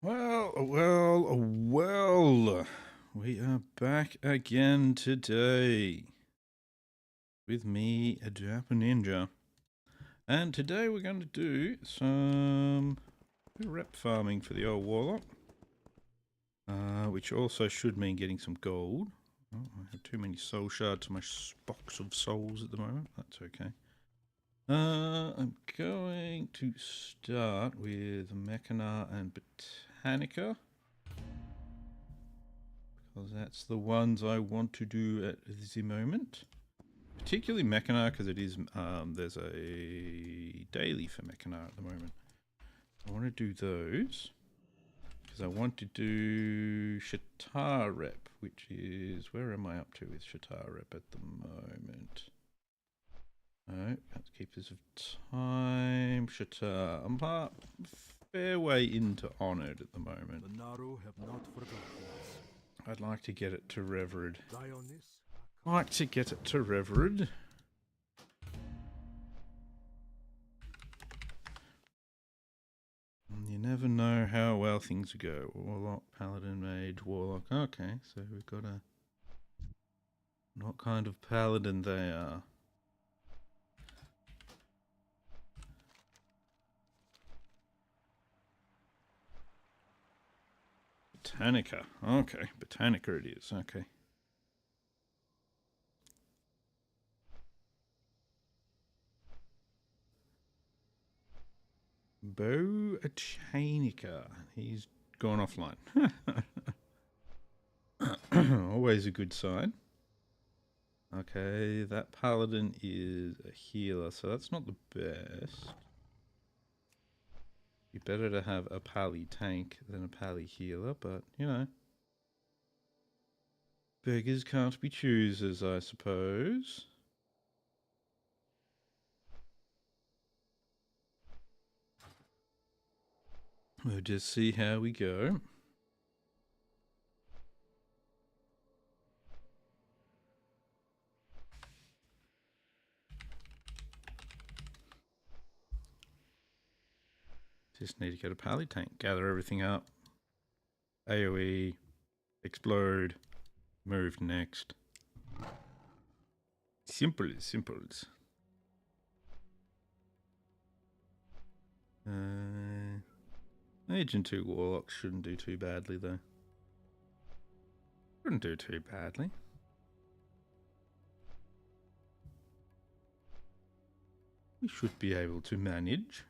Well. We are back again today with me, a Japa Ninja. And today we're going to do some rep farming for the old Warlock, which also should mean getting some gold. Oh, I have too many soul shards in my box of souls at the moment. That's okay. I'm going to start with Mechanar and Botanica, because that's the ones I want to do at the moment. Particularly Mechanar, because it is there's a daily for Mechanar at the moment. I want to do those because I want to do Shatrath, which is, where am I up to with Shatrath at the moment? No, let's keep this of time. Shatrath, I'm a fair way into Honoured at the moment. The Naru have not forgotten us. I'd like to get it to Revered. Like to get it to Revered. You never know how well things go. Warlock, Paladin, Mage, Warlock. Okay, so we've got a... What kind of Paladin they are? Botanica. Okay, Botanica it is. Okay. Botanica. He's gone offline. Always a good sign. Okay, that Paladin is a healer, so that's not the best. Be better to have a pally tank than a pally healer, but, you know. Beggars can't be choosers, I suppose. We'll just see how we go. Just need to get a pally tank, gather everything up. AoE, explode, move next. Simple as simples. Agent 2 Warlock shouldn't do too badly though. Shouldn't do too badly. We should be able to manage.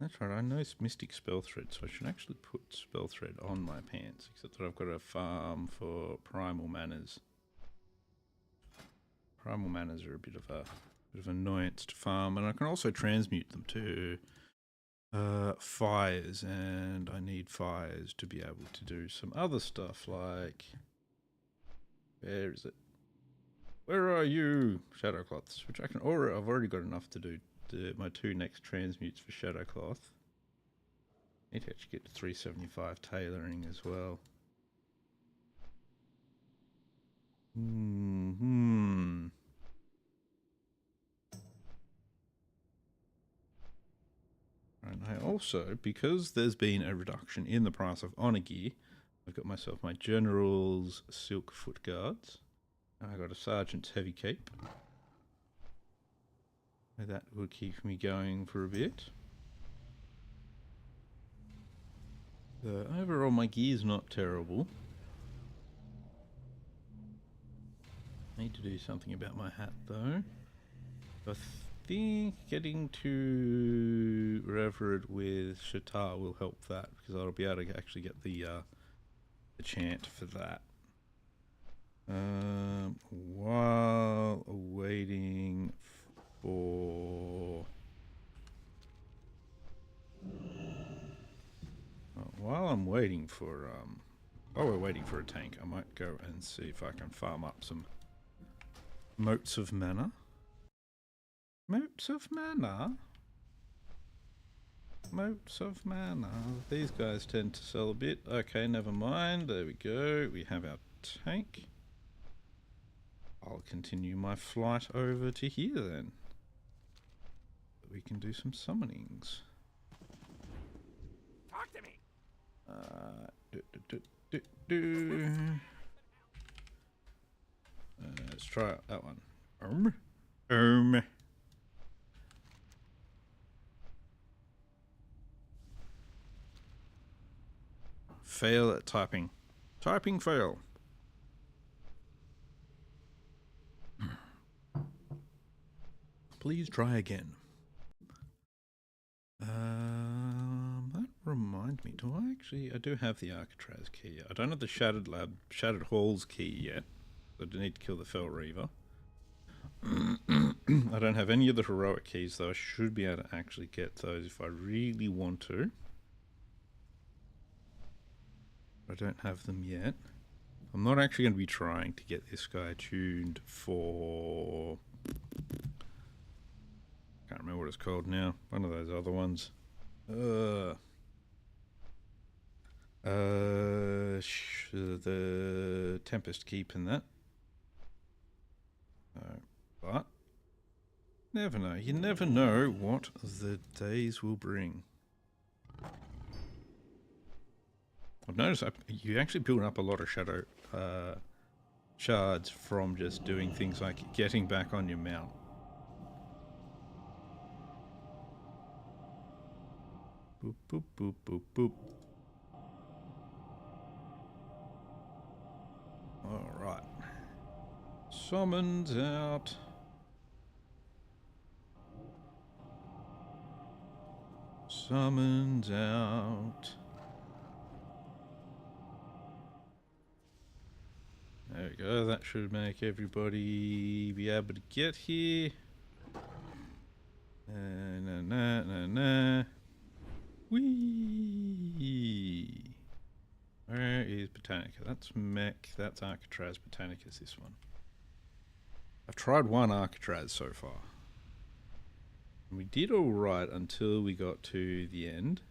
That's right, I know it's Mystic Spell Thread, so I should actually put Spell Thread on my pants, except that I've got a farm for Primal Manas. Primal Manas are a bit of annoyance to farm, and I can also transmute them to fires, and I need fires to be able to do some other stuff like... Where is it? Where are you? Shadowcloths, which I can already... I've already got enough to do my 2 next transmutes for Shadowcloth. Need to actually get to 375 tailoring as well. And I also, because there's been a reduction in the price of honor gear, I've got myself my General's Silk Foot Guards. I got a Sergeant's Heavy Cape. That will keep me going for a bit. Overall, my gear's not terrible. Need to do something about my hat though. I think getting to Revered with Shatrath will help that, because I'll be able to actually get the chant for that. While waiting for... while I'm waiting for... while we're waiting for a tank, I might go and see if I can farm up some motes of mana. Motes of mana? Motes of mana. These guys tend to sell a bit. Okay, never mind. There we go. We have our tank. I'll continue my flight over to here then. We can do some summonings. Talk to me. Do, do, do, do. Let's try out that one. Fail at typing. Typing fail. Please try again. That reminds me. Do I actually? I do have the Alcatraz key. I don't have the Shattered Halls key yet. I do need to kill the Fell Reaver. I don't have any of the heroic keys, though. I should be able to actually get those if I really want to. I don't have them yet. I'm not actually going to be trying to get this guy tuned for... Can't remember what it's called now. One of those other ones. The Tempest Keep and that. But never know. You never know what the days will bring. I've noticed you actually build up a lot of shadow shards from just doing things like getting back on your mount. Boop, boop, boop, boop, boop. Alright. Summons out. Summons out. There we go, that should make everybody be able to get here. Na. Whee! Where is Botanica? That's Mech, that's Alcatraz, Botanica's this one. I've tried one Alcatraz so far. And we did alright until we got to the end.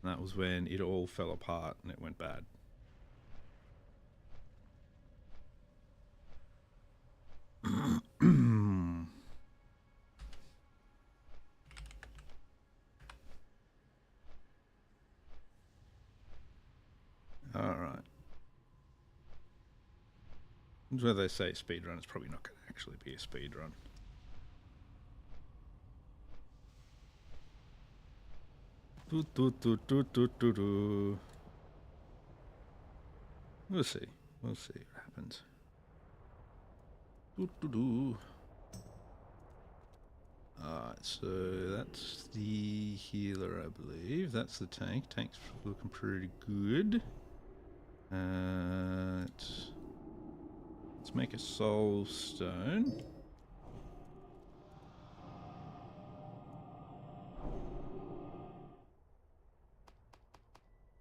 And that was when it all fell apart and it went bad. Alright. That's where they say speedrun. It's probably not going to actually be a speedrun. We'll see. We'll see what happens. Alright, so that's the healer, I believe. That's the tank. Tank's looking pretty good. Let's make a soul stone.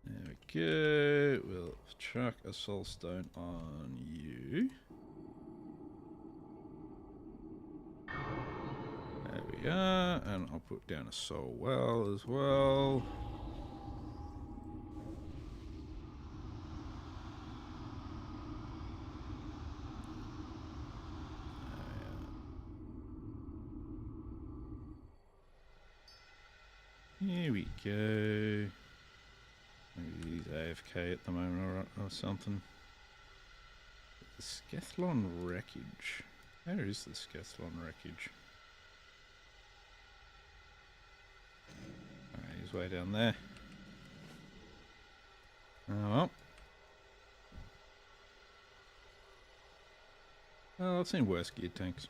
There we go. We'll chuck a soul stone on you. There we are, and I'll put down a soul well as well. Here we go. Maybe he's AFK at the moment or something. The Skethlon wreckage. Where is the Skethlon wreckage? Alright, he's way down there. Oh well. Well, I've seen worse geared tanks.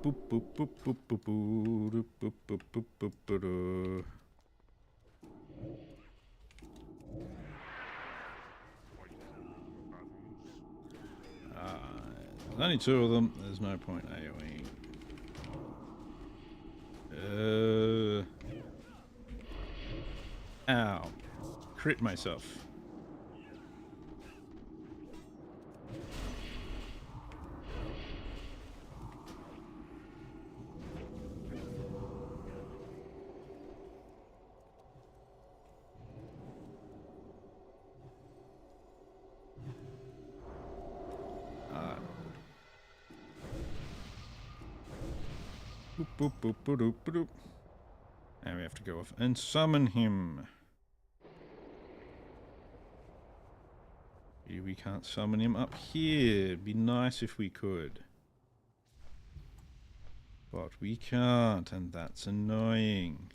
Boop boop boop boop boop boop boop boop boop boop boop. There's only two of them. There's no point AoEing. Ow! Crit myself. Boop, boop, boop, boop, boop, boop. Now we have to go off and summon him. We can't summon him up here. It'd be nice if we could. But we can't, and that's annoying.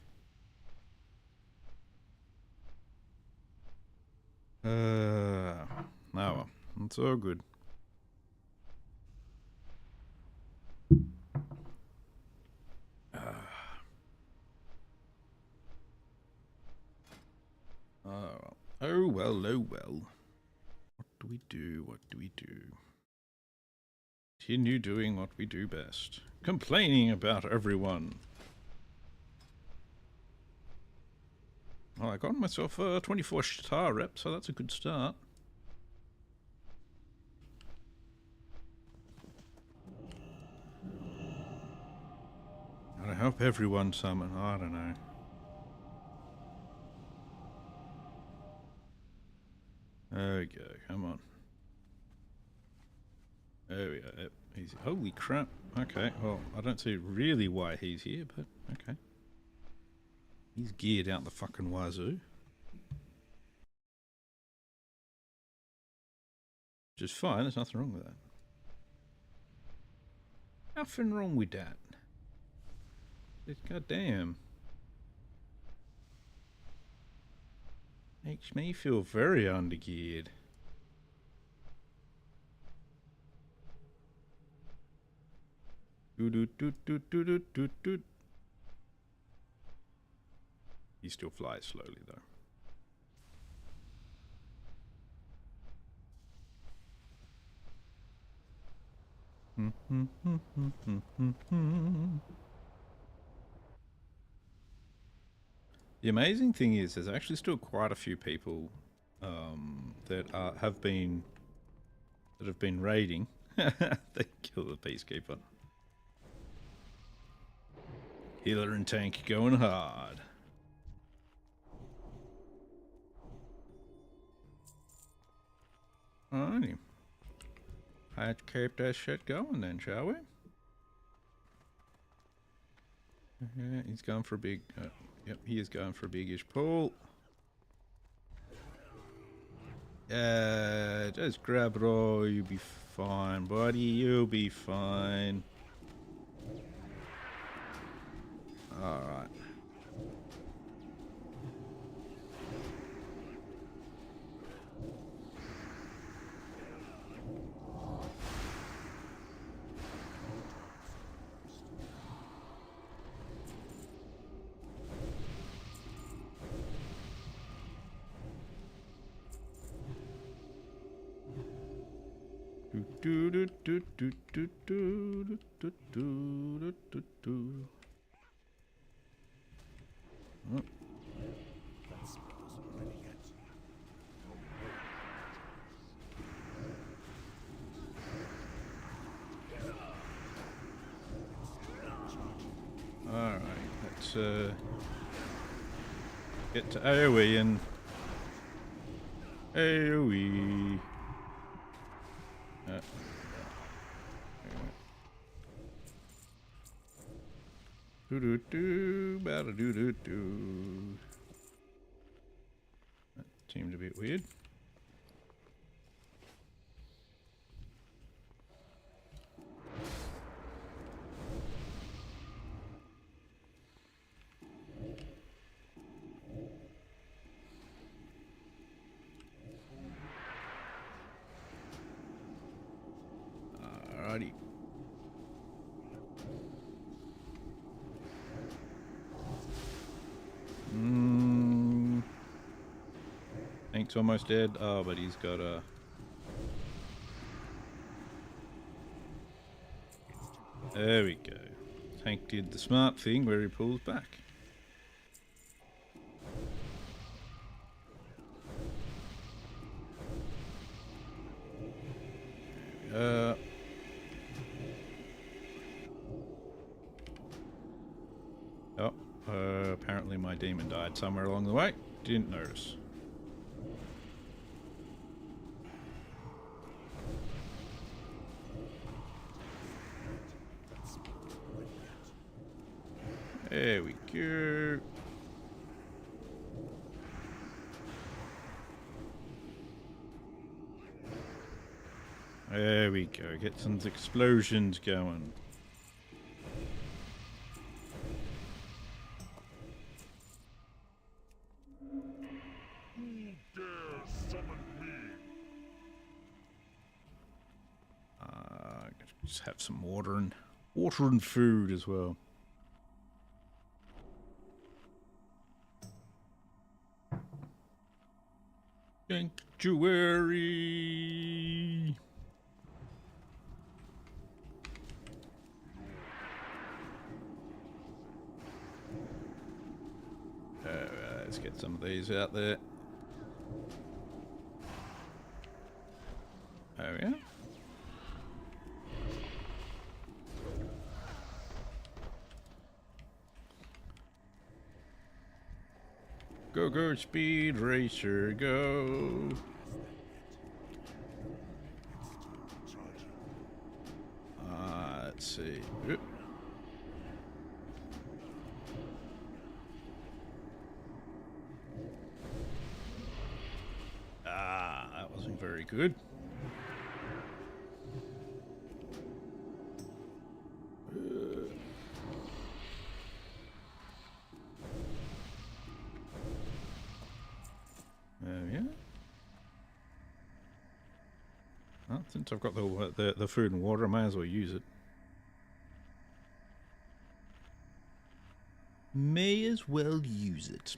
Oh well, it's all good. Oh well, oh well. What do we do? What do we do? Continue doing what we do best. Complaining about everyone. Well, I got myself a 24 star rep, so that's a good start. Gotta help everyone summon. I don't know. There we go. Come on. There we go. Yep. He's, holy crap. Okay. Well, I don't see really why he's here, but okay. He's geared out the fucking wazoo. Which is fine. There's nothing wrong with that. Nothing wrong with that. Goddamn. Makes me feel very undergeared. Doot. He still flies slowly though. The amazing thing is, there's actually still quite a few people that have been raiding. They kill the peacekeeper. Healer and tank going hard. Alrighty. Let's keep that shit going then, shall we? Yeah, he's going for a big... yep, he is going for a big-ish pull. Just grab it all. You'll be fine, buddy. You'll be fine. Alright. Alright, let's get to AoE and AoE. That seemed a bit weird. Alrighty. Tank's almost dead. Oh, but he's got a... There we go. Tank did the smart thing where he pulls back. Apparently my demon died somewhere along the way. Didn't notice. There we go. There we go. Get some explosions going. Just have some water and food as well. Sanctuary. Let's get some of these out there. There we are. Go, go, speed racer, go. Let's see. Oop. That wasn't very good. Well, since I've got the food and water, I may as well use it. May as well use it.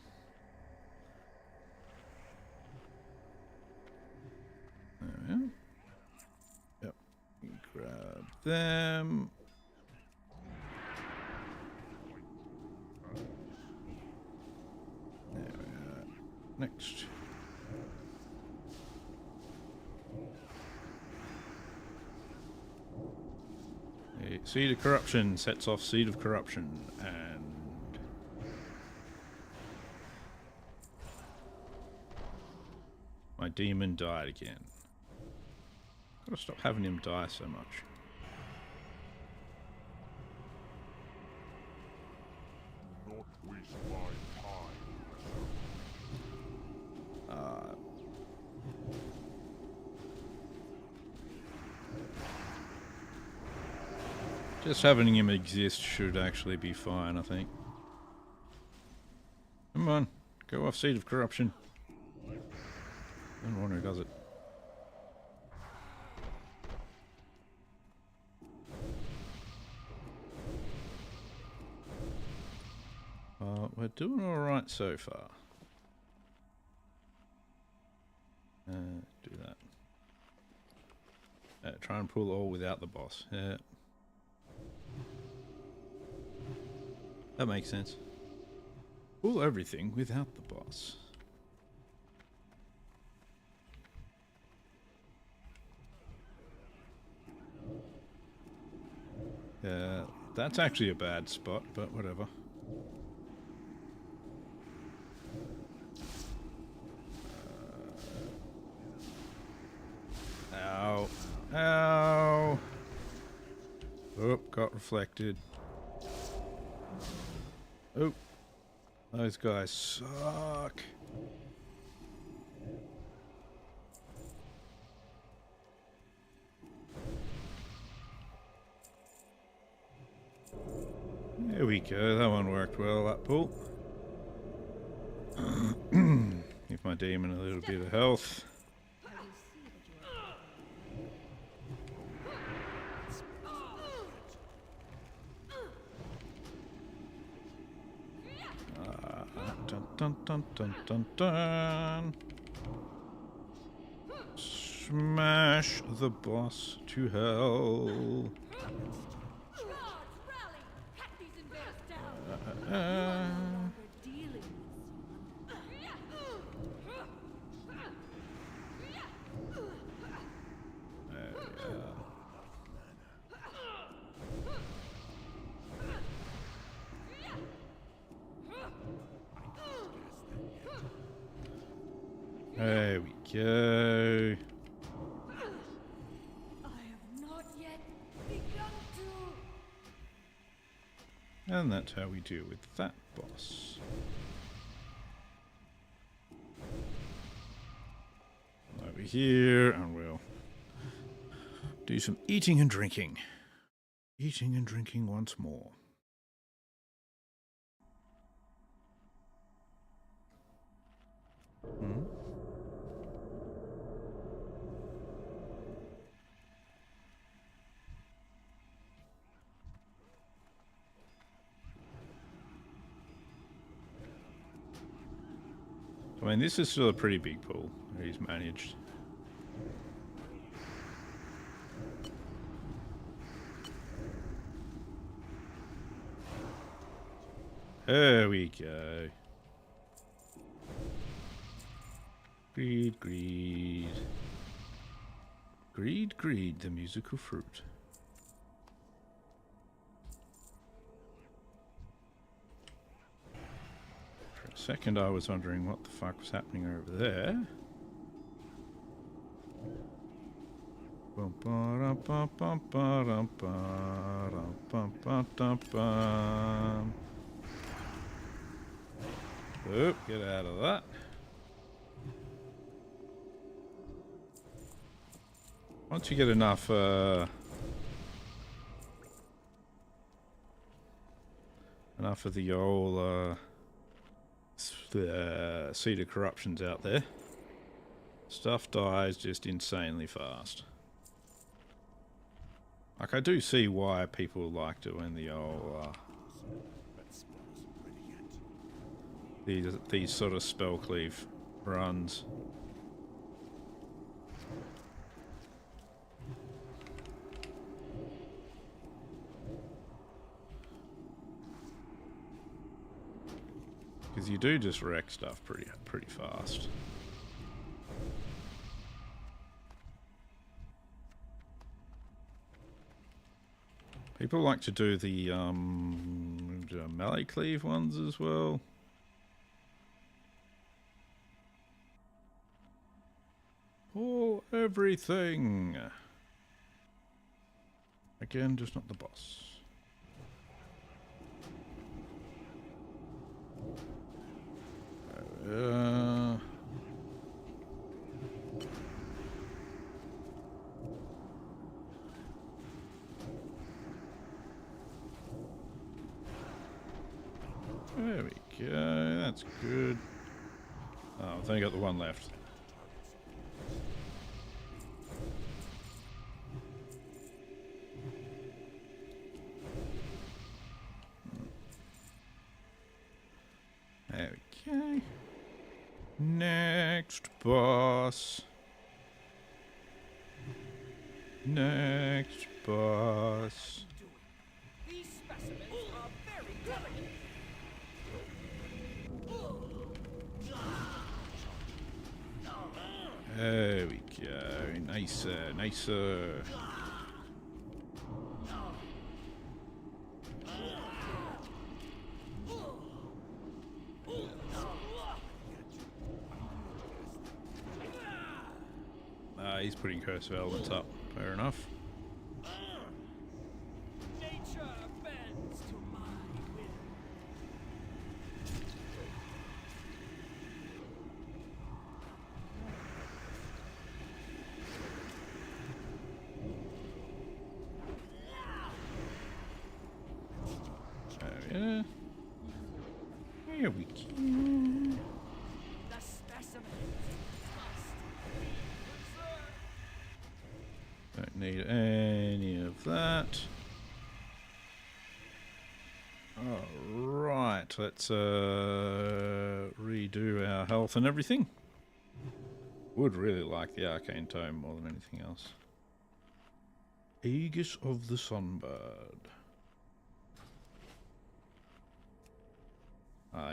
There we are. Yep. Grab them. There we are. Next. Seed of Corruption sets off Seed of Corruption, and my demon died again. Gotta stop having him die so much. Not waste my time. Just having him exist should actually be fine, I think. Come on, go off Seed of Corruption. I'm the one who does it. We're doing alright so far. Do that. Try and pull all without the boss. Yeah. That makes sense. Pull everything without the boss. That's actually a bad spot, but whatever. Ow. Ow. Oh, got reflected. Oh, those guys suck. There we go, that one worked well, that pull. Give my demon a little bit of health. Dun dun dun dun dun. Smash the boss to hell. There we go. I have not yet begun to. And that's how we deal with that boss. Over here, and we'll do some eating and drinking. Eating and drinking once more. I mean, this is still a pretty big pool that he's managed. There we go. Greed, greed. Greed, greed, the musical fruit. For a second I was wondering what the fuck was happening over there. Oh, get out of that. Once you get enough enough of the old seed of corruptions out there, stuff dies just insanely fast. Like, I do see why people like doing the old these sort of spell cleave runs. Because you do just wreck stuff pretty fast. People like to do the melee cleave ones as well. Pull everything. Again, just not the boss. There we go, that's good. Oh, I've only got the one left. There we go. Next boss. Next boss. These specimens are very delicate. There we go. Nicer, nicer. He's putting curse of elements up. Fair enough. Nature bends to my will. Yeah. Here we go. The specimen must be Don't need any of that. Alright, let's redo our health and everything. Would really like the arcane tome more than anything else. Aegis of the Sunbird.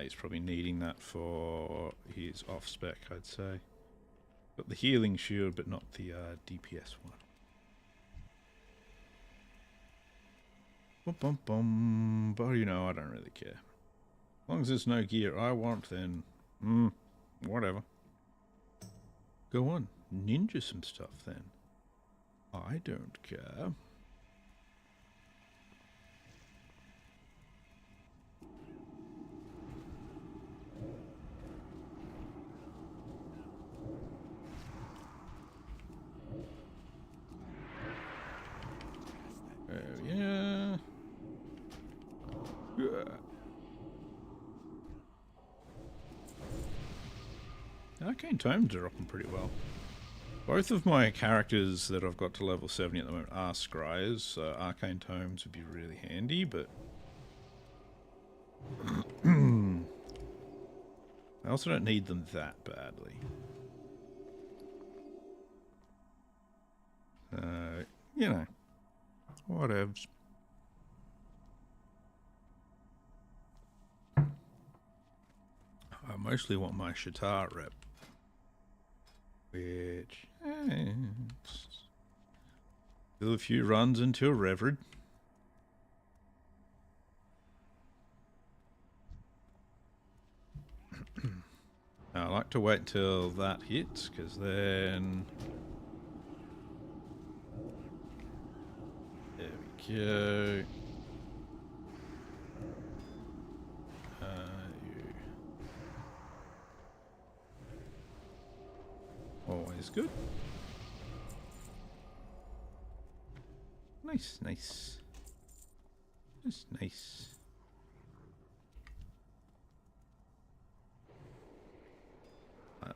He's probably needing that for his off-spec, I'd say. Got the healing shield, but not the DPS one. Bum bum bum. But you know, I don't really care. As long as there's no gear I want, then whatever. Go on, ninja some stuff then. I don't care. Arcane Tomes are upping pretty well. Both of my characters that I've got to level 70 at the moment are Scryers, so Arcane Tomes would be really handy, but... I also don't need them that badly. You know, whatevs. I mostly want my Shatrath rep. Which... do a few runs until Revered. I like to wait till that hits, because then... There we go. Always good. Nice, nice. Just nice.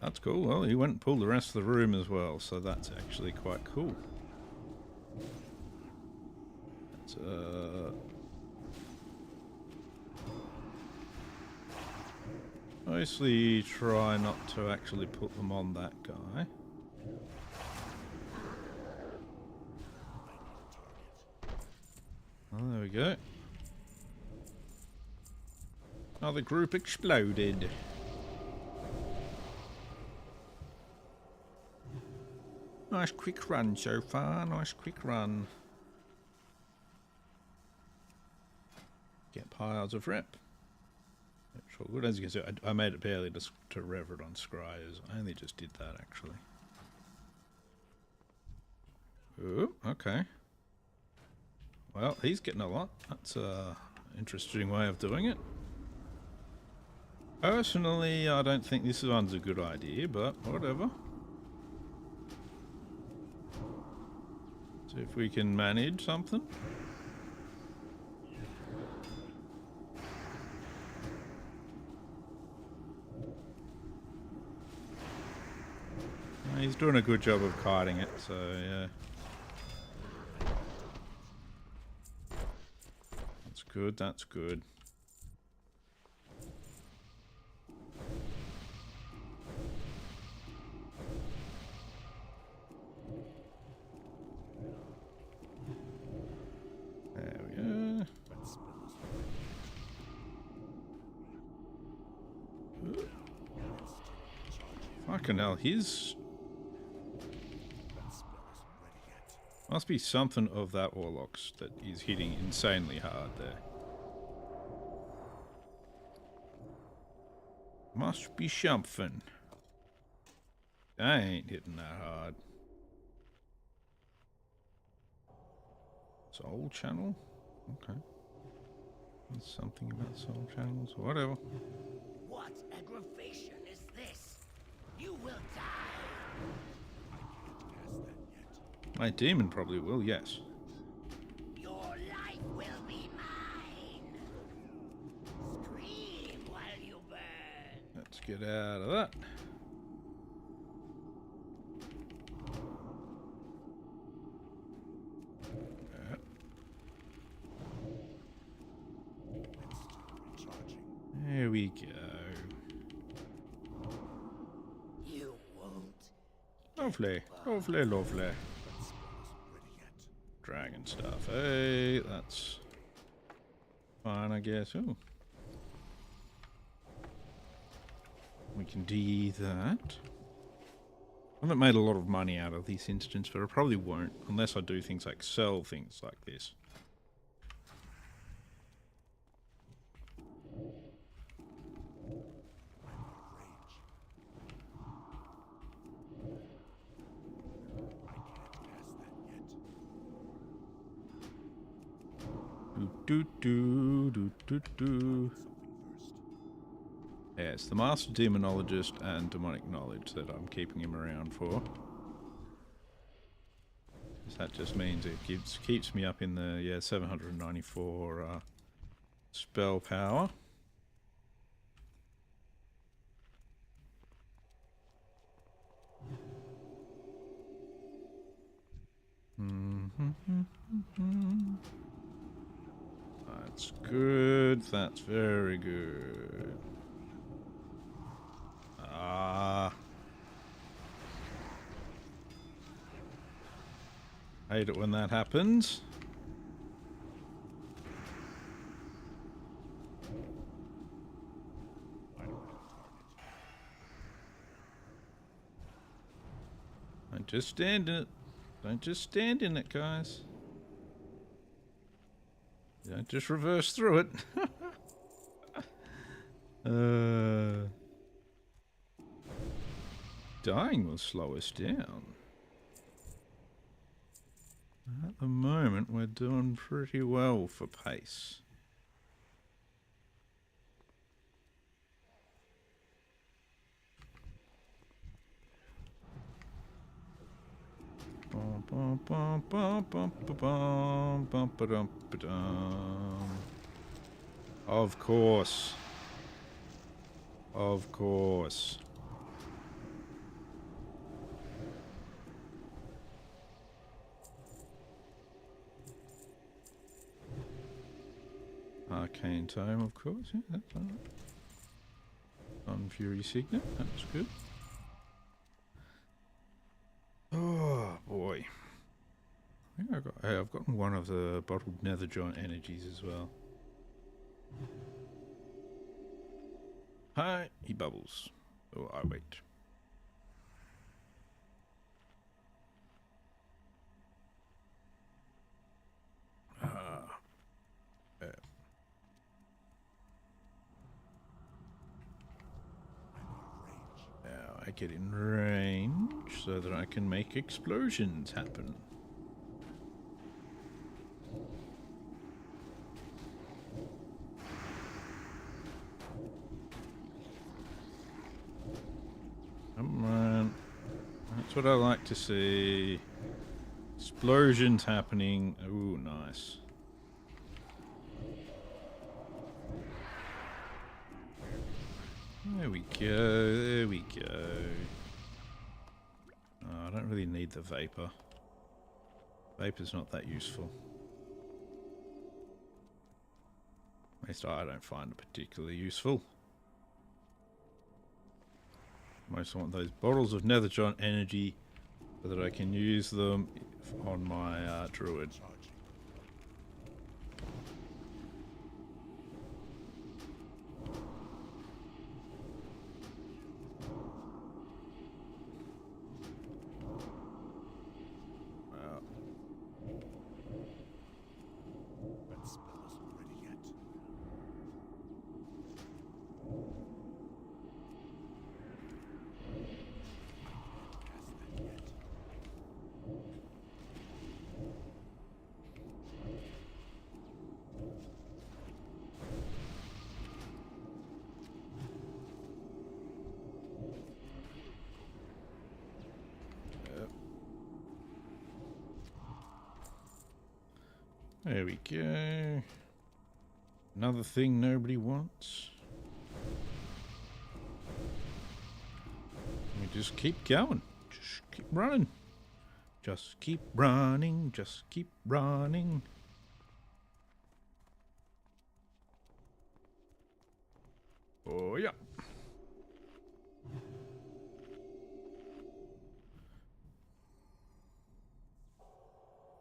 That's cool. Well, he went and pulled the rest of the room as well, so that's actually quite cool. That's, mostly try not to actually put them on that guy. Oh, there we go. Another group exploded. Nice quick run so far, nice quick run. Get piles of rep. That's all good. As you can see, I made it barely to Revered on Scryers. I only just did that actually. Oh, okay. Well, he's getting a lot. That's an interesting way of doing it. Personally, I don't think this one's a good idea, but whatever. See if we can manage something. He's doing a good job of kiting it, so yeah. That's good, that's good. There we go. Fucking hell, his... Must be something of that Warlock's that is hitting insanely hard there. Must be something. I ain't hitting that hard. Soul channel? Okay. There's something about soul channels, whatever. What aggravation is this? You will die. My demon probably will, yes. Your life will be mine. Scream while you burn. Let's get out of that. There we go. You won't. Lovely, lovely, lovely. Dragon stuff. Hey, that's fine, I guess. Oh, we can do that. I haven't made a lot of money out of this instance, but I probably won't unless I do things like sell things like this. Yeah, it's the Master Demonologist and Demonic Knowledge that I'm keeping him around for. That just means it keeps me up in the 794 spell power. That's good. That's very good. Hate it when that happens. Don't just stand in it. Don't just stand in it, guys. Don't just reverse through it. Dying will slow us down. At the moment, we're doing pretty well for pace. Of course. Of course. Arcane Tome, of course. Yeah, that's all right. On Fury Signet, that's good. Oh boy. I think I've gotten one of the bottled nether giant energies as well. Hi, he bubbles. Oh, I wait. Now I get in range so that I can make explosions happen. Come on. That's what I like to see. Explosions happening. Ooh, nice. There we go, there we go. Oh, I don't really need the vapor. Vapor's not that useful. At least I don't find it particularly useful. Most want those bottles of nether giant energy so that I can use them on my druid. There we go. Another thing nobody wants. We just keep going. Just keep running. Just keep running. Just keep running. Oh, yeah.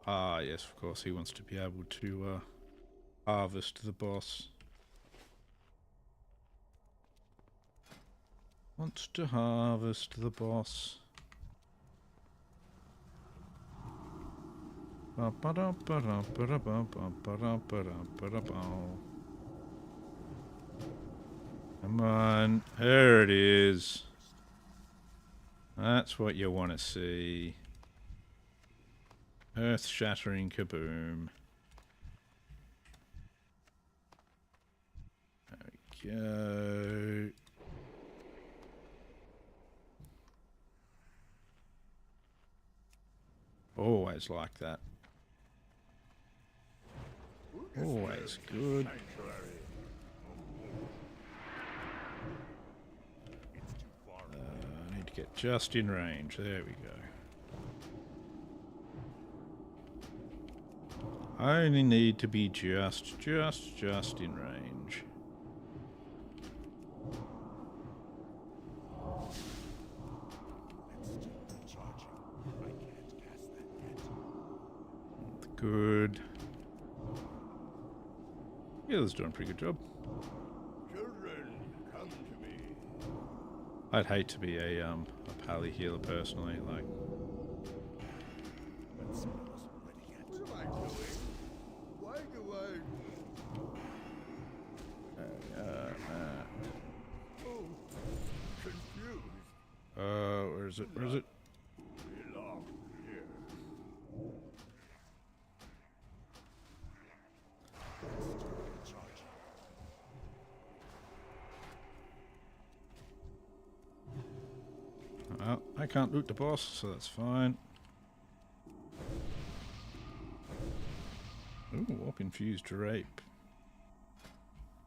Ah, yes, of course, he wants to be able to harvest the boss. Wants to harvest the boss. Come on, there it is. That's what you want to see. Earth-shattering kaboom. There we go. Always like that. Always good. get just in range. There we go. I only need to be just in range. Good. Healer's doing a pretty good job. Children, come to me. I'd hate to be a pally healer personally, like. That spell isn't ready yet. What am I doing? Why do I... Oh, confused. Where is it? Where is it? Belong here. Well, I can't loot the boss, so that's fine. Ooh, warp infused drape.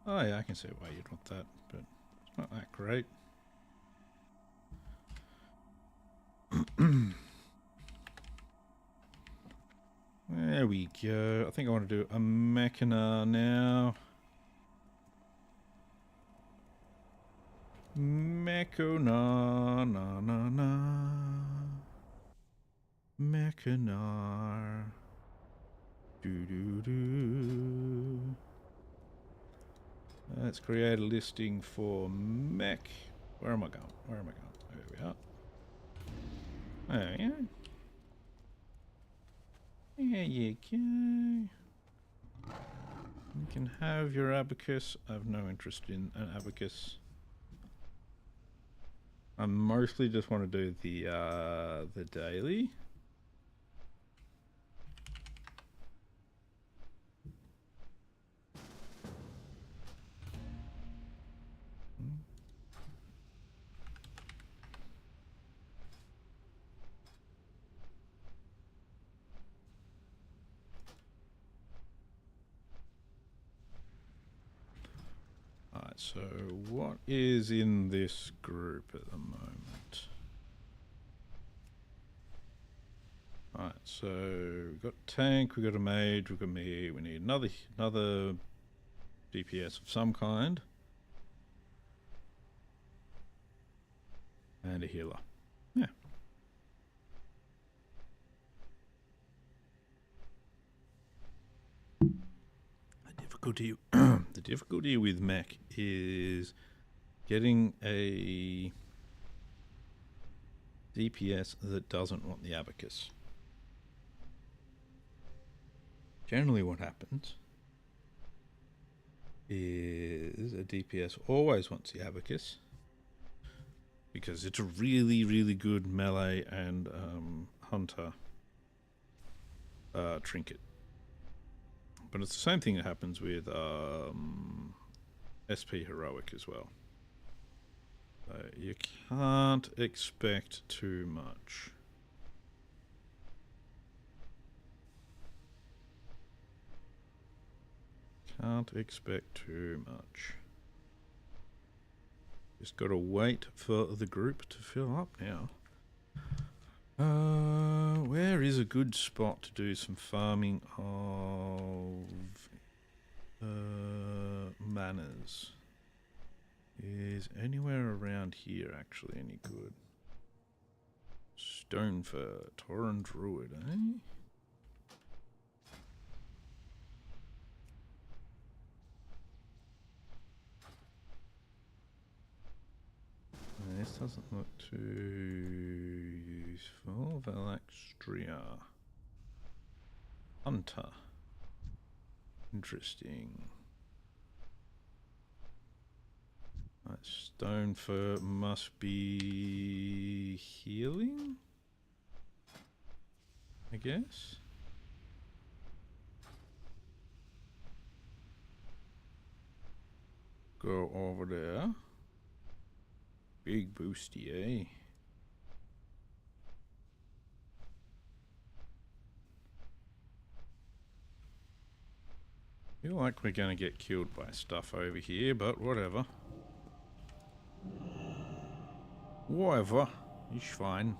Oh yeah, I can see why you'd want that, but it's not that great. There we go. I think I want to do a Mechanar now. Mechanar, na na na. Mechanar. Do do do. Let's create a listing for mech. Where am I going? Where am I going? There we are. There we go. There you go. You can have your abacus. I have no interest in an abacus. I mostly just want to do the daily. Alright, so what is in this group at the moment? Alright, so we've got tank, we've got a mage, we've got me, we need another DPS of some kind. And a healer. Yeah. The difficulty with mech is getting a DPS that doesn't want the abacus. Generally what happens is a DPS always wants the abacus because it's a really, really good melee and hunter trinket. But it's the same thing that happens with SP Heroic as well. You can't expect too much. Can't expect too much. Just gotta wait for the group to fill up now. Where is a good spot to do some farming of manners? Is anywhere around here actually any good? Stone for Tauren Druid, eh? This doesn't look too useful. Valaxtria. Hunter. Interesting. Right, stone fur must be healing, I guess. Go over there. Big boosty, eh? Feel like we're gonna get killed by stuff over here, but whatever. Whatever. He's fine.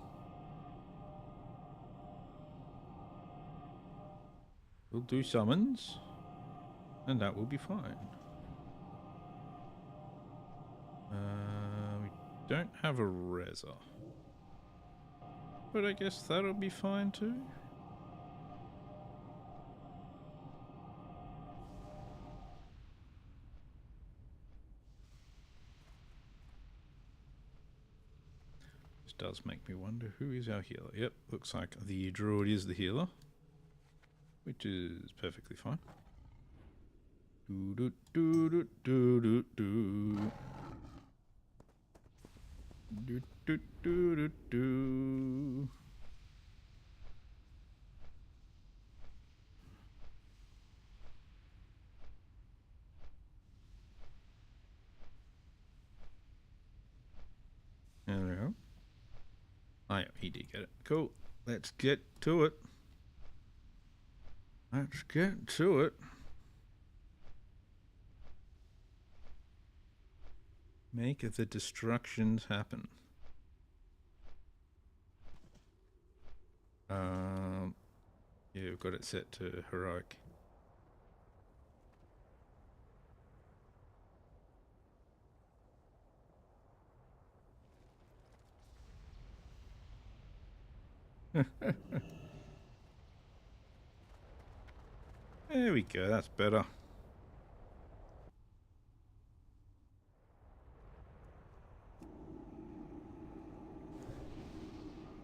We'll do summons, and that will be fine. We don't have a Reza, but I guess that'll be fine too. This does make me wonder who is our healer. Yep, looks like the druid is the healer, which is perfectly fine. Do do do do do do do. Do do do do do. There we go. Oh yeah, he did get it. Cool. Let's get to it. Let's get to it. Make the destructions happen. Yeah, we've got it set to heroic. There we go, that's better.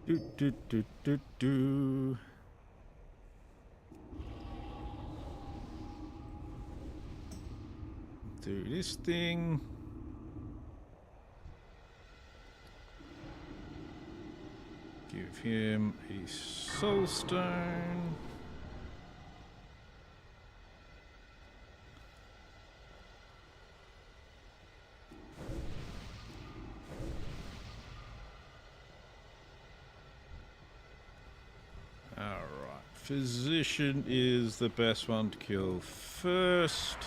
Do do do do do. Do this thing. Give him a soul stone. Physician is the best one to kill first.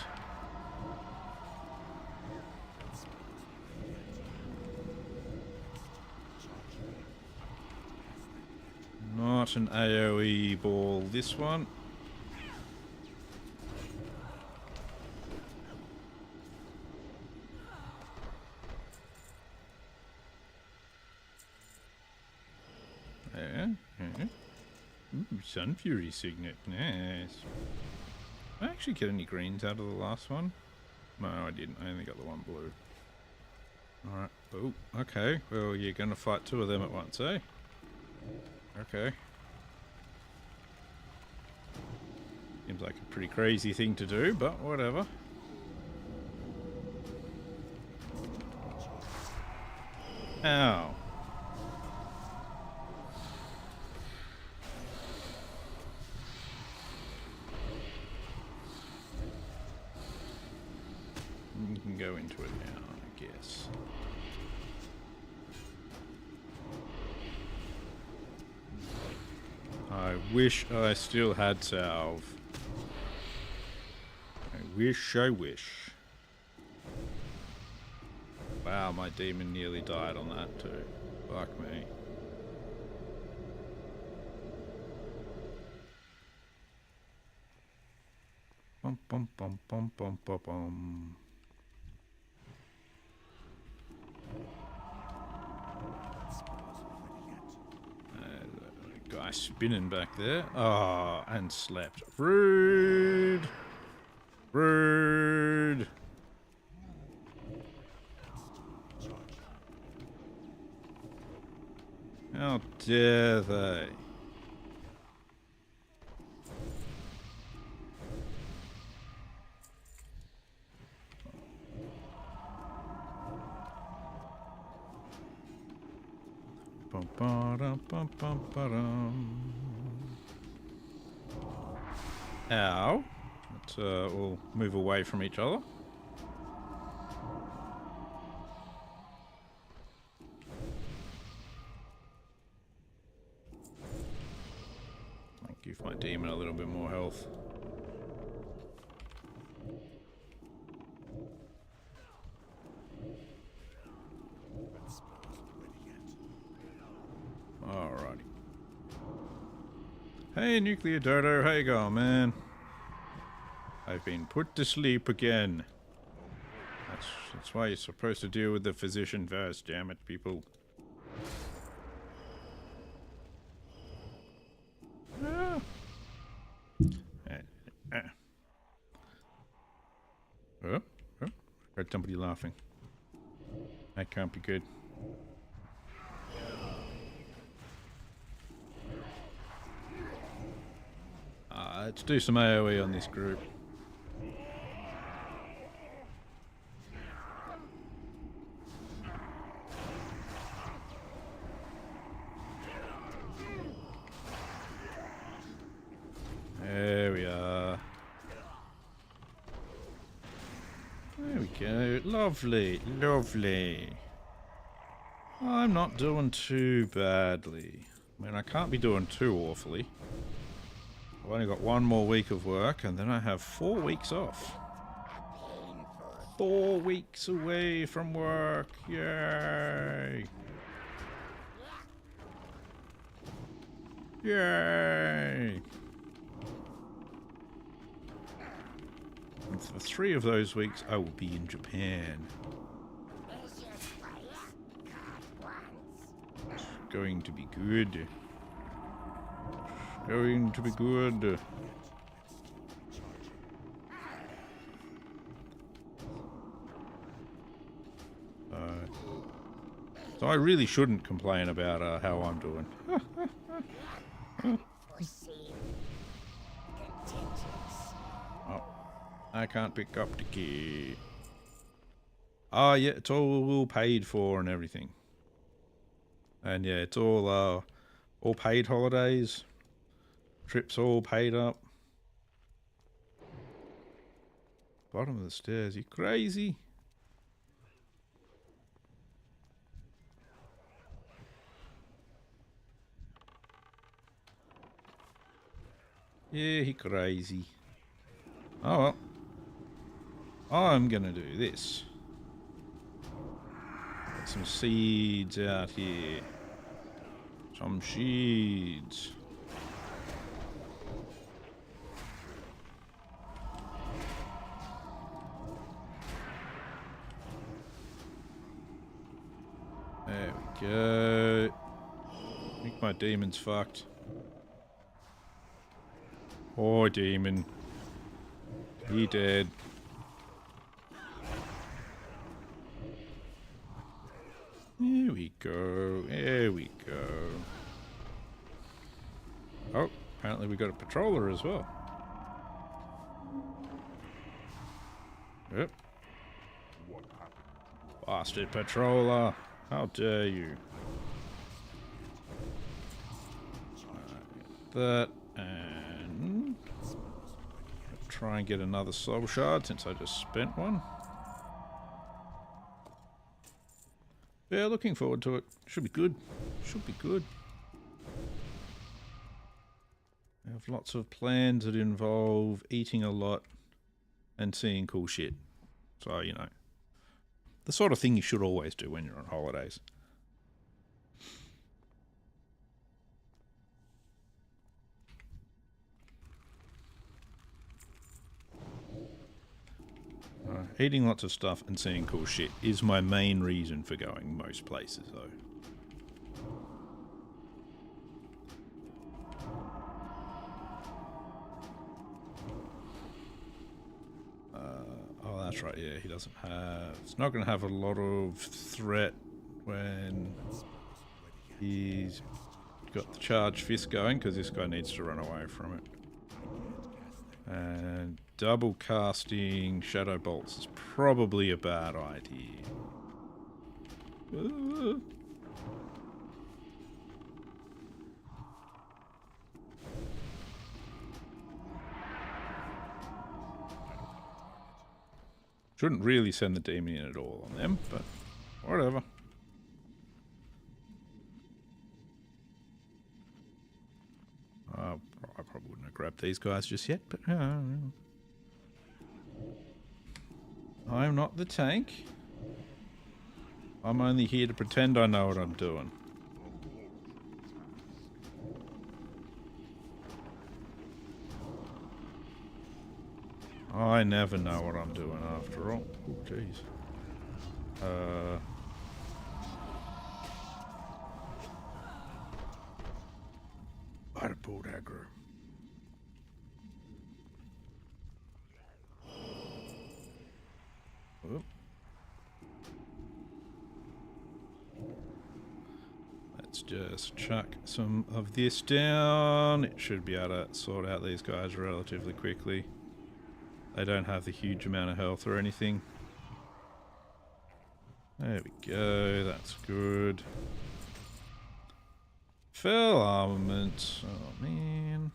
Not an AoE ball, this one. Yeah. Ooh, Sun Fury Signet, nice. Did I actually get any greens out of the last one? No, I didn't. I only got the one blue. Alright. Oh, okay. Well, you're going to fight two of them at once, eh? Okay. Seems like a pretty crazy thing to do, but whatever. Ow. You can go into it now, I guess. I wish I still had salve. I wish. Wow, my demon nearly died on that too. Fuck me. Bum bum bum bum bum bum bum. Guy spinning back there. Oh, and slept. Rude. Rude. How dare they? Bum, ba-dum, bum, bum, ba-dum. Ow. Let's we'll move away from each other. Give my demon a little bit more health. Hey, Nuclear Dodo, how you going, man? I've been put to sleep again. That's why you're supposed to deal with the physician first, damn it, people. Ah. Oh, heard somebody laughing. That can't be good. Let's do some AoE on this group. There we are. There we go. Lovely, lovely. I'm not doing too badly. I mean, I can't be doing too awfully. I've only got one more week of work, and then I have 4 weeks off. 4 weeks away from work. Yay! Yay! And for 3 of those weeks, I will be in Japan. It's going to be good. Going to be good. So I really shouldn't complain about how I'm doing. Oh, I can't pick up the key. Oh yeah, it's all paid for and everything. And yeah, it's all paid holidays. Trips all paid up. Bottom of the stairs, you crazy? Yeah, he crazy. Oh well. I'm gonna do this. Get some seeds out here. Some seeds. There we go. I think my demon's fucked. Poor demon. He dead. There we go. There we go. Oh, apparently we got a patroller as well. Yep. Bastard patroller. How dare you? That and try and get another soul shard since I just spent one. Yeah, looking forward to it. Should be good. Should be good. I have lots of plans that involve eating a lot and seeing cool shit. So, you know, the sort of thing you should always do when you're on holidays. Eating lots of stuff and seeing cool shit is my main reason for going most places, though. Oh, that's right, yeah, he doesn't have... It's not going to have a lot of threat when he's got the charged fist going, because this guy needs to run away from it. And double casting shadow bolts is probably a bad idea. Shouldn't really send the demon in at all on them, but whatever. I probably wouldn't have grabbed these guys just yet, but I'm not the tank. I'm only here to pretend I know what I'm doing. I never know what I'm doing after all. Oh, jeez. I'd have pulled aggro. Oh. Let's just chuck some of this down. It should be able to sort out these guys relatively quickly. They don't have the huge amount of health or anything. There we go, that's good. Fell armament. Oh man.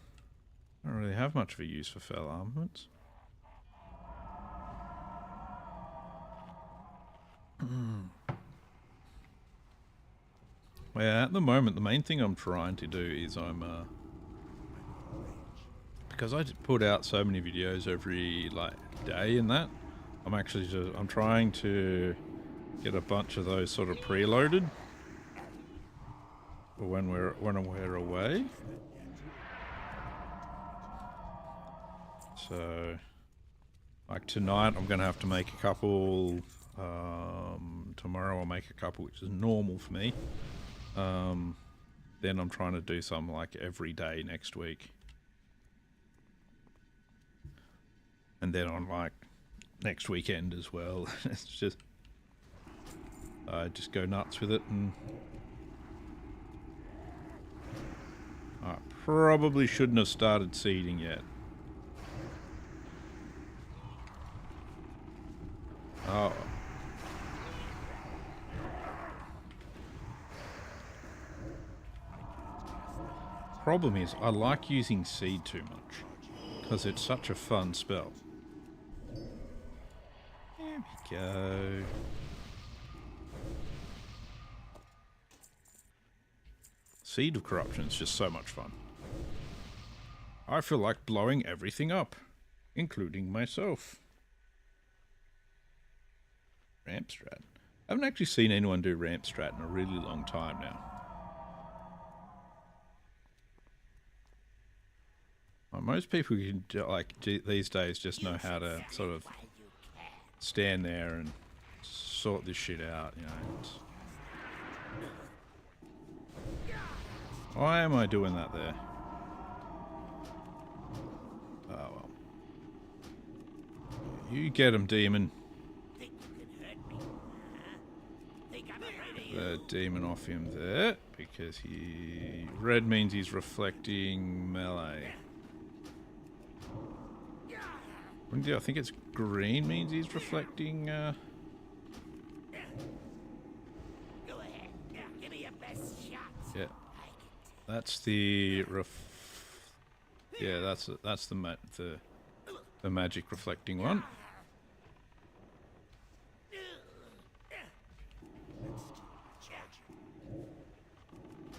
I don't really have much of a use for fell armaments. Well, at the moment, the main thing I'm trying to do is because I put out so many videos every day in that, I'm trying to get a bunch of those sort of preloaded for when we're away. So, like tonight, I'm gonna have to make a couple. Tomorrow I'll make a couple, which is normal for me. Then I'm trying to do some like every day next week. And then on like next weekend as well. It's just, I just go nuts with it, and I probably shouldn't have started seeding yet. Oh. Problem is, I like using seed too much because it's such a fun spell. There we go. Seed of Corruption is just so much fun. I feel like blowing everything up, including myself. Ramp strat. I haven't actually seen anyone do ramp strat in a really long time now. Well, most people can, these days just know how to sort of stand there and sort this shit out, you know. Why am I doing that there? Oh well. You get him, demon. The demon off him there, because red means he's reflecting melee. I think it's green means he's reflecting, Go ahead. Give me your best shot. yeah. That's the yeah, that's the magic reflecting one.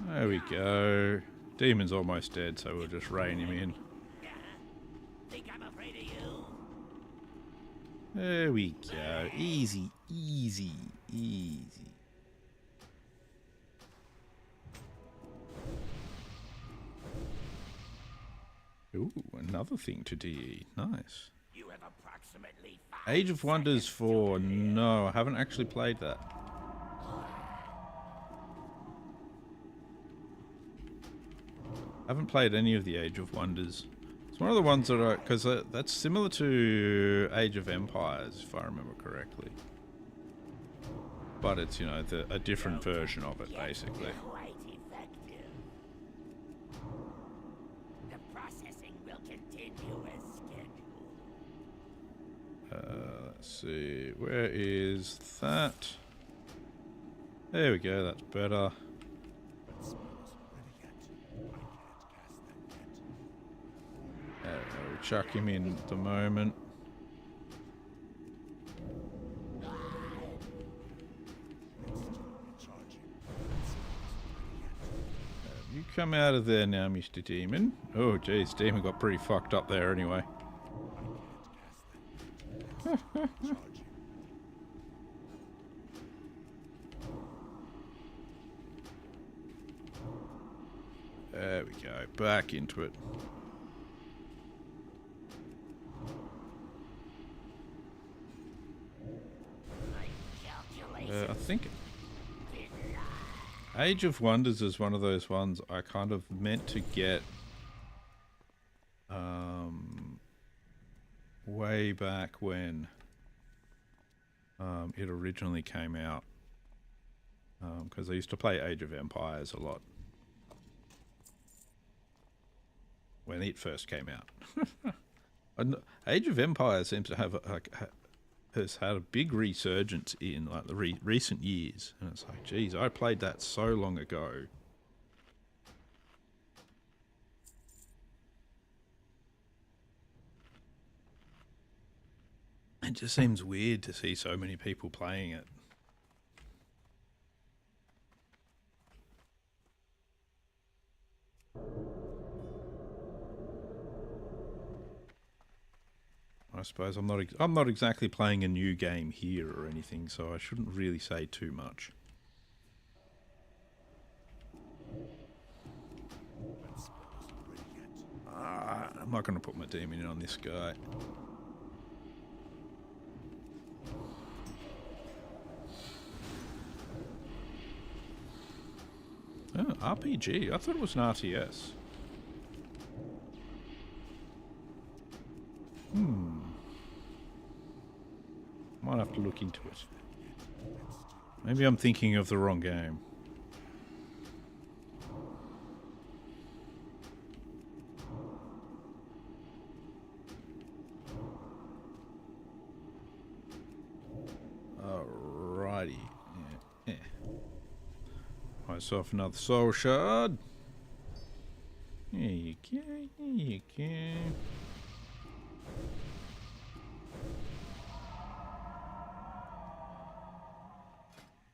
There we go. Demon's almost dead, so we'll just rein him in. Think I'm afraid of you? There we go. Easy, easy, easy. Ooh, another thing to DE. Nice. You have approximately 5 Age of Wonders 4. No, I haven't actually played that. I haven't played any of the Age of Wonders. It's one of the ones that are, because that's similar to Age of Empires, if I remember correctly. But it's, you know, a different version of it, basically. Quite effective. The processing will continue as scheduled. Let's see, where is that? There we go, that's better. We'll chuck him in at the moment. You come out of there now, Mr. Demon. Oh, geez, Demon got pretty fucked up there anyway. There we go, back into it. I think Age of Wonders is one of those ones I kind of meant to get way back when it originally came out, because I used to play Age of Empires a lot when it first came out. Age of Empires seems to have has had a big resurgence in like the recent years, and it's like, geez, I played that so long ago. It just seems weird to see so many people playing it. I suppose I'm not exactly playing a new game here or anything, so I shouldn't really say too much. I'm not going to put my demon in on this guy. Oh, RPG. I thought it was an RTS. Might have to look into it. Maybe I'm thinking of the wrong game. Alrighty. Yeah. Myself another soul shard. There you go. There you go.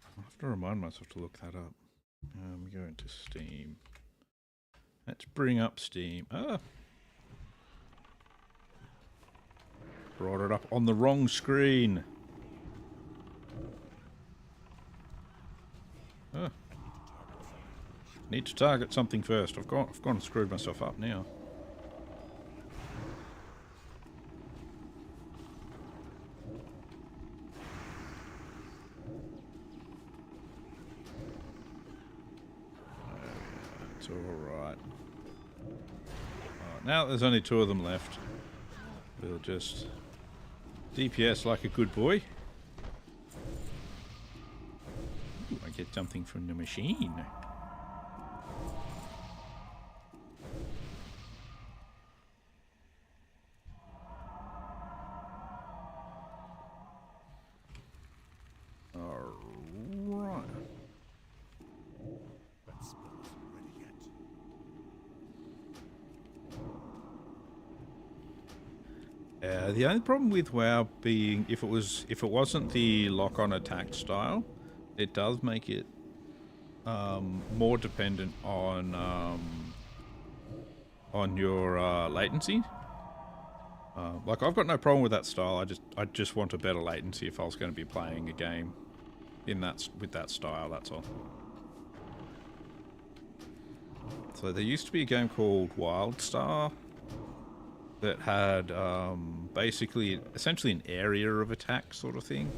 I have to remind myself to look that up. Go into Steam. Let's bring up Steam. Brought it up on the wrong screen. Need to target something first. I've gone and screwed myself up now. It's alright. Now there's only 2 of them left. We'll just DPS like a good boy. Ooh, I get something from the machine. The only problem with WoW being, if it wasn't the lock-on attack style, it does make it more dependent on your latency. Like, I've got no problem with that style. I just want a better latency if I was going to be playing a game with that style. That's all. So there used to be a game called WildStar that had essentially an area of attack sort of thing.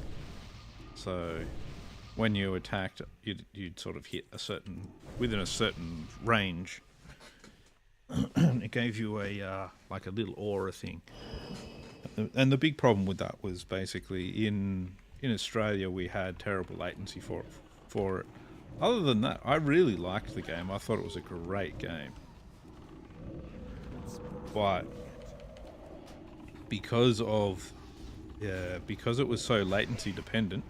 So when you attacked, you'd sort of hit within a certain range. It gave you like a little aura thing. And the big problem with that was basically in Australia we had terrible latency for it. Other than that, I really liked the game. I thought it was a great game. But because it was so latency dependent,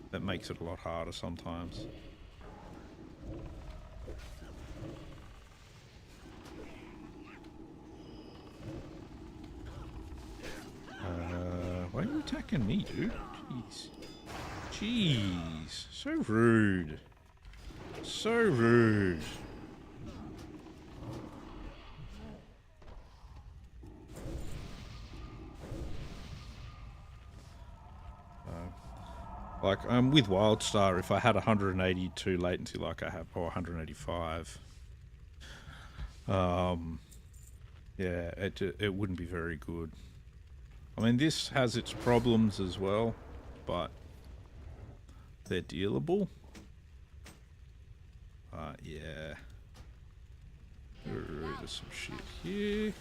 that makes it a lot harder sometimes. Why are you attacking me, dude? Jeez. So rude. So rude. Like, with WildStar, if I had 182 latency like I have, or 185, yeah, it wouldn't be very good. I mean, this has its problems as well, but they're dealable. Yeah. There's some shit here.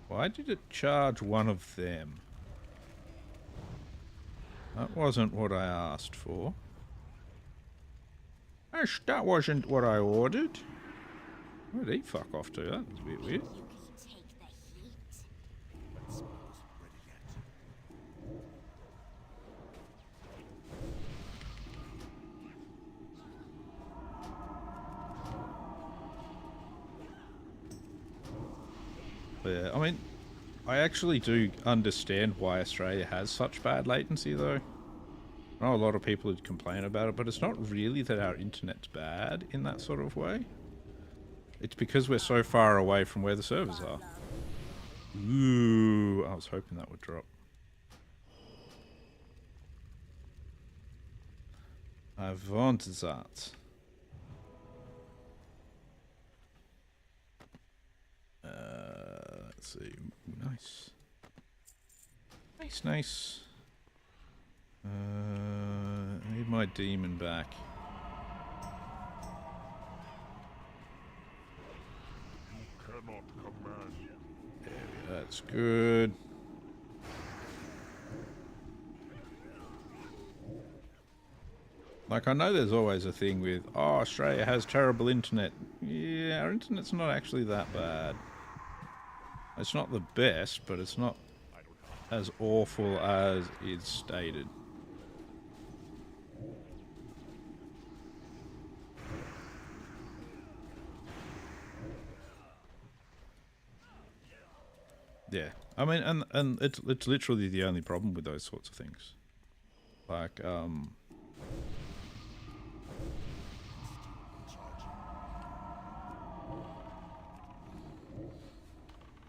Why did it charge one of them? That wasn't what I asked for. That wasn't what I ordered. Where did he fuck off to? That was a bit weird. Yeah, I mean, I actually do understand why Australia has such bad latency, though. I know a lot of people would complain about it, but it's not really that our internet's bad in that sort of way. It's because we're so far away from where the servers are. Ooh, I was hoping that would drop. I want that. Let's see. Nice. Nice, nice. I need my demon back. You cannot command. There we go. That's good. Like, I know there's always a thing with, oh, Australia has terrible internet. Yeah, our internet's not actually that bad. It's not the best, but it's not as awful as it's stated. Yeah, I mean, and it's literally the only problem with those sorts of things. Like,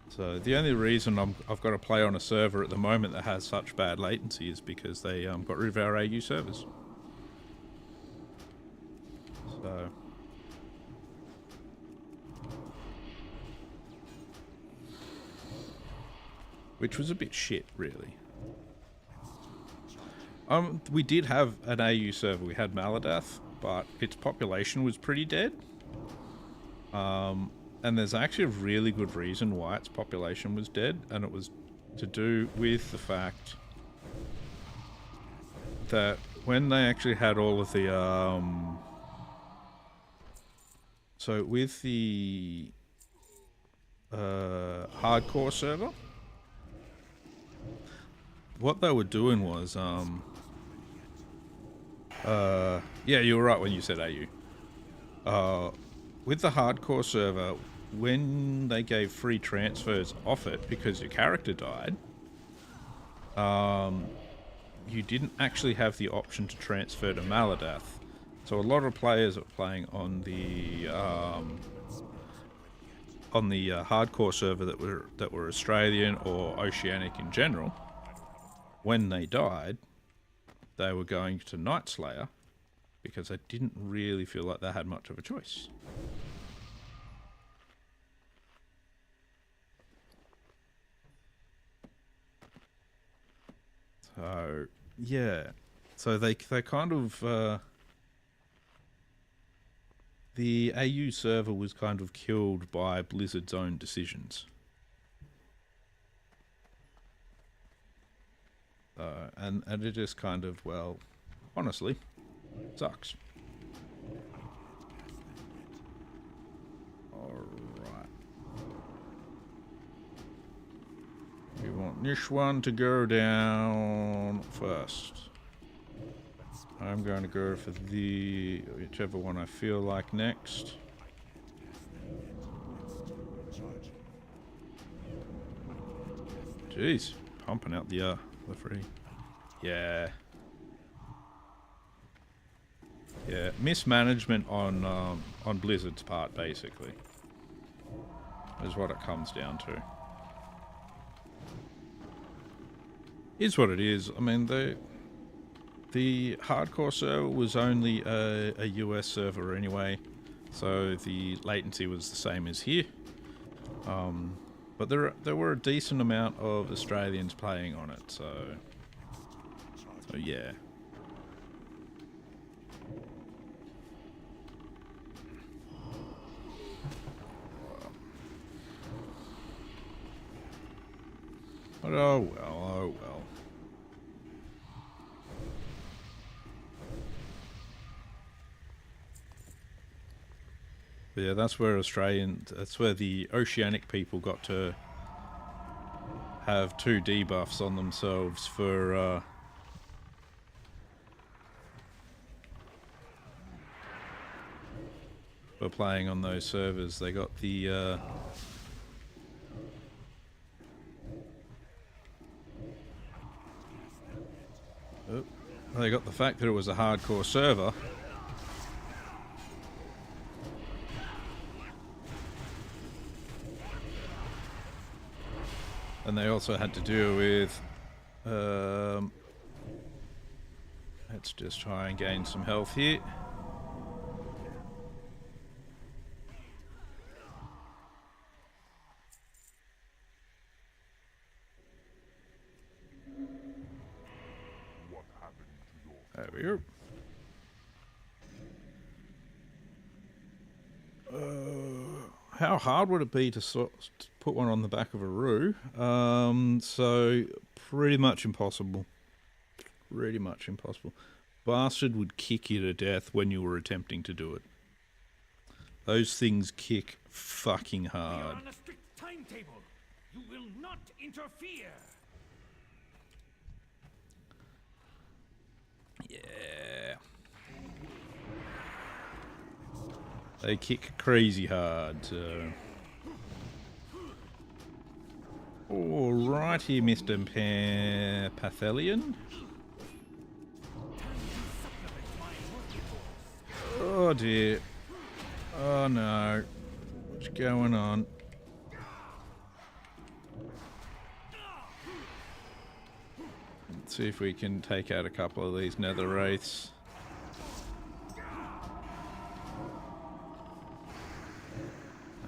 so the only reason I've got to play on a server at the moment that has such bad latency is because they got rid of our AU servers. So. Which was a bit shit, really. We did have an AU server. We had Maladath, but its population was pretty dead. And there's actually a really good reason why its population was dead, and it was to do with the fact that when they actually had all of the so with the hardcore server, what they were doing was yeah, you were right when you said AU. With the hardcore server, when they gave free transfers off it because your character died, you didn't actually have the option to transfer to Maladath. So a lot of players are playing on the hardcore server that were Australian or Oceanic in general. When they died, they were going to Nightslayer because they didn't really feel like they had much of a choice. So, yeah. So they kind of... the AU server was kind of killed by Blizzard's own decisions. And it just kind of, well, honestly, sucks. Alright. We want this one to go down first. I'm going to go for the whichever one I feel like next. Jeez, pumping out the free. Yeah. Yeah, mismanagement on Blizzard's part, basically, is what it comes down to. Is what it is. I mean, the hardcore server was only a US server anyway, so the latency was the same as here. But there were a decent amount of Australians playing on it, so yeah. But oh well, oh well. But yeah, that's where the Oceanic people got to have 2 debuffs on themselves for playing on those servers. They got the they got the fact that it was a hardcore server. And they also had to deal with let's just try and gain some health here. There we go. How hard would it be to put one on the back of a roo? So pretty much impossible. Pretty much impossible. Bastard would kick you to death when you were attempting to do it. Those things kick fucking hard. We are on a strict timetable. You will not interfere. Yeah. They kick crazy hard, so... Alrighty, Mr. Pathelian. Oh dear. Oh no. What's going on? Let's see if we can take out a couple of these nether wraiths.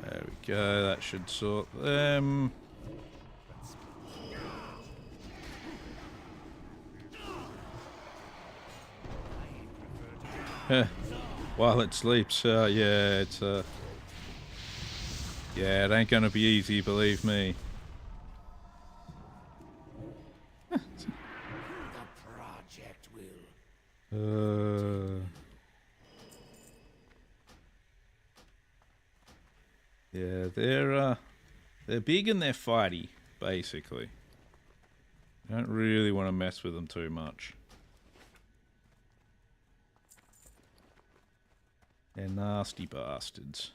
There we go, that should sort them. While it sleeps, yeah, it's yeah, it ain't gonna be easy, believe me. The project will. Yeah, they're big and they're fighty, basically. Don't really want to mess with them too much. They're nasty bastards.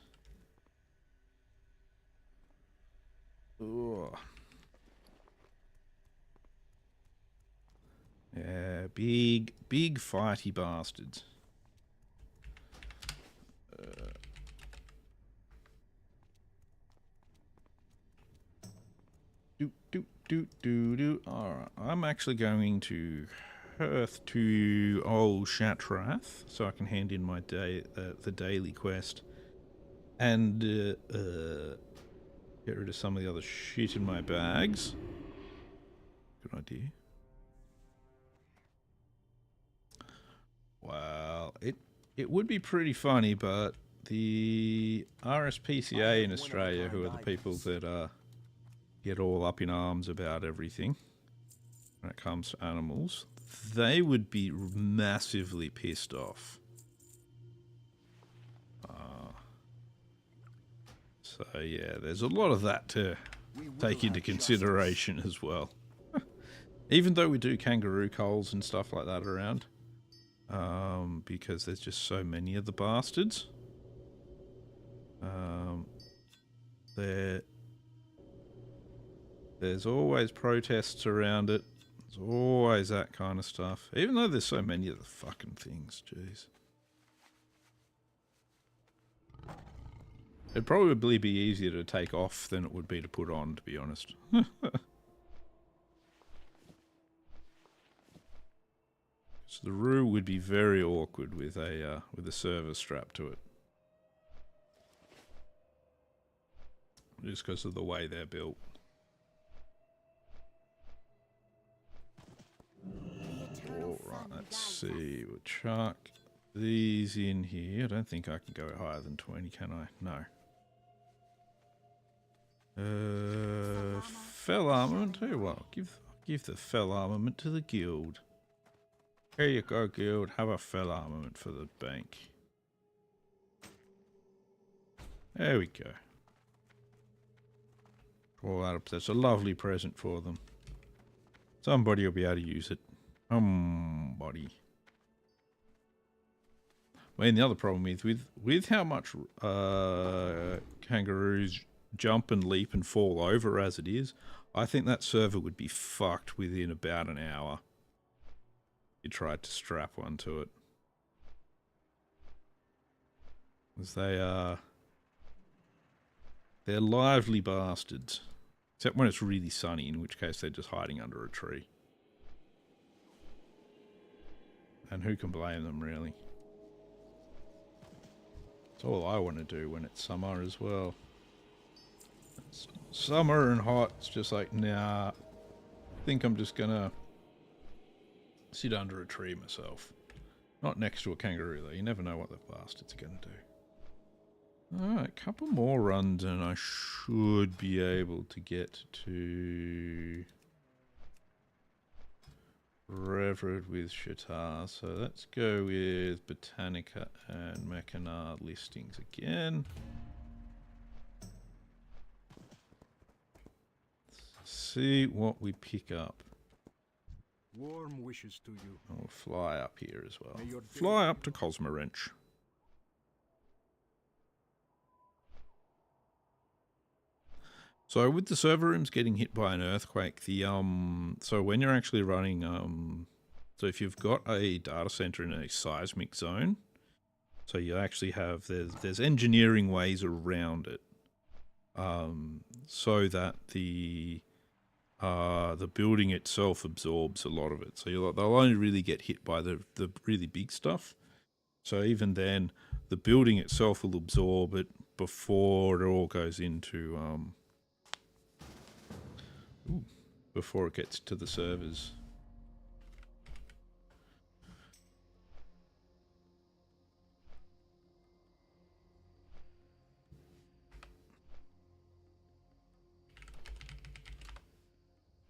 Ugh. Yeah, big fighty bastards. Alright, I'm actually going to Hearth to old Shatrath so I can hand in my the daily quest and get rid of some of the other shit in my bags. Good idea. Well, it would be pretty funny, but the RSPCA in Australia, who are the people that get all up in arms about everything when it comes to animals, they would be massively pissed off. So yeah, there's a lot of that to take into consideration as well. Even though we do kangaroo culls and stuff like that around, because there's just so many of the bastards. There's always protests around it. There's always that kind of stuff. Even though there's so many of the fucking things, jeez. It'd probably be easier to take off than it would be to put on, to be honest. So the roo would be very awkward with a server strapped to it. just because of the way they're built. Alright, let's see. We'll chuck these in here. I don't think I can go higher than 20, can I? No. Fell armament. Tell you what, give the fell armament to the guild. Here you go, guild. Have a fell armament for the bank. There we go. All that up. That's a lovely present for them. Somebody will be able to use it. Somebody. I mean, the other problem is with how much kangaroos jump and leap and fall over as it is, I think that server would be fucked within about an hour. You tried to strap one to it. Because they're lively bastards. Except when it's really sunny, in which case they're just hiding under a tree. And who can blame them, really? It's all I want to do when it's summer as well. It's summer and hot, it's just like, nah. I think I'm just gonna sit under a tree myself. Not next to a kangaroo, though. You never know what the bastards are gonna do. Alright, a couple more runs and I should be able to get to Reverend with Shatrath. So let's go with Botanica and Mechanar listings again. Let's see what we pick up. Warm wishes to you. I'll fly up here as well. Fly up to Cosmowrench. So with the server rooms getting hit by an earthquake, so when you're actually running, so if you've got a data center in a seismic zone, so you actually have, there's engineering ways around it, so that the building itself absorbs a lot of it. So they'll only really get hit by the really big stuff. So even then, the building itself will absorb it before it all goes into, before it gets to the servers.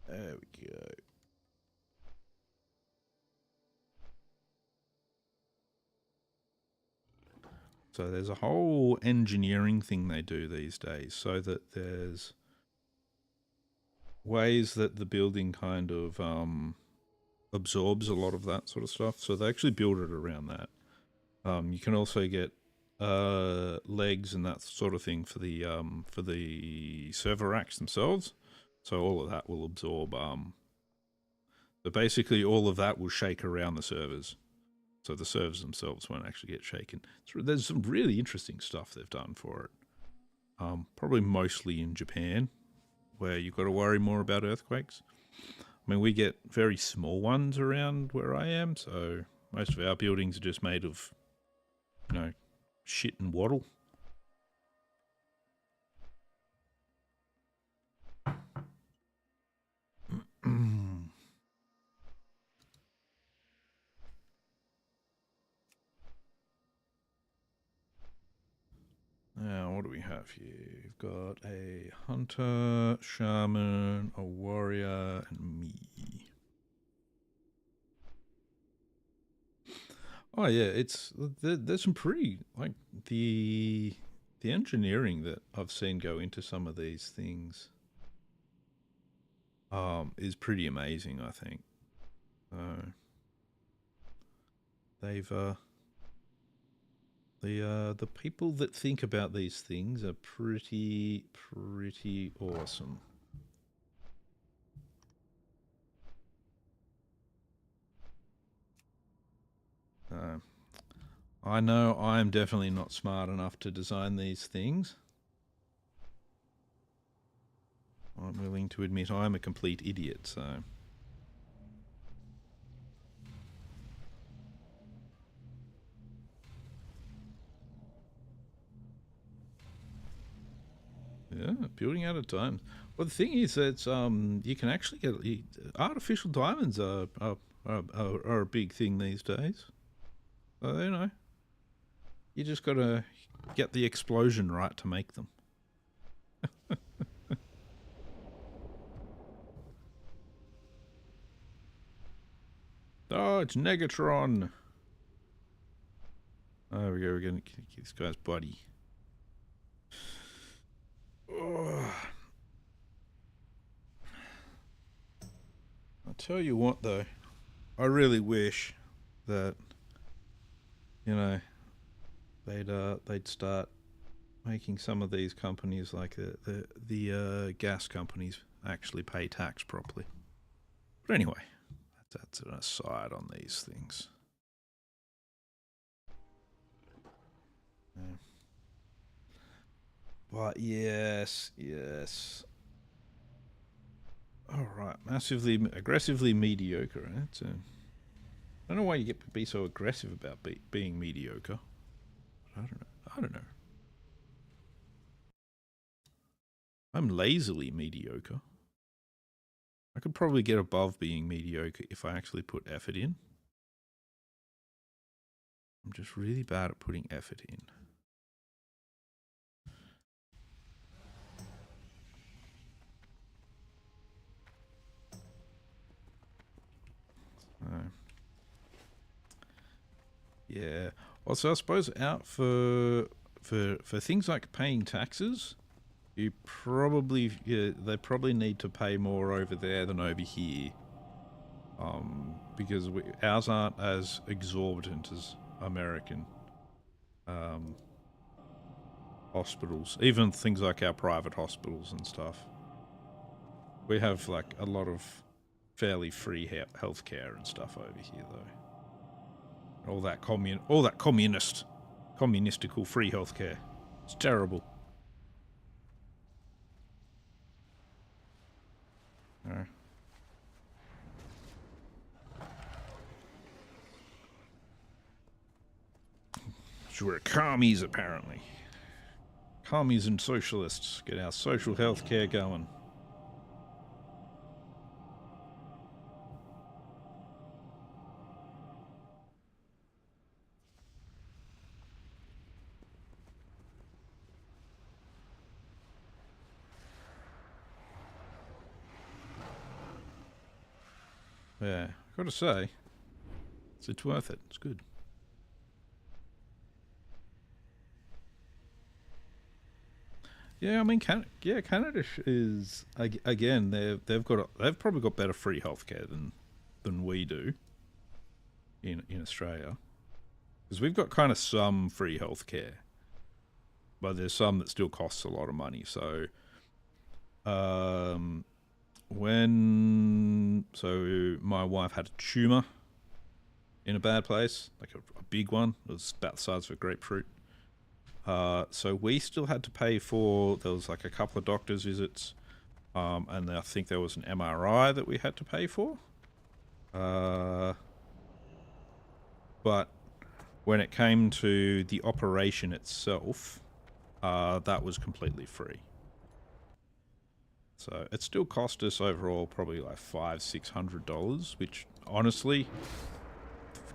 There we go. So there's a whole engineering thing they do these days, so that there's ways that the building kind of absorbs a lot of that sort of stuff. So they actually build it around that. You can also get legs and that sort of thing for the server racks themselves. So all of that will absorb. So basically, all of that will shake around the servers. So the servers themselves won't actually get shaken. There's some really interesting stuff they've done for it. Probably mostly in Japan, where you've got to worry more about earthquakes. I mean, we get very small ones around where I am, so most of our buildings are just made of, you know, shit and wattle. Now, what do we have here? We've got a hunter, shaman, a warrior, and me. Oh yeah, there's some pretty, like, the engineering that I've seen go into some of these things is pretty amazing, I think. They've the people that think about these things are pretty awesome. I know I'm definitely not smart enough to design these things. I'm willing to admit I'm a complete idiot, so... Yeah, building out of diamonds. Well, the thing is that you can actually get artificial diamonds are a big thing these days. So, you know, you just got to get the explosion right to make them. Oh, it's Negatron. Oh, there we go. We're going to kill this guy's body. Oh. I'll tell you what, though. I really wish that, you know, they'd start making some of these companies, like the gas companies, actually pay tax properly. But anyway, that's an aside on these things. But yes. All right, aggressively mediocre. Right? I don't know why you get to be so aggressive about being mediocre. I don't know. I'm lazily mediocre. I could probably get above being mediocre if I actually put effort in. I'm just really bad at putting effort in. Yeah. Also, I suppose out for things like paying taxes, they probably need to pay more over there than over here. Because ours aren't as exorbitant as American hospitals, even things like our private hospitals and stuff. We have like a lot of fairly free healthcare and stuff over here, though. All that communistical free healthcare. It's terrible. So we're commies, apparently. Commies and socialists. Get our social healthcare going. Yeah, I've got to say, it's worth it. It's good. Yeah, I mean, Canada is again. They've probably got better free healthcare than we do in Australia, because we've got kind of some free healthcare, but there's some that still costs a lot of money. So, so my wife had a tumor in a bad place, like a big one. It was about the size of a grapefruit. So we still had to pay for, there was like a couple of doctor's visits, and I think there was an MRI that we had to pay for. But when it came to the operation itself, that was completely free. So it still cost us overall probably like $500-600, which honestly,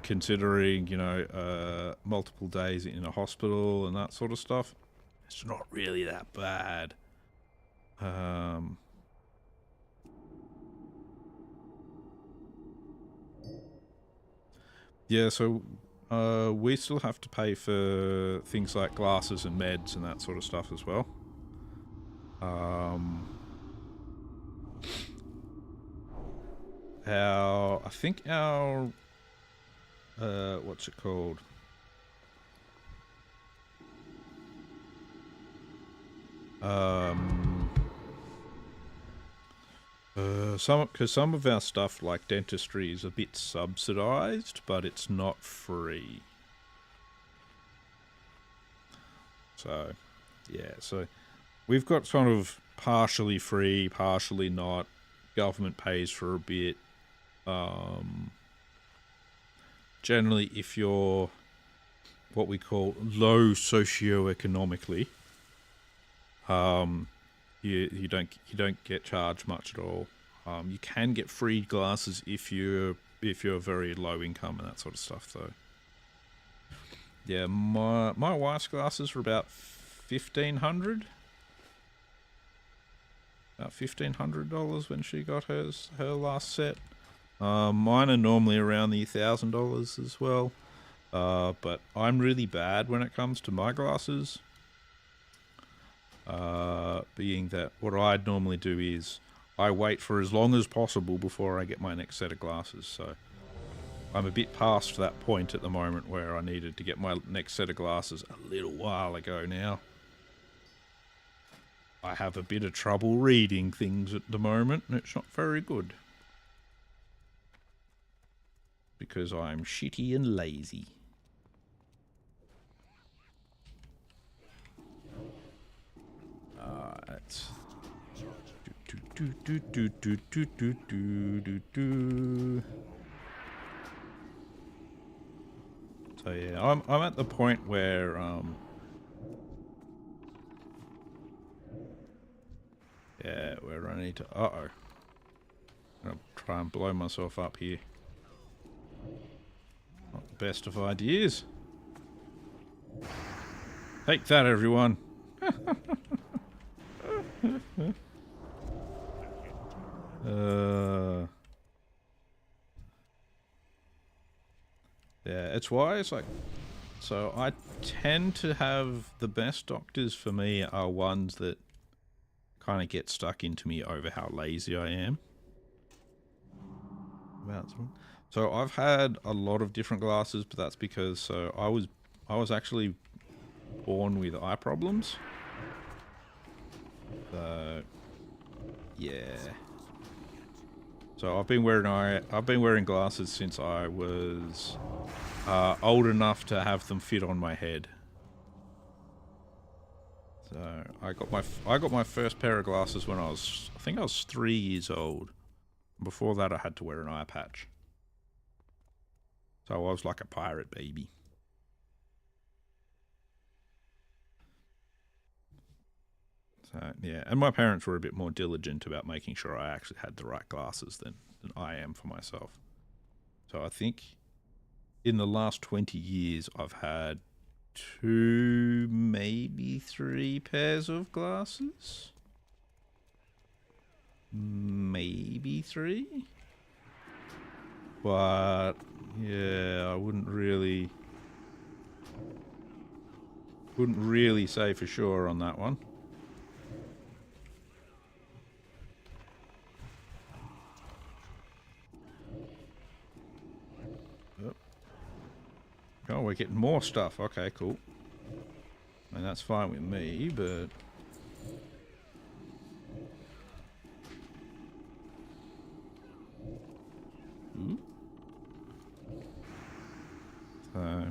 considering, multiple days in a hospital and that sort of stuff, it's not really that bad. Yeah, so we still have to pay for things like glasses and meds and that sort of stuff as well. I think our what's it called? Some of our stuff, like dentistry, is a bit subsidized, but it's not free. So, yeah, so we've got sort of partially free, partially not. Government pays for a bit. Generally, if you're what we call low socioeconomically, you don't get charged much at all. You can get free glasses if you're very low income and that sort of stuff though. Yeah, my wife's glasses were about $1,500. About $1,500 when she got her last set. Mine are normally around the $1,000 as well. But I'm really bad when it comes to my glasses. Being that what I'd normally do is I wait for as long as possible before I get my next set of glasses. So I'm a bit past that point at the moment where I needed to get my next set of glasses a little while ago now. I have a bit of trouble reading things at the moment, and it's not very good. Because I'm shitty and lazy. Alright. So yeah, I'm at the point where yeah, where I need to I'm gonna try and blow myself up here. Not the best of ideas. Take that, everyone. Yeah, it's why it's like, so I tend to have the best doctors for me are ones that kind of get stuck into me over how lazy I am. So I've had a lot of different glasses, but that's because so I was actually born with eye problems. So yeah. So I've been wearing glasses since I was old enough to have them fit on my head. So I got my first pair of glasses when I think I was 3 years old. Before that, I had to wear an eye patch. So I was like a pirate baby. So yeah, and my parents were a bit more diligent about making sure I actually had the right glasses than I am for myself. So I think in the last 20 years, I've had 2, maybe 3 pairs of glasses. Maybe 3. But yeah, I wouldn't really say for sure on that one. Oh, we're getting more stuff. Okay, cool. And that's fine with me, but... Ooh. So...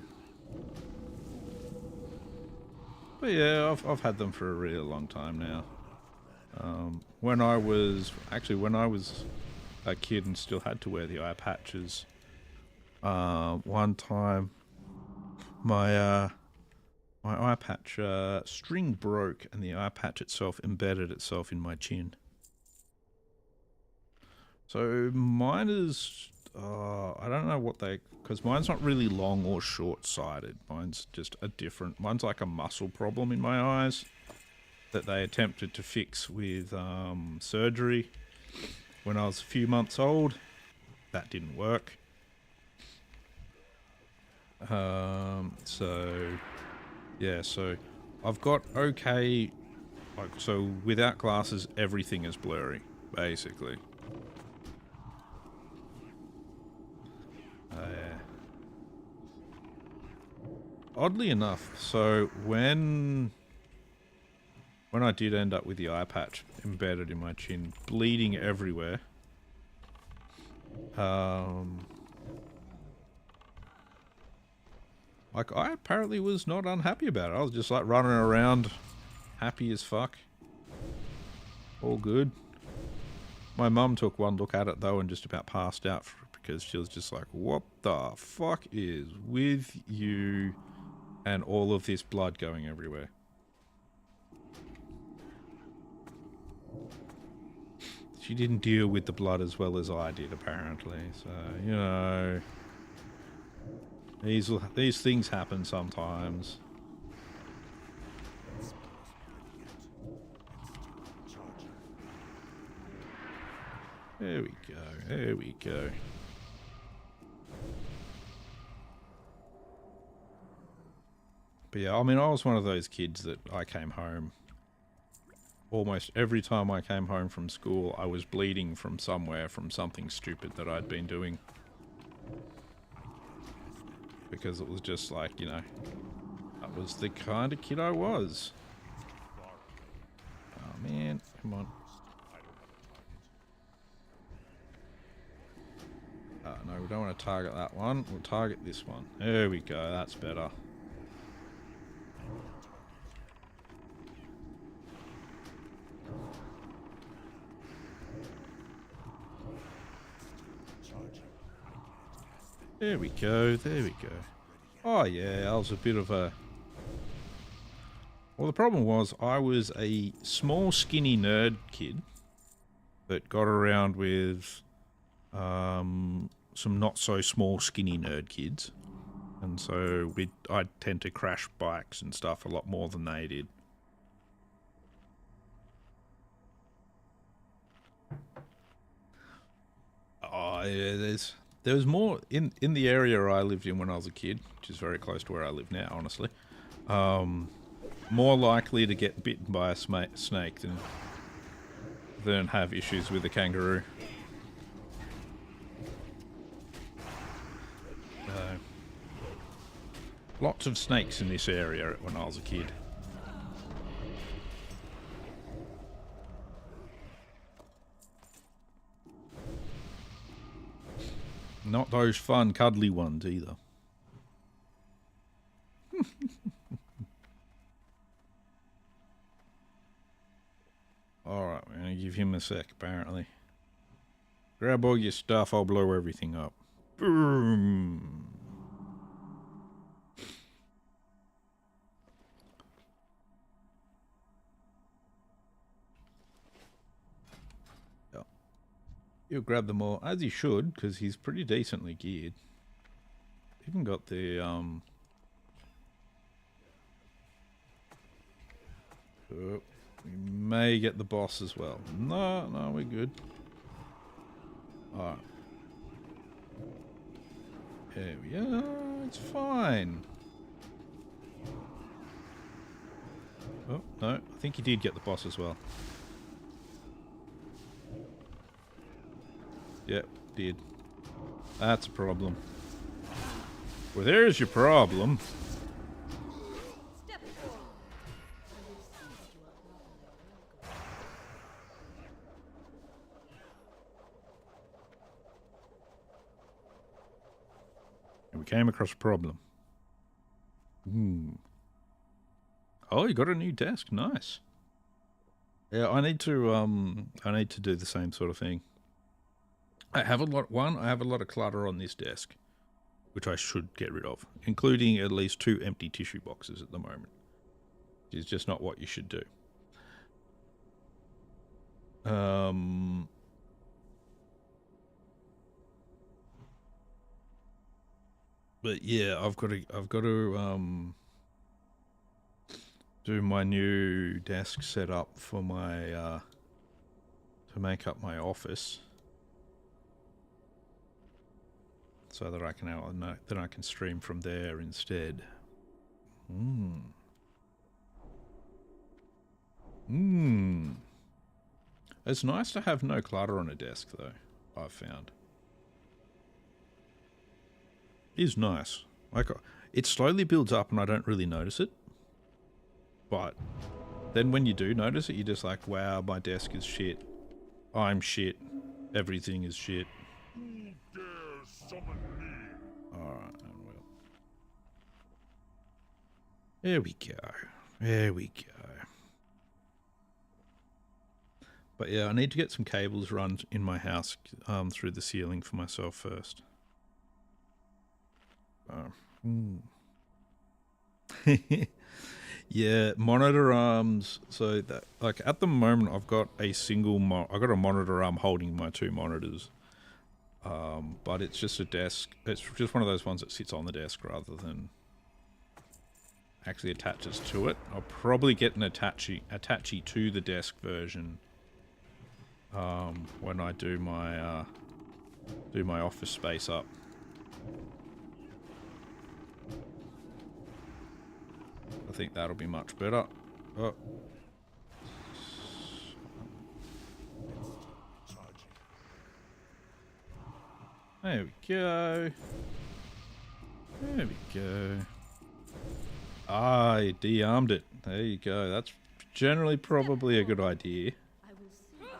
But yeah, I've had them for a really long time now. When I was a kid and still had to wear the eye patches, one time my eye patch string broke and the eye patch itself embedded itself in my chin. So mine is, I don't know what because mine's not really long or short-sighted. Mine's just mine's like a muscle problem in my eyes that they attempted to fix with surgery when I was a few months old. That didn't work. So yeah, so I've got okay, like, so without glasses everything is blurry basically. Oddly enough, so when I did end up with the eye patch embedded in my chin, bleeding everywhere, like, I apparently was not unhappy about it. I was just like running around happy as fuck. All good. My mum took one look at it though and just about passed out because she was just like, what the fuck is with you and all of this blood going everywhere? she didn't deal with the blood as well as I did, apparently. So, you know, these things happen sometimes. There we go. There we go. But yeah, I mean, I was one of those kids that I came home. Almost every time I came home from school, I was bleeding from somewhere from something stupid that I'd been doing. Because it was just like, you know, that was the kind of kid I was. Oh man, come on. No, we don't want to target that one. We'll target this one. There we go, that's better. There we go, there we go. Oh yeah, that was a bit of a... Well, the problem was I was a small, skinny nerd kid that got around with some not so small, skinny nerd kids. And so I'd tend to crash bikes and stuff a lot more than they did. Oh yeah, there was more in the area I lived in when I was a kid, which is very close to where I live now, honestly. More likely to get bitten by a snake than have issues with a kangaroo. Lots of snakes in this area when I was a kid. Not those fun, cuddly ones either. Alright, we're gonna give him a sec, apparently. Grab all your stuff, I'll blow everything up. Boom! He'll grab them all, as he should, because he's pretty decently geared. Even got the, oh, we may get the boss as well. No, we're good. Alright. There we are, it's fine. Oh, no, I think he did get the boss as well. Yep, did. That's a problem. Well, there's your problem. And we came across a problem. Oh, you got a new desk. Nice. Yeah, I need to do the same sort of thing. I have a lot of clutter on this desk, which I should get rid of, including at least 2 empty tissue boxes at the moment. It's just not what you should do. But yeah, I've got to do my new desk setup for my to make up my office. So that I can stream from there instead. It's nice to have no clutter on a desk, though. I've found it is nice. Like it slowly builds up, and I don't really notice it. But then when you do notice it, you're just like, "Wow, my desk is shit. I'm shit. Everything is shit." Alright, there we go. There we go. But yeah, I need to get some cables run in my house through the ceiling for myself first. Yeah, monitor arms. So that, like, at the moment, I've got a single. I got a monitor arm holding my two monitors. But it's just a desk. It's just one of those ones that sits on the desk rather than actually attaches to it. I'll probably get an attachy to the desk version when I do my office space up. I think that'll be much better. Oh. There we go. There we go. I de-armed it. There you go. That's generally probably a good idea.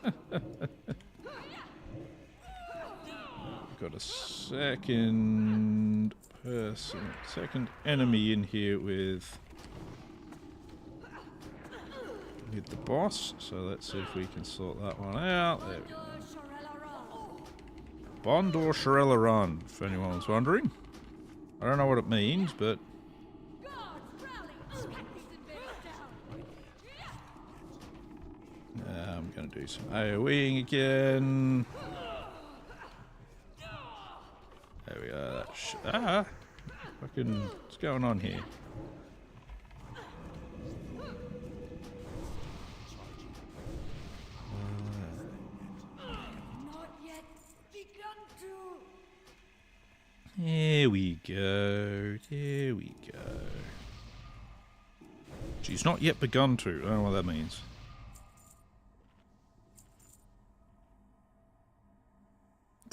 Got a second enemy in here with the boss. So let's see if we can sort that one out. There we go. Bondor Shirelaran, if anyone's wondering. I don't know what it means, but I'm going to do some AoEing again. There we go. Fucking, what's going on here? There we go. There we go. She's not yet begun to. I don't know what that means.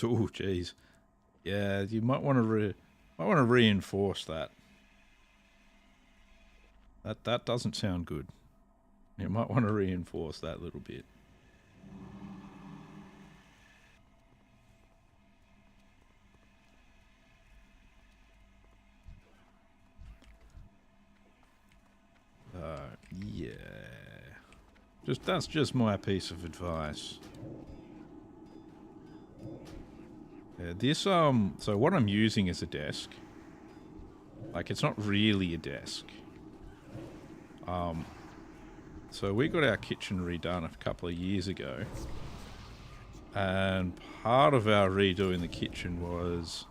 Oh, jeez. Yeah, you might want to reinforce that. That doesn't sound good. You might want to reinforce that a little bit. Yeah. That's just my piece of advice. Yeah, this so what I'm using is a desk. Like, it's not really a desk. So we got our kitchen redone a couple of years ago. And part of our redoing the kitchen was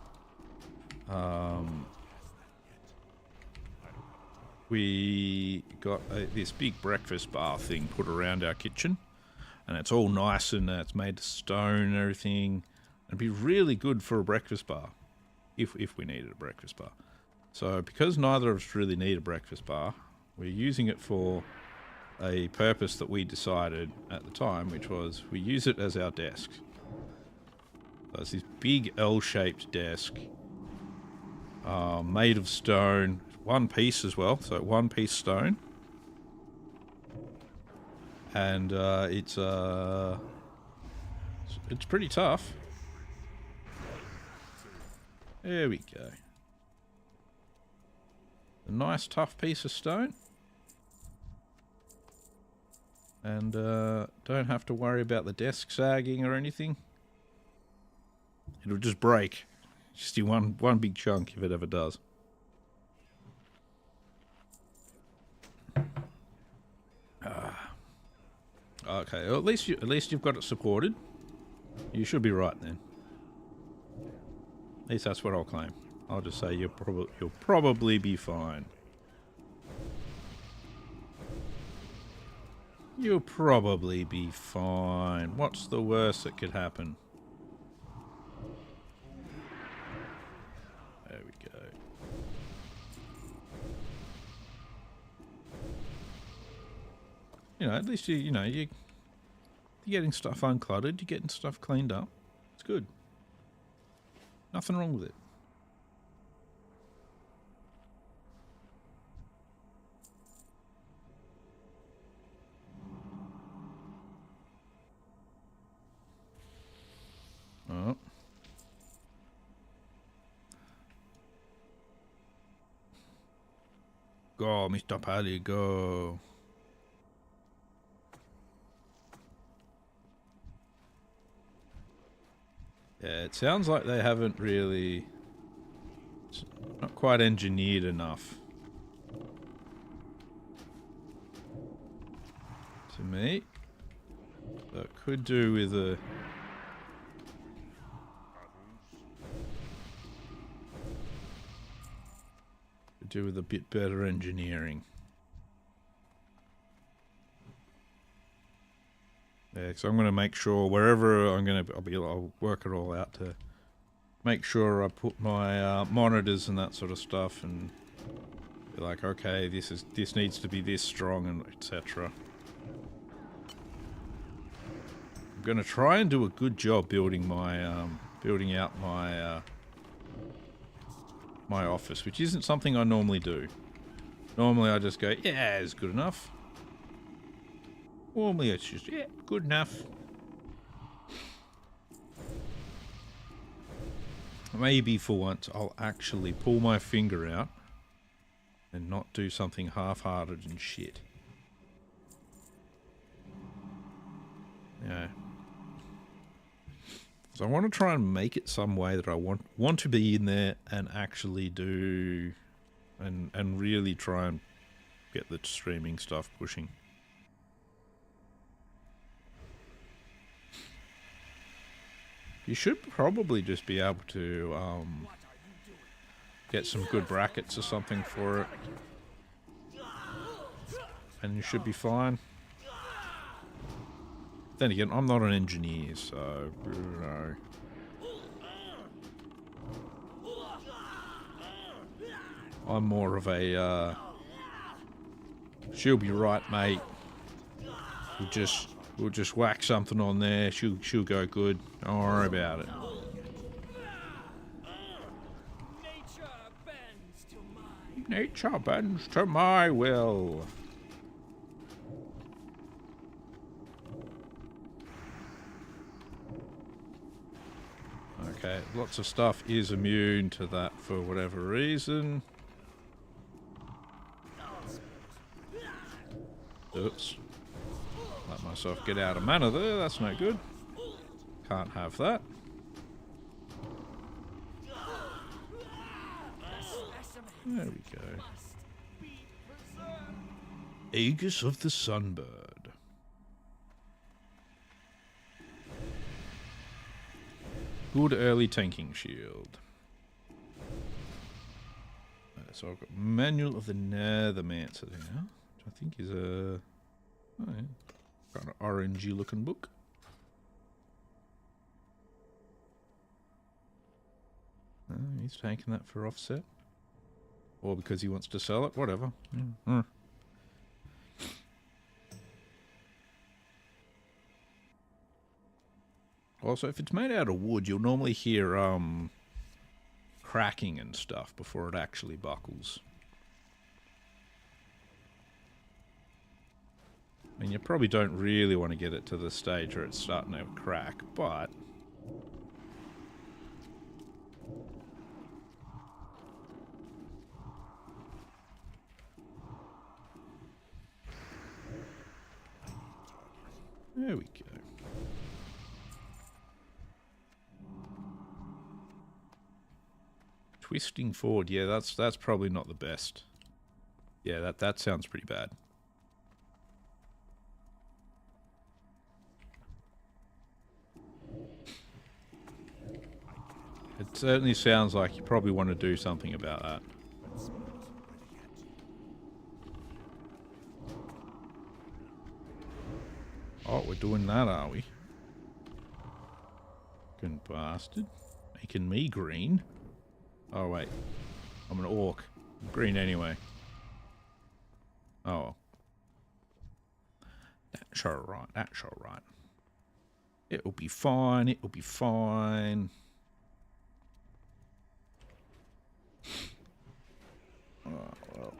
we got this big breakfast bar thing put around our kitchen, and it's all nice and it's made of stone and everything. It'd be really good for a breakfast bar, if we needed a breakfast bar. So because neither of us really need a breakfast bar, we're using it for a purpose that we decided at the time, which was we use it as our desk. So it's this big L-shaped desk, made of stone. One piece as well, so one piece stone, and it's pretty tough. There we go. A nice tough piece of stone, and don't have to worry about the desk sagging or anything. It'll just break, just in one big chunk if it ever does. Okay, well, at least you've got it supported. You should be right then. At least that's what I'll claim. I'll just say you'll probably be fine. You'll probably be fine. What's the worst that could happen? There we go. You know, at least you're getting stuff uncluttered, you're getting stuff cleaned up. It's good. Nothing wrong with it. Oh. Go, Mr. Pally, go. Yeah, it sounds like they haven't really... It's not quite engineered enough to me. So it could do with a... Could do with a bit better engineering. Yeah, so I'm going to make sure wherever I'll work it all out to make sure I put my monitors and that sort of stuff, and be like, okay, this needs to be this strong, and etc. I'm going to try and do a good job building my building out my my office, which isn't something I normally do. Normally I just go, yeah, it's good enough. Normally it's just, yeah, good enough. Maybe for once I'll actually pull my finger out and not do something half-hearted and shit. Yeah. So I want to try and make it some way that I want to be in there and actually do and really try and get the streaming stuff pushing. You should probably just be able to get some good brackets or something for it, and you should be fine. Then again, I'm not an engineer, so you know. I'm more of a she'll be right, mate. We'll just whack something on there. She'll go good. Don't worry about it. Nature bends to my will. Okay, lots of stuff is immune to that for whatever reason. Oops. Let myself get out of mana there, that's no good. Can't have that. There we go. Aegis of the Sunbird. Good early tanking shield. So I've got Manual of the Nethermancer now, which I think is a... Oh yeah. Got an orangey looking book. He's taking that for offset. Or because he wants to sell it, whatever. Also, if it's made out of wood, you'll normally hear cracking and stuff before it actually buckles. I mean, you probably don't really want to get it to the stage where it's starting to crack, but... There we go. Twisting forward, yeah, that's probably not the best. Yeah, that sounds pretty bad. It certainly sounds like you probably want to do something about that. Oh, we're doing that, are we? Fucking bastard. Making me green. Oh, wait. I'm an orc. I'm green anyway. Oh. That's alright. That's alright. It'll be fine. It'll be fine. Oh, well.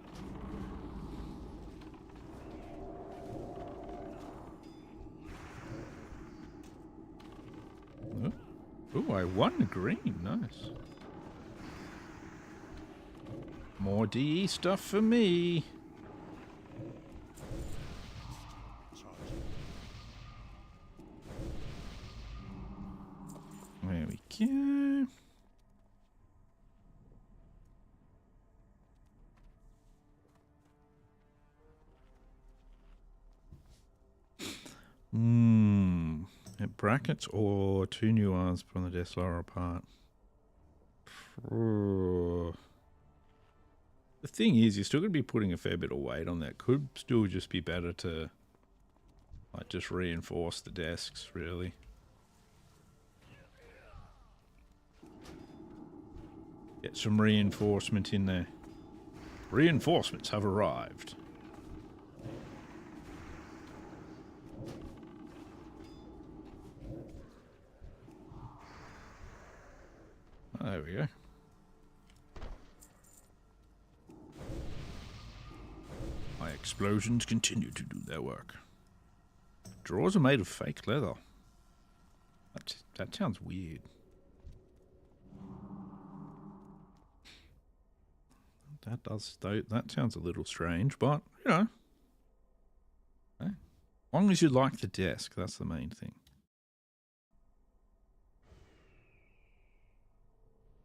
Oh, I won the green. Nice. More DE stuff for me. There we go. Brackets or 2 new arms from the desk are apart. The thing is, you're still going to be putting a fair bit of weight on that. Could still just be better to like just reinforce the desks, really. Get some reinforcement in there. Reinforcements have arrived. Oh, there we go. My explosions continue to do their work. Drawers are made of fake leather. That sounds weird. That does, though. That sounds a little strange, but you know, as long as you like the desk, that's the main thing.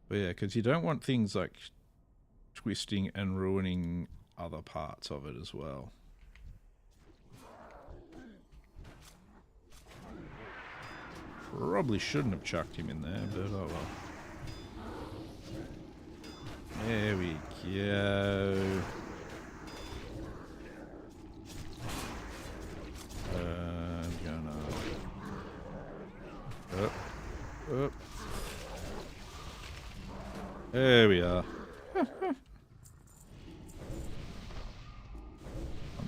But yeah, because you don't want things like twisting and ruining other parts of it as well. Probably shouldn't have chucked him in there, but oh well. There we go. I'm gonna... Up. There we are. I'm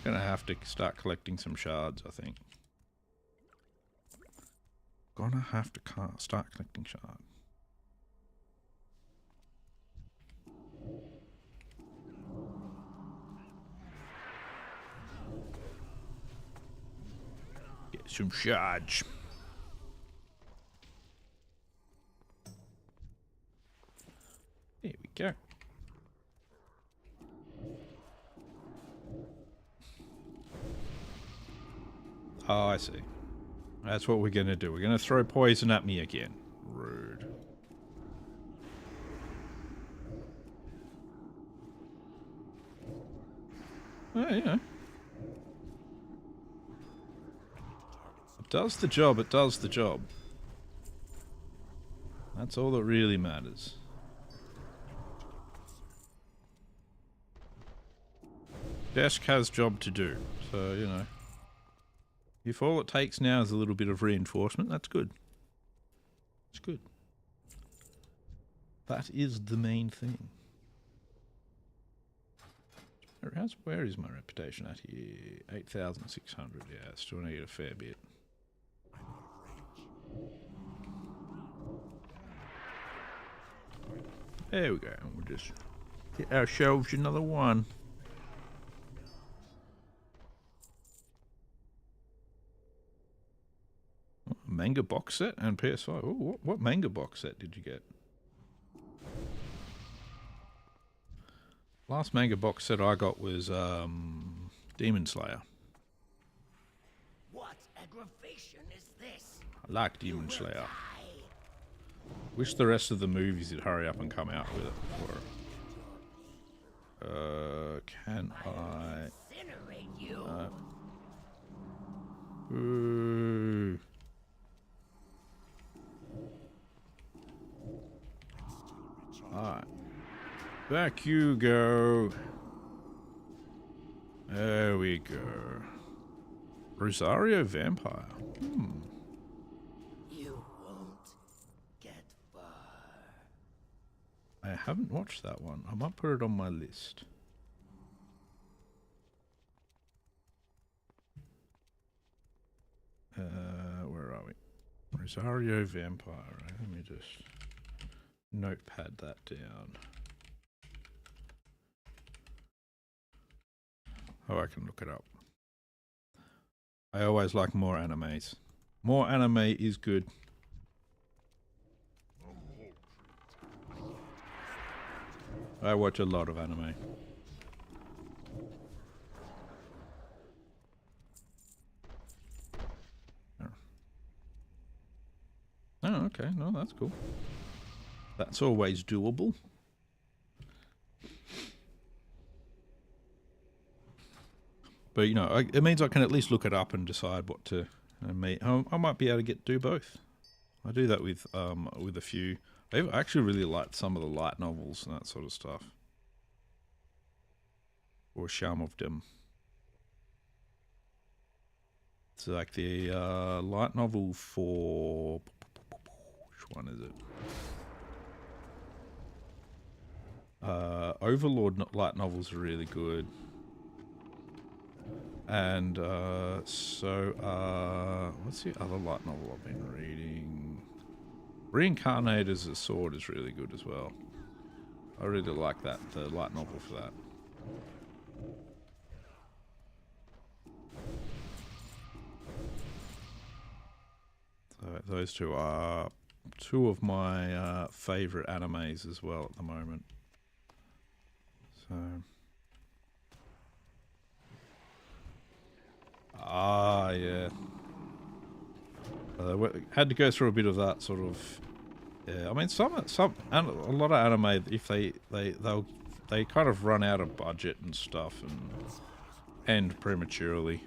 gonna have to start collecting some shards, I think. Gonna have to start collecting shards. Get some shards. There we go. Oh, I see. That's what we're going to do. We're going to throw poison at me again. Rude. Oh, yeah. It does the job. It does the job. That's all that really matters. Desk has job to do. So, you know. If all it takes now is a little bit of reinforcement, that's good. It's good. That is the main thing. Where is my reputation at here? 8,600. Yeah, still need a fair bit. There we go. We'll just get ourselves another one. Manga box set and PS5. Ooh, what manga box set did you get? Last manga box set I got was Demon Slayer. What aggravation is this? I like Demon Slayer. Wish the rest of the movies would hurry up and come out with it. Or, can I? Incinerate you. Ooh. Alright. Back you go. There we go. Rosario Vampire. You won't get far. I haven't watched that one. I might put it on my list. Where are we? Rosario Vampire. Right? Let me just notepad that down. Oh, I can look it up. I always like more animes. More anime is good. I watch a lot of anime. Oh, okay. No, that's cool. That's always doable. But, you know, it means I can at least look it up and decide what to And I might be able to do both. I do that with a few. I actually really like some of the light novels and that sort of stuff. Or some of them. It's like the light novel for... Which one is it? Overlord light novels are really good. And what's the other light novel I've been reading? Reincarnated as a Sword is really good as well. I really like that, the light novel for that. So those two are two of my favorite animes as well at the moment. So... yeah. Had to go through a bit of that sort of. Yeah, I mean, a lot of anime, if they kind of run out of budget and stuff and end prematurely.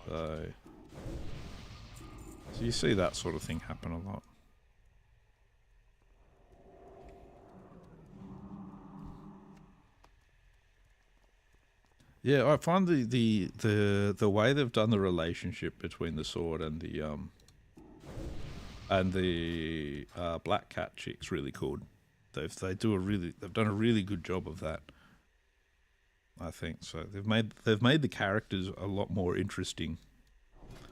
So you see that sort of thing happen a lot. Yeah, I find the way they've done the relationship between the Sword and the Black Cat chick's really cool. They've done a really good job of that. I think so. They've made the characters a lot more interesting.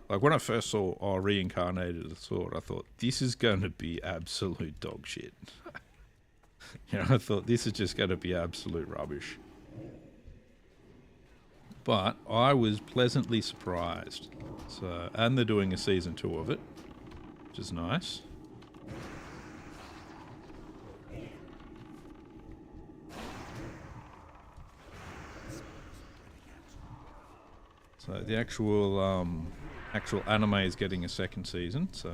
Like when I first saw Reincarnated as a Sword, I thought this is going to be absolute dog shit. I thought this is just going to be absolute rubbish. But I was pleasantly surprised. So, and they're doing a season 2 of it, which is nice. So the actual anime is getting a second season. So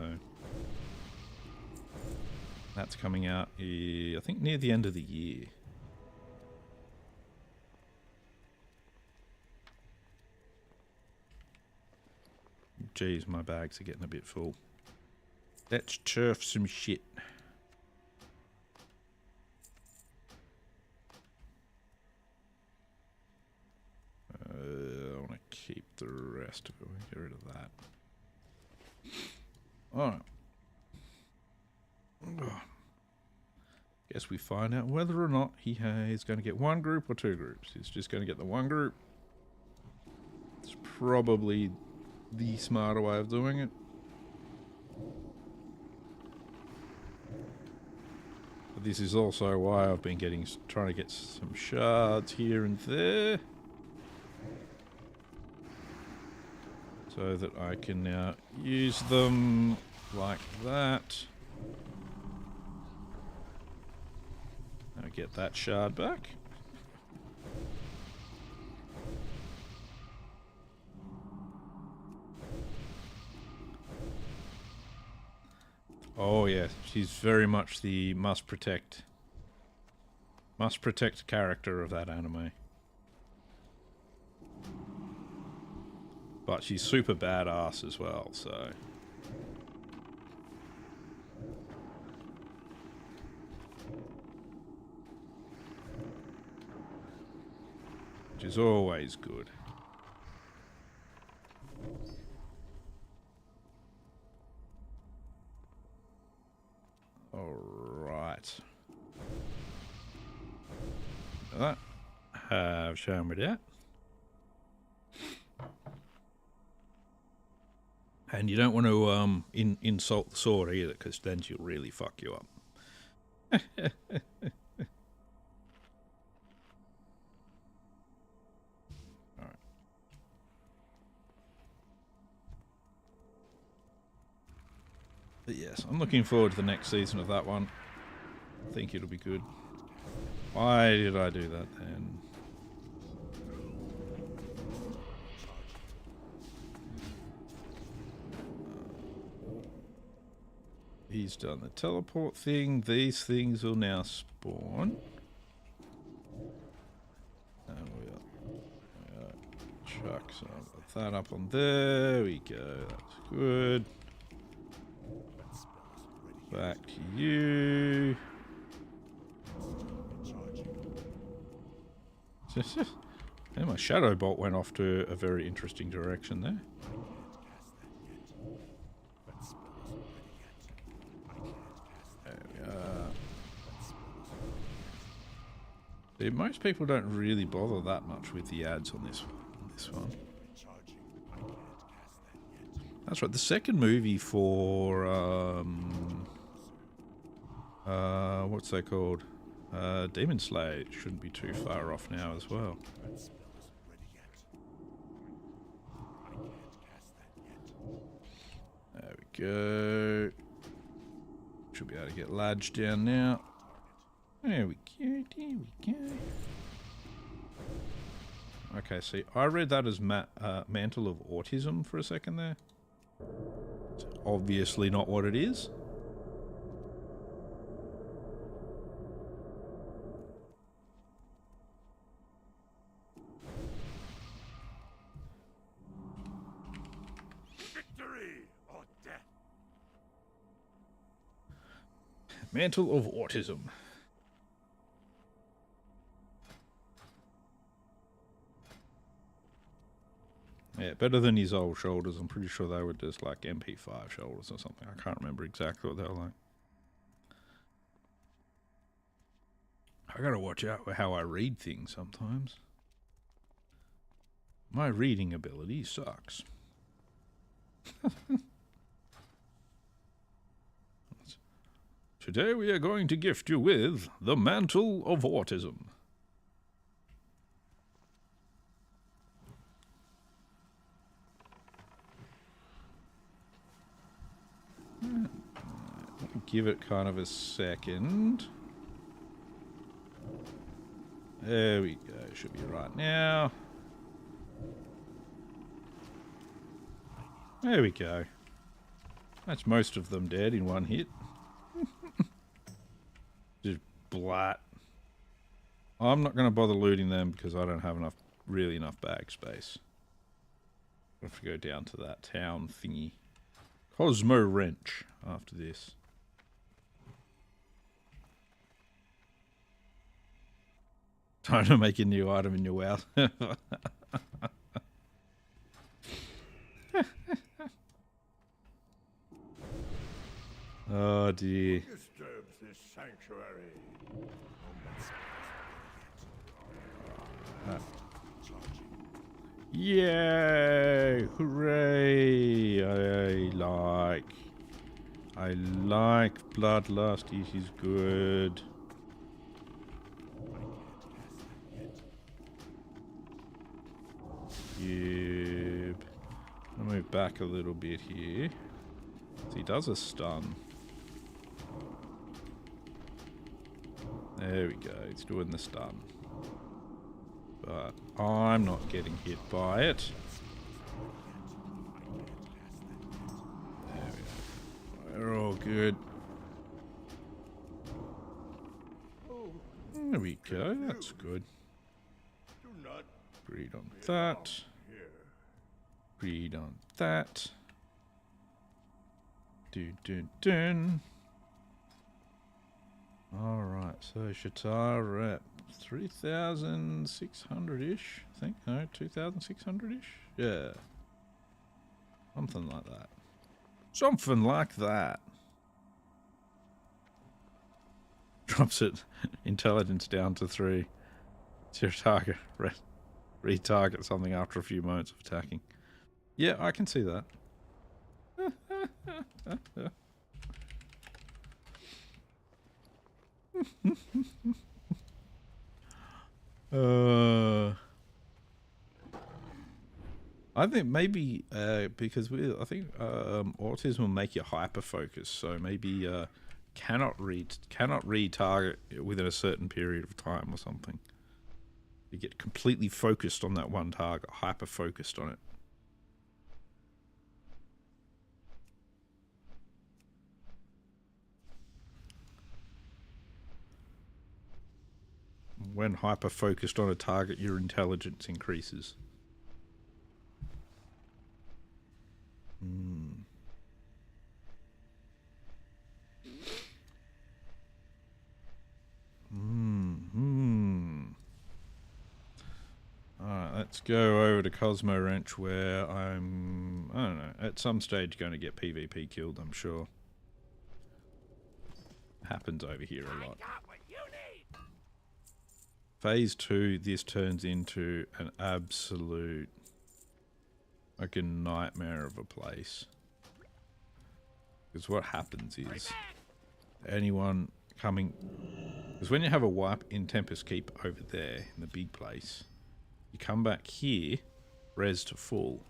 that's coming out, I think, near the end of the year. Jeez, my bags are getting a bit full. Let's turf some shit. I want to keep the rest of it. We'll get rid of that. Alright. Guess we find out whether or not he's going to get one group or two groups. He's just going to get the one group. It's probably the smarter way of doing it. But this is also why I've been trying to get some shards here and there, so that I can now use them like that. Now get that shard back. Oh yeah, she's very much the must protect character of that anime. But she's super badass as well, so. Which is always good. Alright. That. Have shown me that. And you don't want to insult the Sword either, because then she'll really fuck you up. Alright. But yes, I'm looking forward to the next season of that one. I think it'll be good. Why did I do that then? He's done the teleport thing. These things will now spawn. And we are Chuck some of that up on there. We go. That's good. Back to you. And my shadow bolt went off to a very interesting direction there. There we are. See, most people don't really bother that much with the ads on this one. That's right. The second movie for what's that called? Demon Slayer shouldn't be too far off now as well. There we go. Should be able to get Ladge down now. There we go, there we go. Okay, see, I read that as Mantle of Autism for a second there. It's obviously not what it is. Mantle of Autism. Yeah, better than his old shoulders. I'm pretty sure they were just like MP5 shoulders or something. I can't remember exactly what they were like. I gotta watch out with how I read things sometimes. My reading ability sucks. Today we are going to gift you with the Mantle of Autism. Give it kind of a second. There we go. Should be right now. There we go. That's most of them dead in one hit. Just blat. I'm not going to bother looting them because I don't have really enough bag space. I have to go down to that town thingy. Cosmo Wrench after this. Time to make a new item in your house. Oh dear. Disturbs this sanctuary. Yay! Hooray! I like Bloodlust. This is good. Yep. I'll move back a little bit here. So he does a stun. There we go. He's doing the stun. But I'm not getting hit by it. There we go. We're all good. There we go. That's good. Breed on that. Breed on that. Dun. Alright, so Shatrath at 3,600-ish, I think. No, 2,600-ish? Yeah. Something like that. Something like that. Drops it intelligence down to 3. It's your target. Retarget something after a few moments of attacking. Yeah, I can see that. I think maybe because I think autism will make you hyper focus, so maybe cannot retarget within a certain period of time or something. You get completely focused on that one target, hyper focused on it. When hyper focused on a target, your intelligence increases. Let's go over to Cosmo Wrench where I'm, I don't know, at some stage going to get PvP killed, I'm sure. Happens over here a lot. Phase 2, this turns into an absolute like a nightmare of a place. Because what happens is anyone coming, because when you have a wipe in Tempest Keep over there in the big place, you come back here, res to full.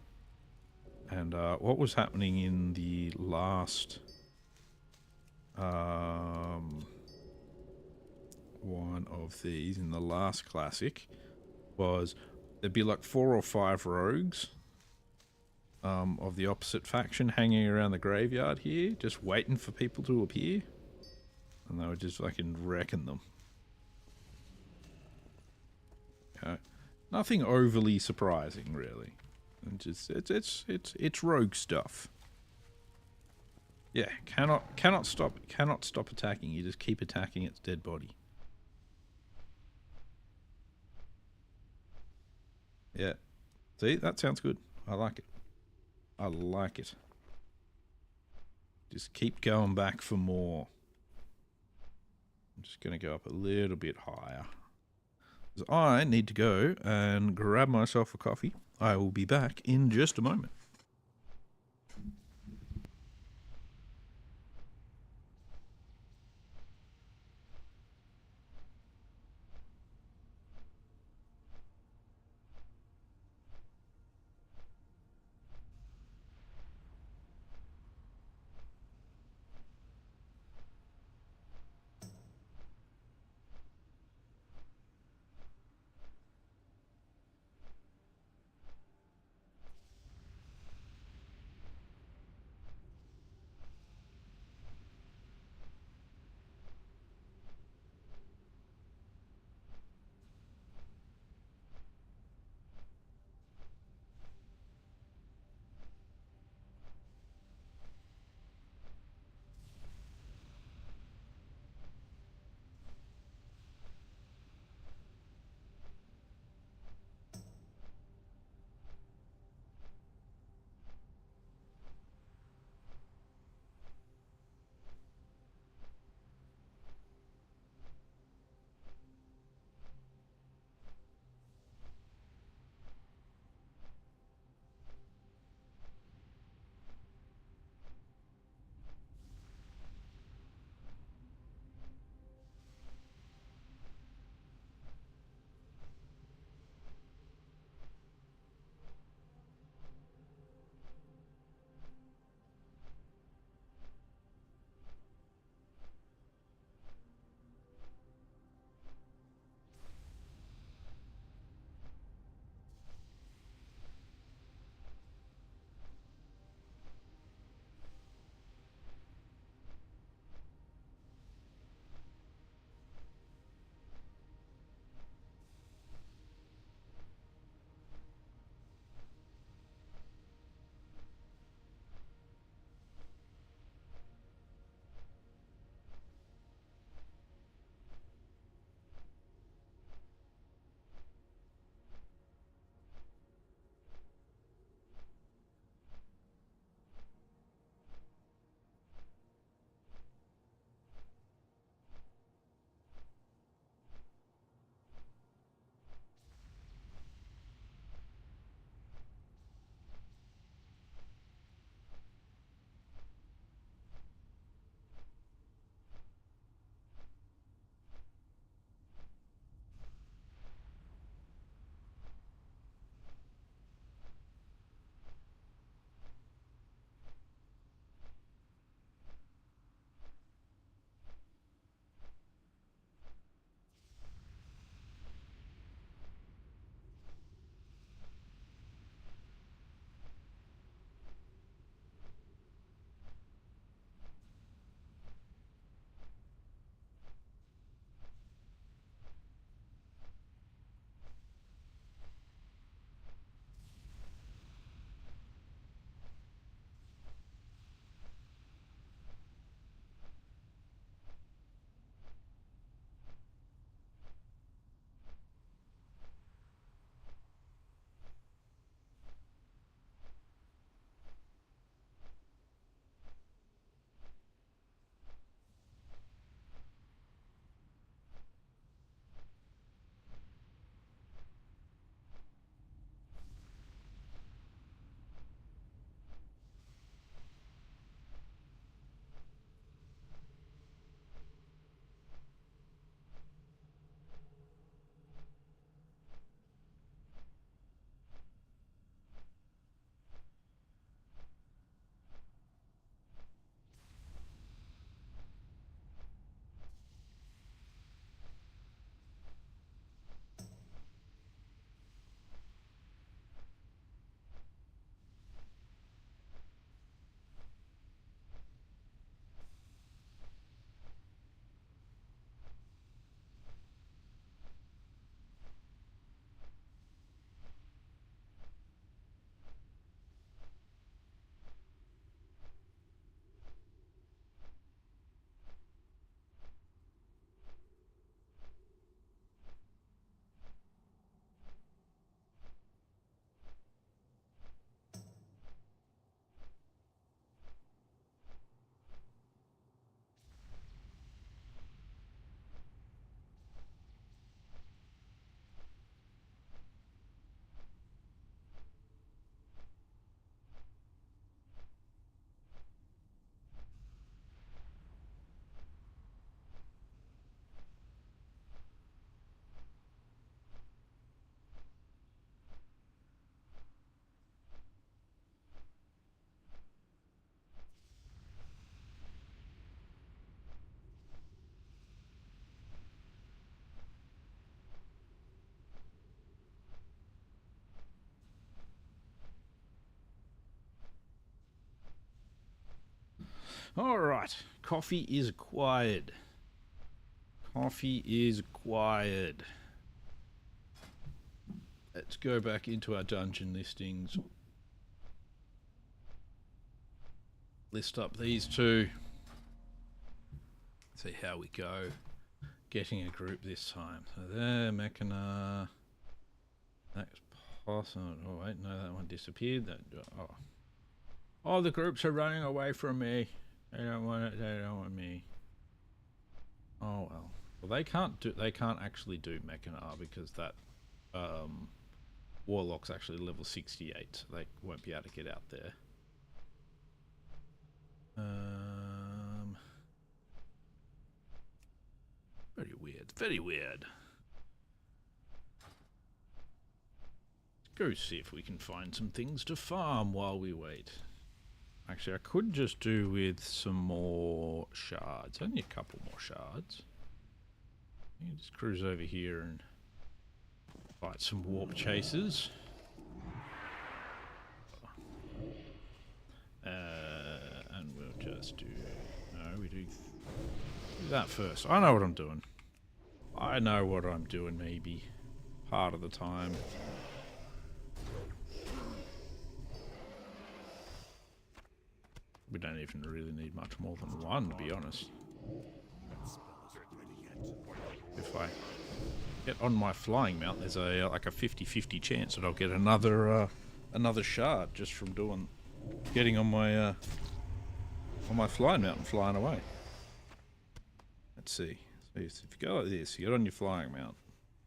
And what was happening in the last one of these, in the last classic, was there'd be like 4 or 5 rogues of the opposite faction hanging around the graveyard here, just waiting for people to appear. And they were just fucking wrecking them. Nothing overly surprising, really. And just it's rogue stuff. Yeah, cannot stop attacking. You just keep attacking its dead body. Yeah. See, that sounds good. I like it. I like it. Just keep going back for more. I'm just going to go up a little bit higher. Because I need to go and grab myself a coffee. I will be back in just a moment. Alright, coffee is acquired. Coffee is acquired. Let's go back into our dungeon listings. List up these two. See how we go. Getting a group this time. So there, Mechanar. That's possible. Oh wait, no, that one disappeared. That oh, the groups are running away from me. They don't want it. They don't want me. Oh well. Well, they can't actually do Mechanar because that Warlock's actually level 68, so they won't be able to get out there. Very weird. Very weird. Let's go see if we can find some things to farm while we wait. Actually, I could just do with some more shards. Only a couple more shards. You can just cruise over here and fight some warp chasers. And we'll just do... No, we do that first. I know what I'm doing. I know what I'm doing, maybe. Part of the time. We don't even really need much more than one, to be honest. If I get on my flying mount, there's a like a 50-50 chance that I'll get another shard just from getting on my flying mount and flying away. Let's see. So if you go like this, you get on your flying mount,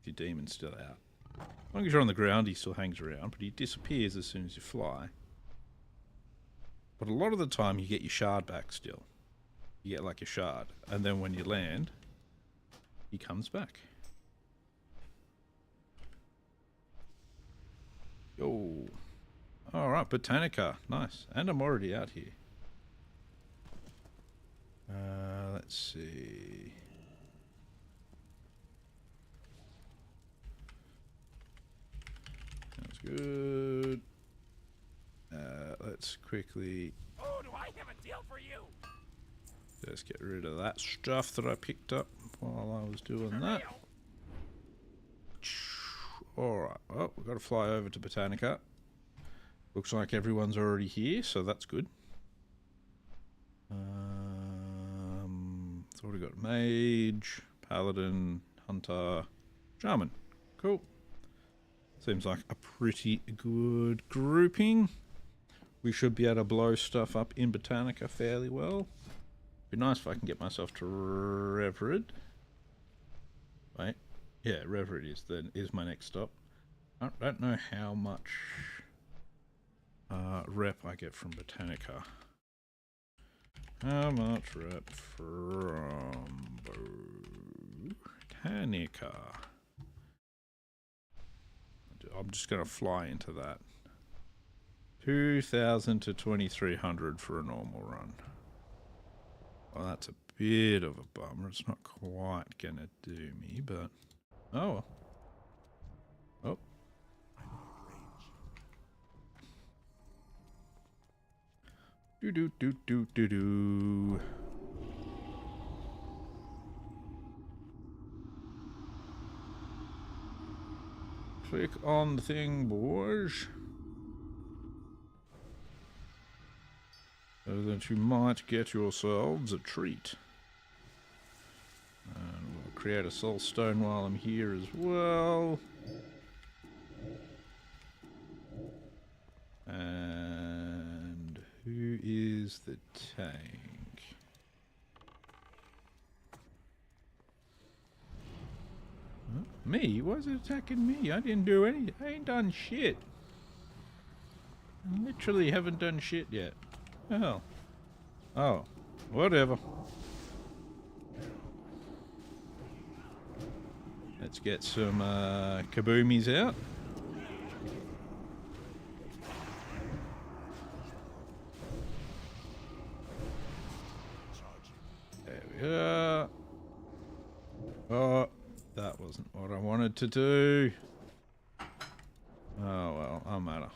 if your demon's still out. As long as you're on the ground, he still hangs around, but he disappears as soon as you fly. But a lot of the time, you get your shard back still. You get like a shard, and then when you land, he comes back. Yo. Alright, Botanica. Nice. And I'm already out here. Let's see. Sounds good. Let's quickly... Oh, do I have a deal for you? Just get rid of that stuff that I picked up while I was doing that. Alright, well, we've got to fly over to Botanica. Looks like everyone's already here, so that's good. So we got Mage, Paladin, Hunter, Shaman. Cool. Seems like a pretty good grouping. We should be able to blow stuff up in Botanica fairly well. Be nice if I can get myself to Revered. Wait, yeah, Revered is my next stop. I don't know how much rep I get from Botanica. How much rep from Botanica? I'm just going to fly into that. 2,000 to 2,300 for a normal run. Well, that's a bit of a bummer. It's not quite going to do me, but... Oh. Oh. Do-do-do-do-do-do. Click on the thing, boys. So that you might get yourselves a treat. And we'll create a soul stone while I'm here as well. And who is the tank? Huh? Me? Why is it attacking me? I didn't do anything. I ain't done shit. I literally haven't done shit yet. The hell? Oh, whatever. Let's get some kaboomies out. There we are. Oh, that wasn't what I wanted to do. Oh well, I'm matter.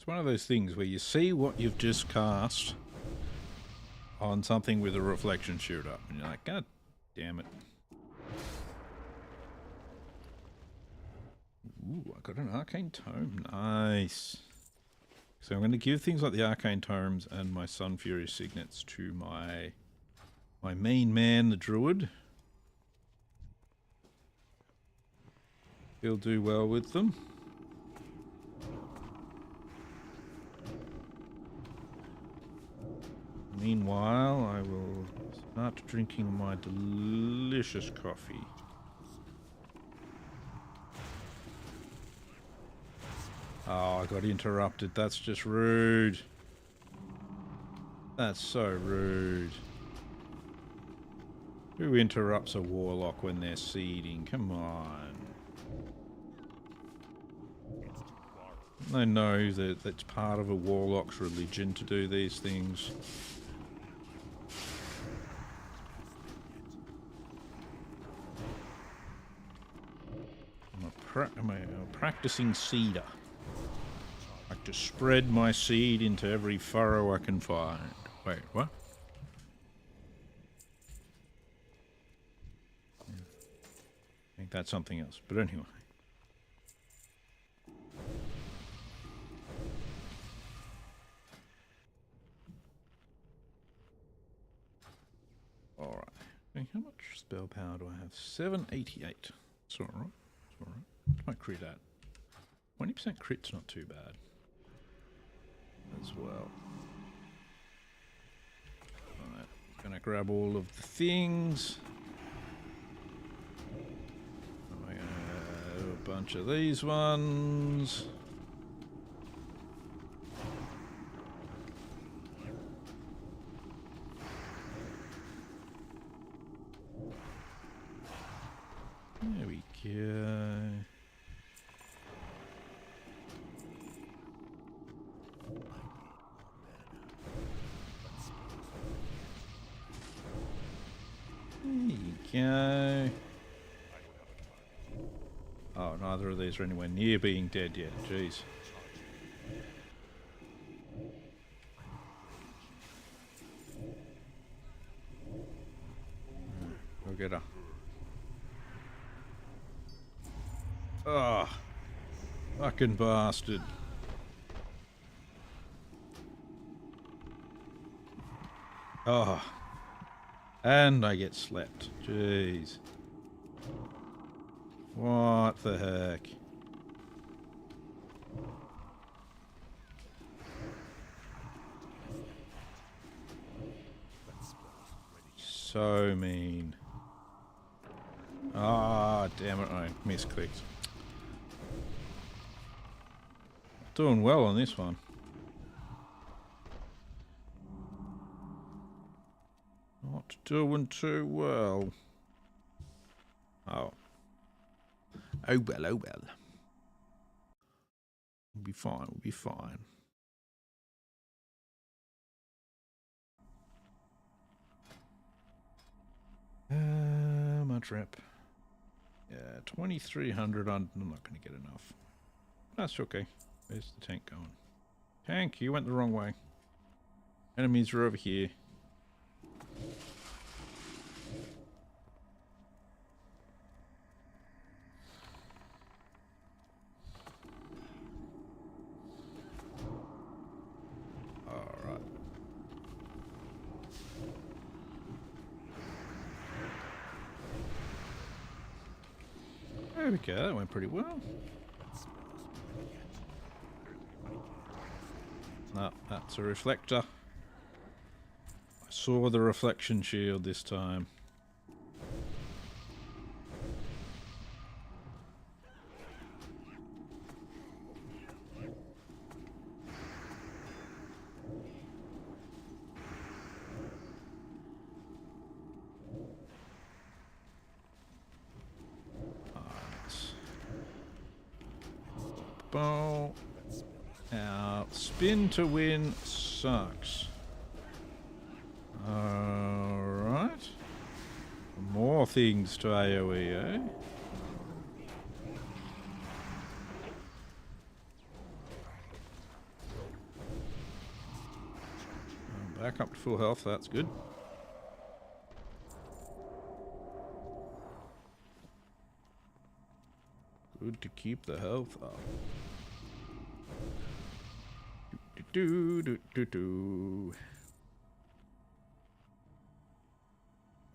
one of those things where you see what you've just cast on something with a reflection shield up, and you're like, God damn it. Ooh, I got an arcane tome. Nice. So I'm going to give things like the arcane tomes and my Sun Fury signets to my main man, the druid. He'll do well with them. Meanwhile, I will start drinking my delicious coffee. Oh, I got interrupted. That's just rude. That's so rude. Who interrupts a warlock when they're seeding? Come on. I know that that's part of a warlock's religion to do these things. I'm a practicing seeder. I like to spread my seed into every furrow I can find. Wait, what? I think that's something else, but anyway. Alright. How much spell power do I have? 788. It's alright. It's alright. What's my crit at? 20% crit's not too bad. As well. Alright. Gonna grab all of the things. I'm gonna do a bunch of these ones. There we go. There you go. Oh, neither of these are anywhere near being dead yet. Jeez. Go get her. Oh, fucking bastard. Oh, and I get slept. Jeez. What the heck? So mean. Ah, damn it, I misclicked. Doing well on this one. Not doing too well. Oh. Oh well, oh well. We'll be fine, we'll be fine. Much rep. Yeah, 2300. I'm not going to get enough. That's okay. Where's the tank going? Tank, you went the wrong way. Enemies are over here. Alright. There we go, that went pretty well. No, that's a reflector. I saw the reflection shield this time. Bow. Out. Spin to win sucks. Alright. More things to AoE, eh? Back up to full health, that's good. Good to keep the health up. Do do do do do.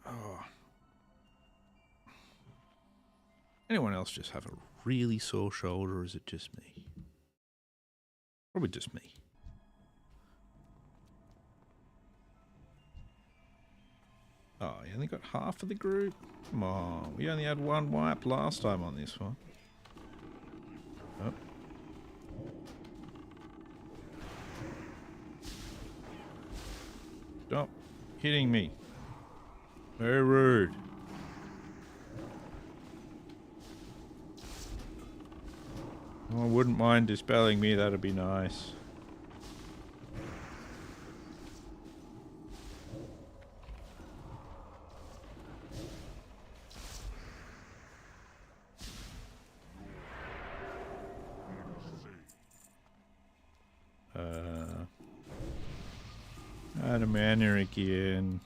Oh. Anyone else just have a really sore shoulder, or is it just me? Probably just me. Oh, you only got half of the group? Come on, we only had one wipe last time on this one. Oh. Stop hitting me. Very rude. Oh, I wouldn't mind dispelling me, that'd be nice. Out of mana again.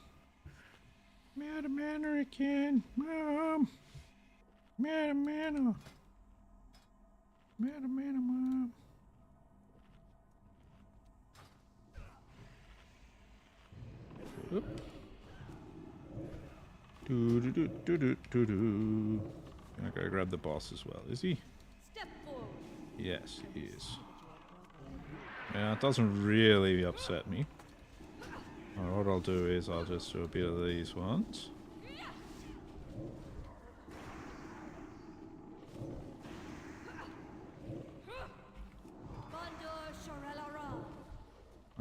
I'm out of mana again. Mom! I'm out of mana. I'm out of mana, Mom. Oop. Do do do do do do do. I gotta grab the boss as well. Is he? Step forward. Yes, he is. Yeah, it doesn't really upset me. What I'll do is I'll just do a bit of these ones.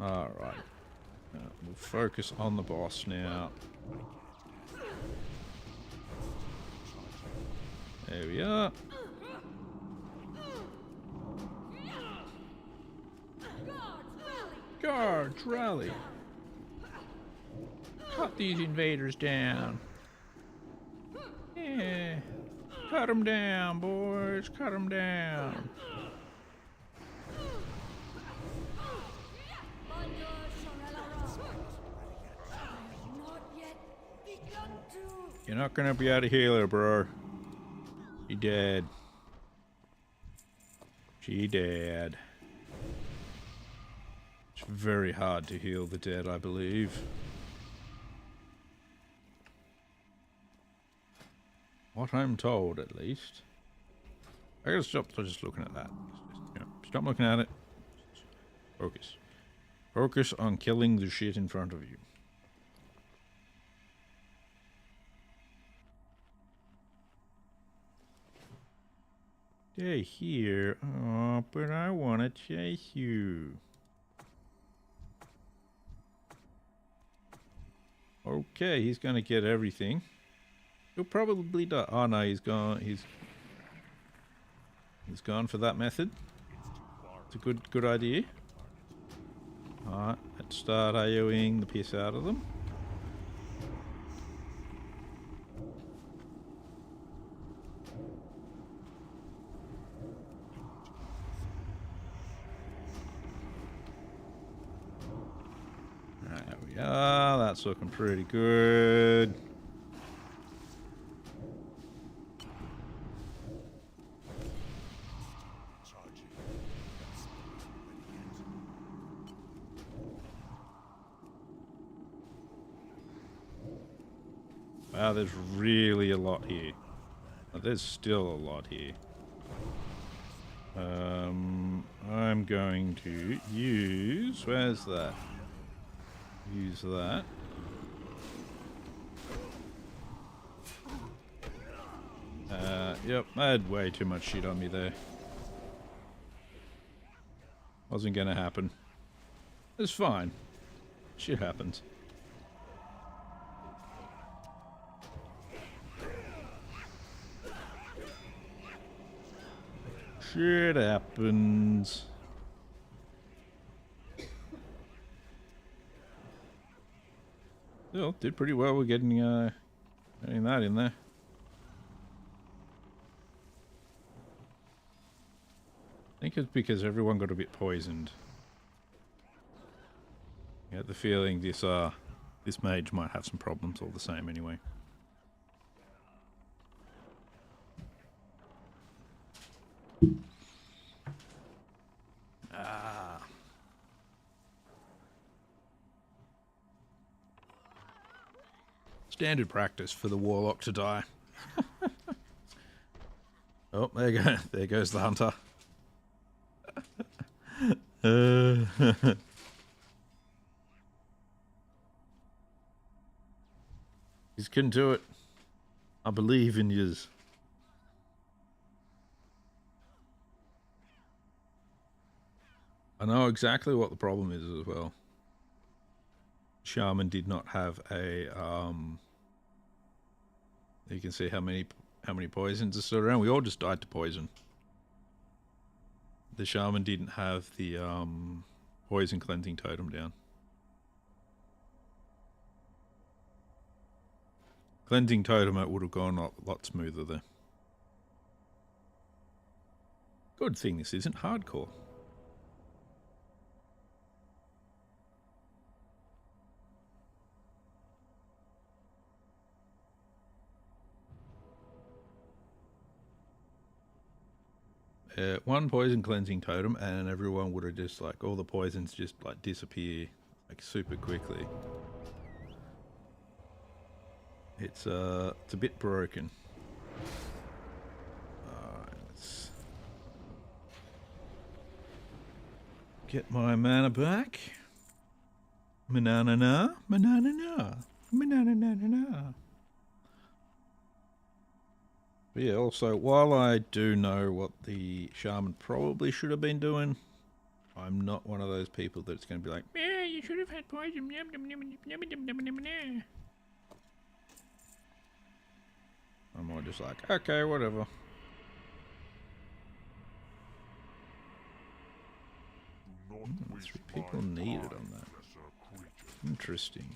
Alright. We'll focus on the boss now. There we are. Guards, rally! Cut these invaders down. Yeah. Cut them down, boys. Cut them down. You're not gonna be able to heal her, bro. She dead. She dead. It's very hard to heal the dead, I believe. What I'm told, at least. I gotta stop just looking at that. You know, stop looking at it. Focus. Focus on killing the shit in front of you. Stay here. Oh, but I want to chase you. Okay, he's gonna get everything. He'll probably die. Oh no, he's gone. He's gone for that method. It's a good idea. Alright, let's start AoEing the piss out of them. There we are. That's looking pretty good. Wow, there's really a lot here. There's still a lot here. I'm going to use... Where's that? Use that. Yep, I had way too much shit on me there. Wasn't gonna happen. It's fine. Shit happens. Shit happens. Still, did pretty well with getting that in there. I think it's because everyone got a bit poisoned. I get the feeling this mage might have some problems all the same anyway. Standard practice for the Warlock to die. Oh, there you go. There goes the hunter. You can do it. I believe in yous. I know exactly what the problem is as well. Shaman did not have a you can see how many poisons are still around. We all just died to poison. The shaman didn't have the poison cleansing totem down. Cleansing totem, it would have gone a lot smoother there. Good thing this isn't hardcore. One poison cleansing totem and everyone would have just like, all the poisons just like disappear like super quickly. It's a bit broken. Alright, let's get my mana back. Manana, manana, manana. But yeah, also, while I do know what the shaman probably should have been doing, I'm not one of those people that's going to be like, yeah, you should have had poison. I'm more just like, okay, whatever. That's what people needed on that. Interesting.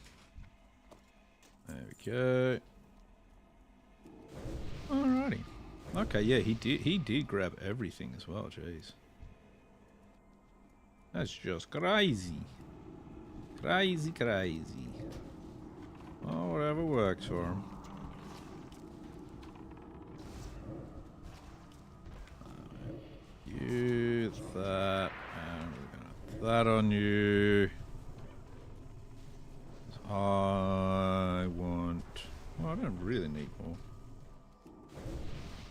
There we go. Alrighty. Okay, yeah, he did grab everything as well, jeez. That's just crazy. Crazy. Oh, whatever works for him. You, that, and we're gonna put that on you. I want... Well, I don't really need more.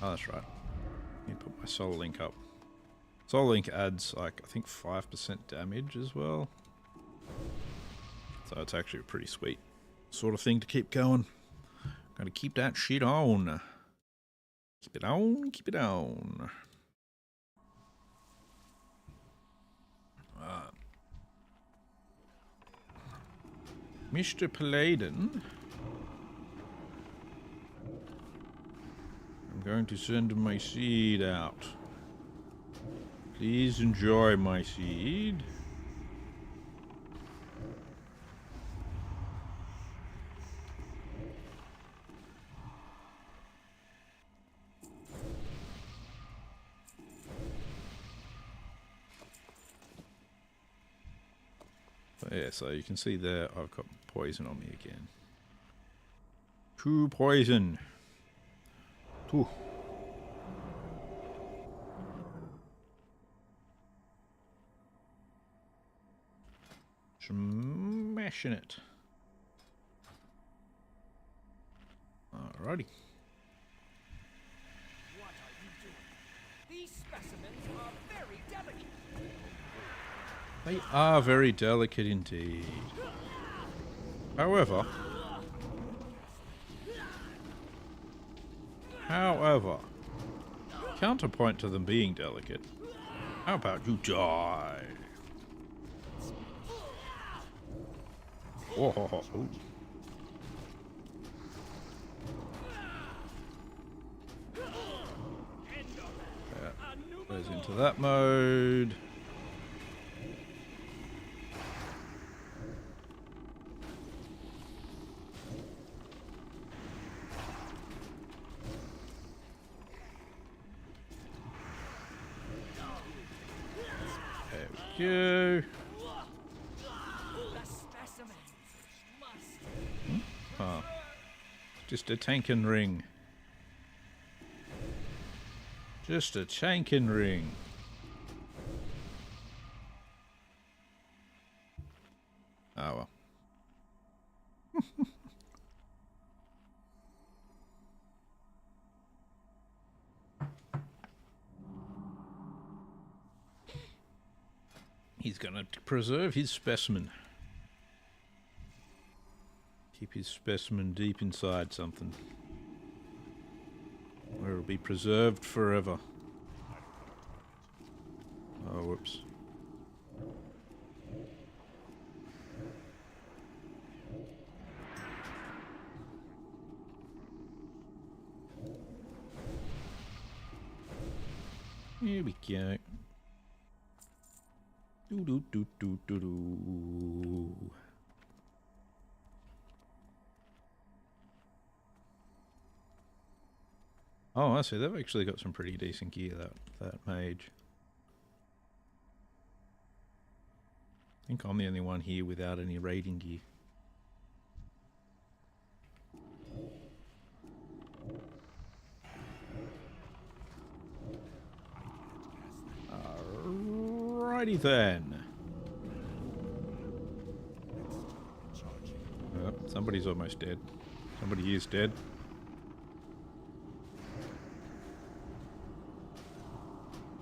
Oh, that's right. I need to put my Soul Link up. Soul Link adds, like, I think 5% damage as well. So it's actually a pretty sweet sort of thing to keep going. Gotta keep that shit on. Keep it on, keep it on. Mr. Paladin. I'm going to send my seed out. Please enjoy my seed. But yeah, so you can see there I've got poison on me again. 2 poison. 2. Smashing it. Alrighty. What are you doing? These specimens are very delicate. They are very delicate indeed. However, counterpoint to them being delicate, how about you die? Oh, ooh. That goes into that mode. There we go. huh? Just a tankin' ring. Just a tankin' ring. Oh well. He's gonna preserve his specimen. Keep his specimen deep inside something, where it'll be preserved forever. Oh, whoops. Here we go. Do do do do do do. Oh, I see. They've actually got some pretty decent gear, that mage. I think I'm the only one here without any raiding gear. Alrighty then. Oh, somebody's almost dead. Somebody is dead.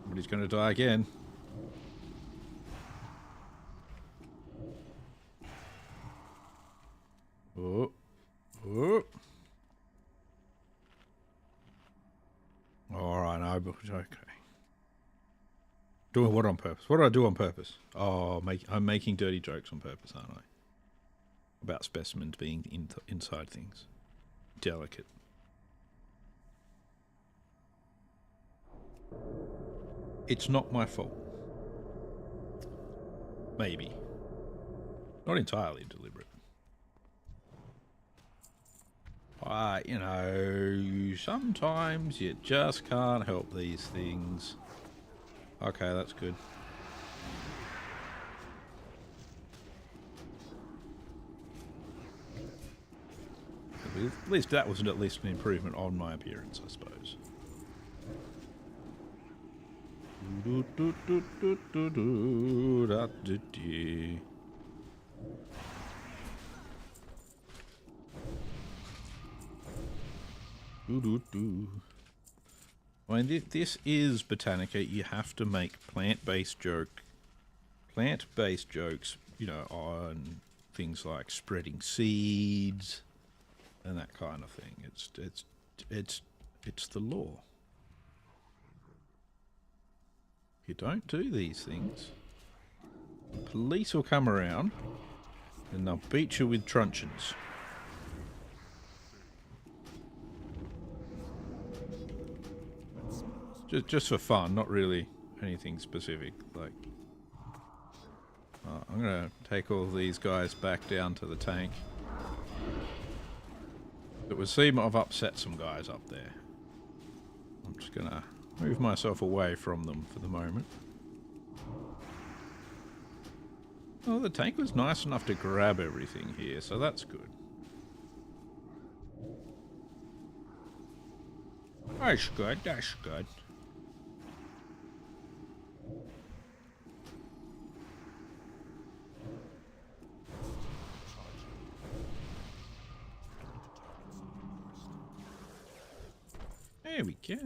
Somebody's gonna die again. Oh. Oh. Alright, okay. Doing what on purpose? What do I do on purpose? Oh, I'm making dirty jokes on purpose, aren't I? About specimens being inside things. Delicate. It's not my fault. Maybe. Not entirely deliberate. You know, sometimes you just can't help these things. Okay, that's good. At least that was at least an improvement on my appearance, I suppose. I mean, this is Botanica. You have to make plant-based jokes, you know, on things like spreading seeds and that kind of thing. It's the law. If you don't do these things, the police will come around and they'll beat you with truncheons. Just for fun, not really anything specific. Like, I'm gonna take all these guys back down to the tank. It would seem I've upset some guys up there. I'm just gonna move myself away from them for the moment. Oh, the tank was nice enough to grab everything here, so that's good. That's good, that's good. There we go.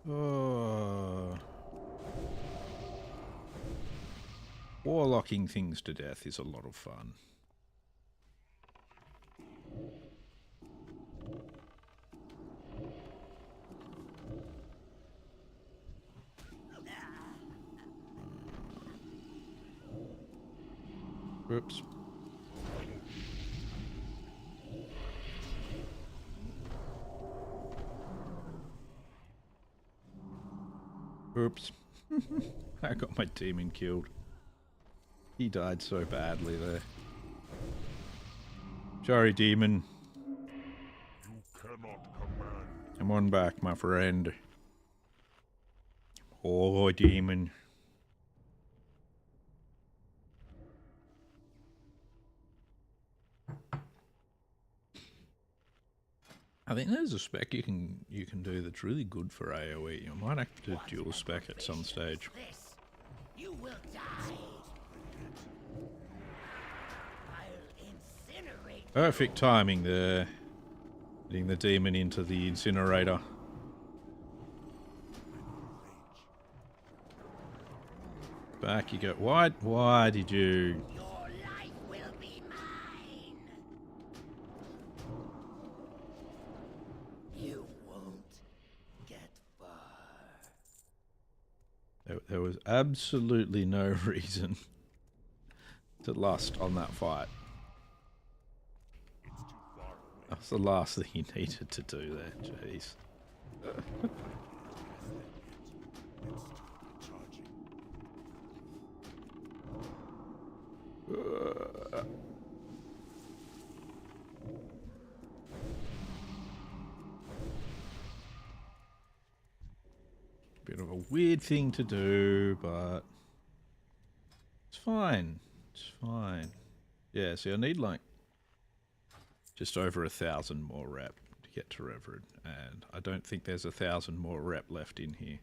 Oh. Warlocking things to death is a lot of fun. Oops. Oops. I got my demon killed. He died so badly there. Sorry, demon. You cannot command. Come on back, my friend. Oh, demon. I think there's a spec you can do that's really good for AoE. You might have to dual spec at some stage. This. You will die. I'll incinerate. Perfect timing there. Getting the demon into the incinerator. Back you go. Why did you? Your life will be mine. You won't get far. There was absolutely no reason to lust on that fight. That's the last thing you needed to do there, jeez. Bit of a weird thing to do, but it's fine. It's fine. Yeah, see, I need like just over 1,000 more rep to get to Reverend, and I don't think there's 1,000 more rep left in here.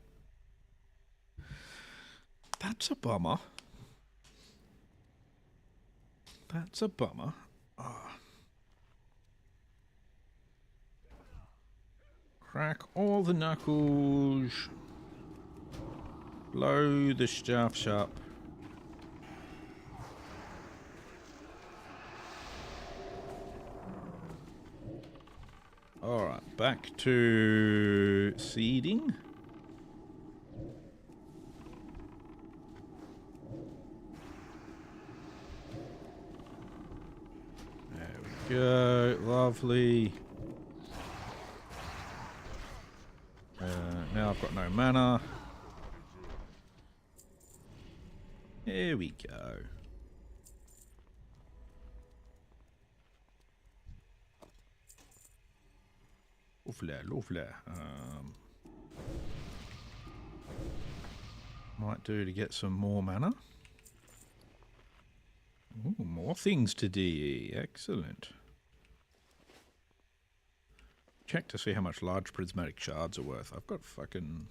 That's a bummer. That's a bummer. Oh. Crack all the knuckles. Blow the stuffs up. Alright, back to seeding. There we go, lovely. Now I've got no mana. There we go. Lovely, lovely. Might do to get some more mana. Ooh, more things to DE. Excellent. Check to see how much large prismatic shards are worth. I've got fucking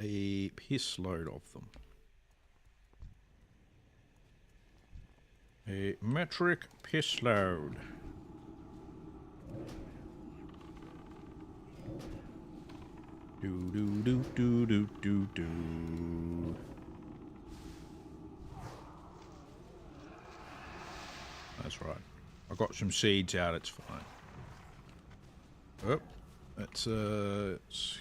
a piss load of them. A metric piss load. Do do do do do do do. That's right. I got some seeds out. It's fine. Oh, that's it's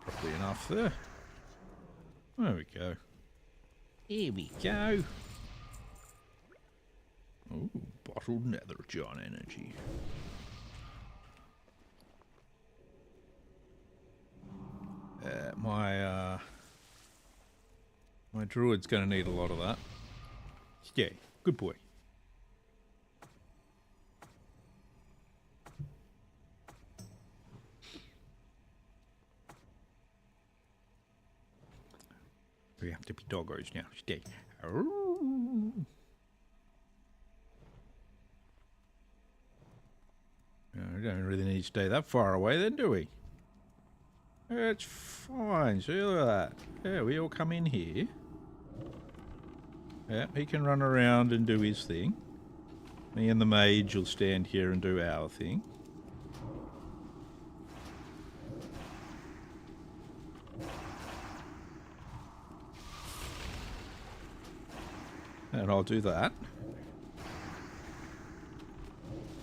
probably enough there. There we go. Here we go. Ooh, bottled nether John energy. My druid's going to need a lot of that. Yeah, good boy. We have to be doggos now. Stay. We don't really need to stay that far away then, do we? It's fine. See, look at that. Yeah, we all come in here. Yeah, he can run around and do his thing. Me and the mage will stand here and do our thing. And I'll do that.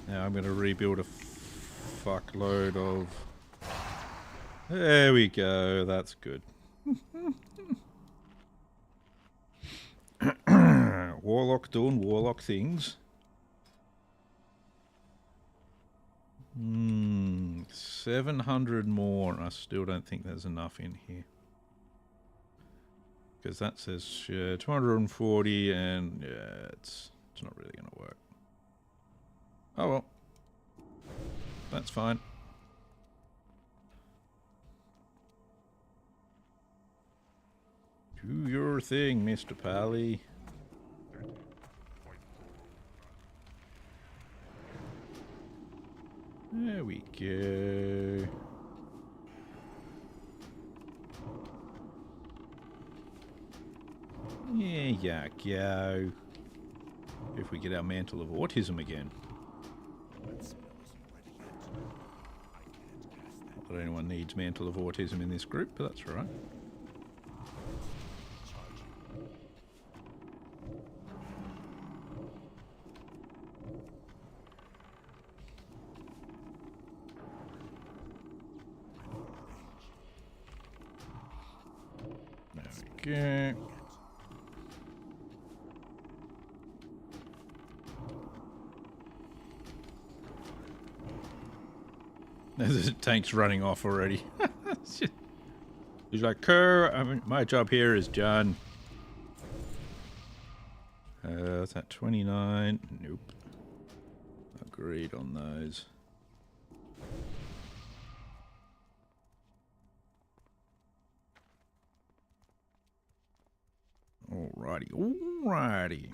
Now I'm going to rebuild a fuckload of... There we go, that's good. Warlock doing Warlock things. 700 more, and I still don't think there's enough in here. Because that says 240, and yeah, it's not really going to work. Oh well. That's fine. Do your thing, Mr. Pally. There we go. Yeah, go. If we get our mantle of autism again. Not that anyone needs mantle of autism in this group, but that's all right. There we go. The tank's running off already. He's like, Kerr, my job here is done. What's that, 29? Nope. Agreed on those. Alrighty, alrighty.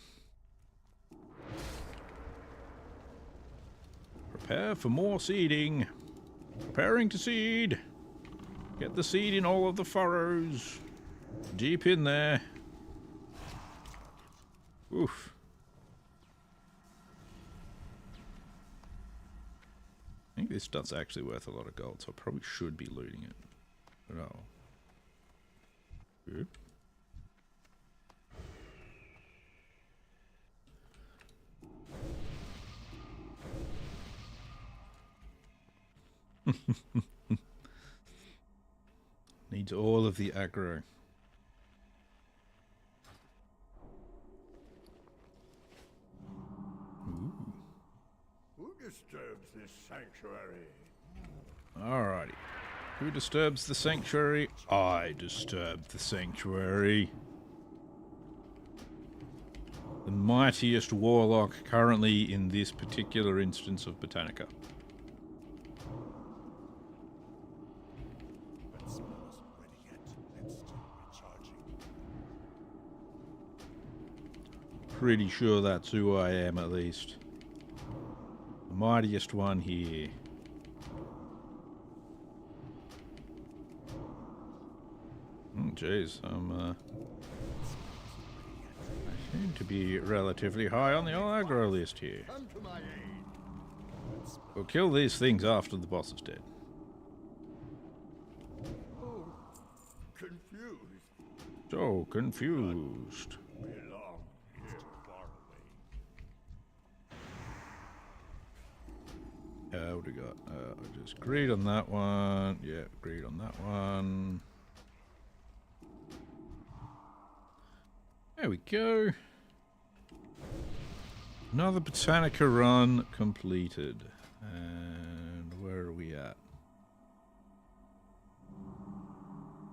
Prepare for more seeding. Preparing to seed. Get the seed in all of the furrows. Deep in there. Oof. I think this stuff's actually worth a lot of gold, so I probably should be looting it. But oh. Oop. Needs all of the aggro. Ooh. Who disturbs this sanctuary? Alrighty. Who disturbs the sanctuary? I disturb the sanctuary. The mightiest warlock currently in this particular instance of Botanica. Pretty sure that's who I am, at least. The mightiest one here. Jeez, I seem to be relatively high on the aggro list here. Come to my aid. We'll kill these things after the boss is dead. Oh, confused. So confused. Belong here far away. What do we got? Just agreed on that one. Yeah, agreed on that one. There we go. Another Botanica run completed. And where are we at?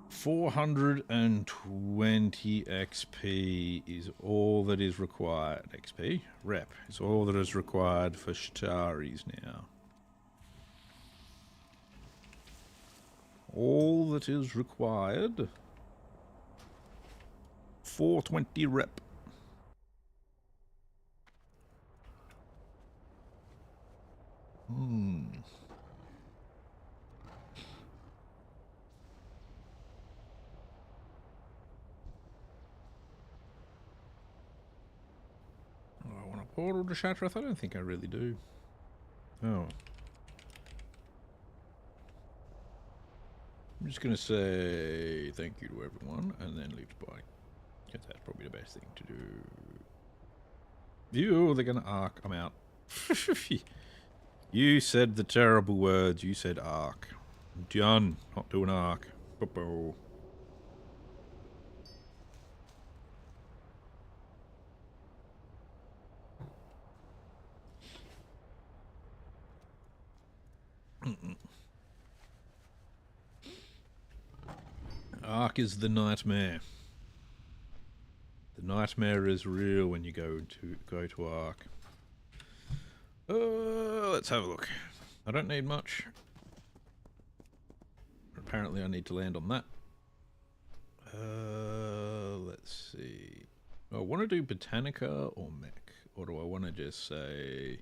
420 XP is all that is required. XP? Rep is all that is required for Shataris now. All that is required. 420 rep. Oh, I want a portal to Shatrath? I don't think I really do. Oh. I'm just going to say thank you to everyone and then leave the body. Because that's probably the best thing to do. Ew, they're going to arc. I'm out. You said the terrible words. You said arc. I'm done. Not doing arc. Bo-bo. Arc is the nightmare. The nightmare is real when you go to Arc. Let's have a look. I don't need much. Apparently I need to land on that. Let's see. I want to do Botanica or Mech. Or do I want to just say...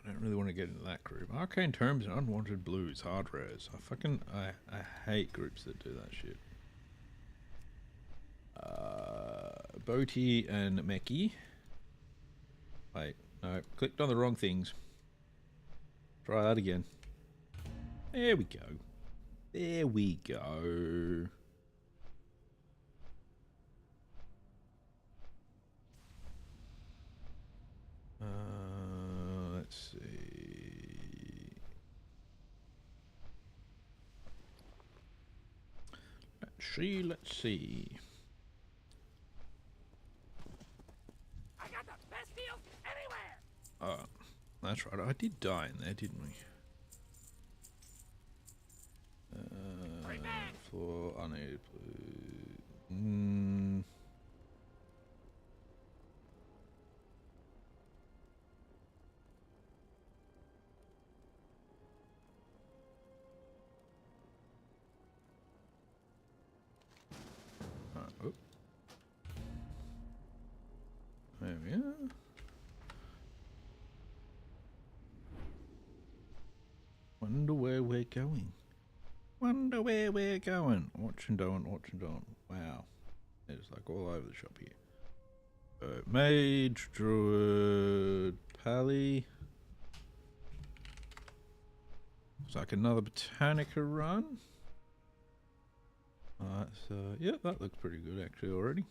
I don't really want to get into that group. Arcane Tomes and Unwanted Blues, hard rares. I hate groups that do that shit. Boti and Meki. Wait, no, clicked on the wrong things. Try that again. There we go. There we go. Let's see. Let's see. I got the best deals anywhere. Oh, that's right. I did die in there, didn't we? For unable. Oh. There we are. Wonder where we're going. Wonder where we're going. Watch and don't. Wow. It's like all over the shop here. Mage, Druid, Pally. It's like another Botanica run. Alright, so yeah, that looks pretty good actually already.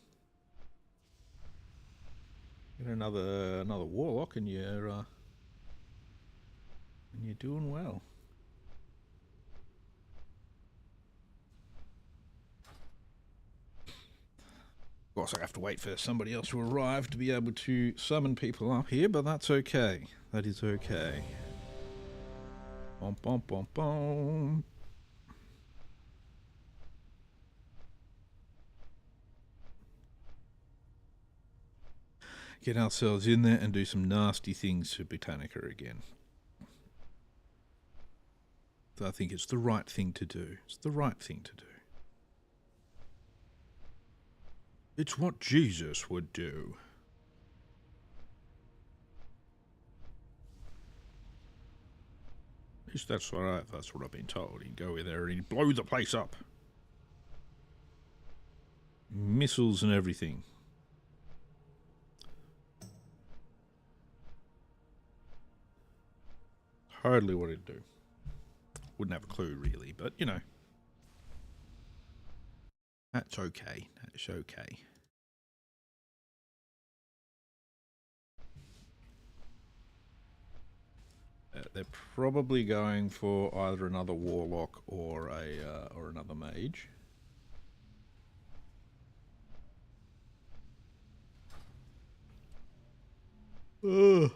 Get another Warlock and you're doing well. Of course, I have to wait for somebody else to arrive to be able to summon people up here, but that's okay. That is okay. Bom, bom, bom, bom. Get ourselves in there and do some nasty things to Botanica again. So I think it's the right thing to do. It's the right thing to do. It's what Jesus would do. At least that's what I've been told. He'd go in there and he'd blow the place up. Missiles and everything. Hardly what he'd do. Wouldn't have a clue really, but you know. That's okay. That's okay. They're probably going for either another Warlock or another Mage. Ugh.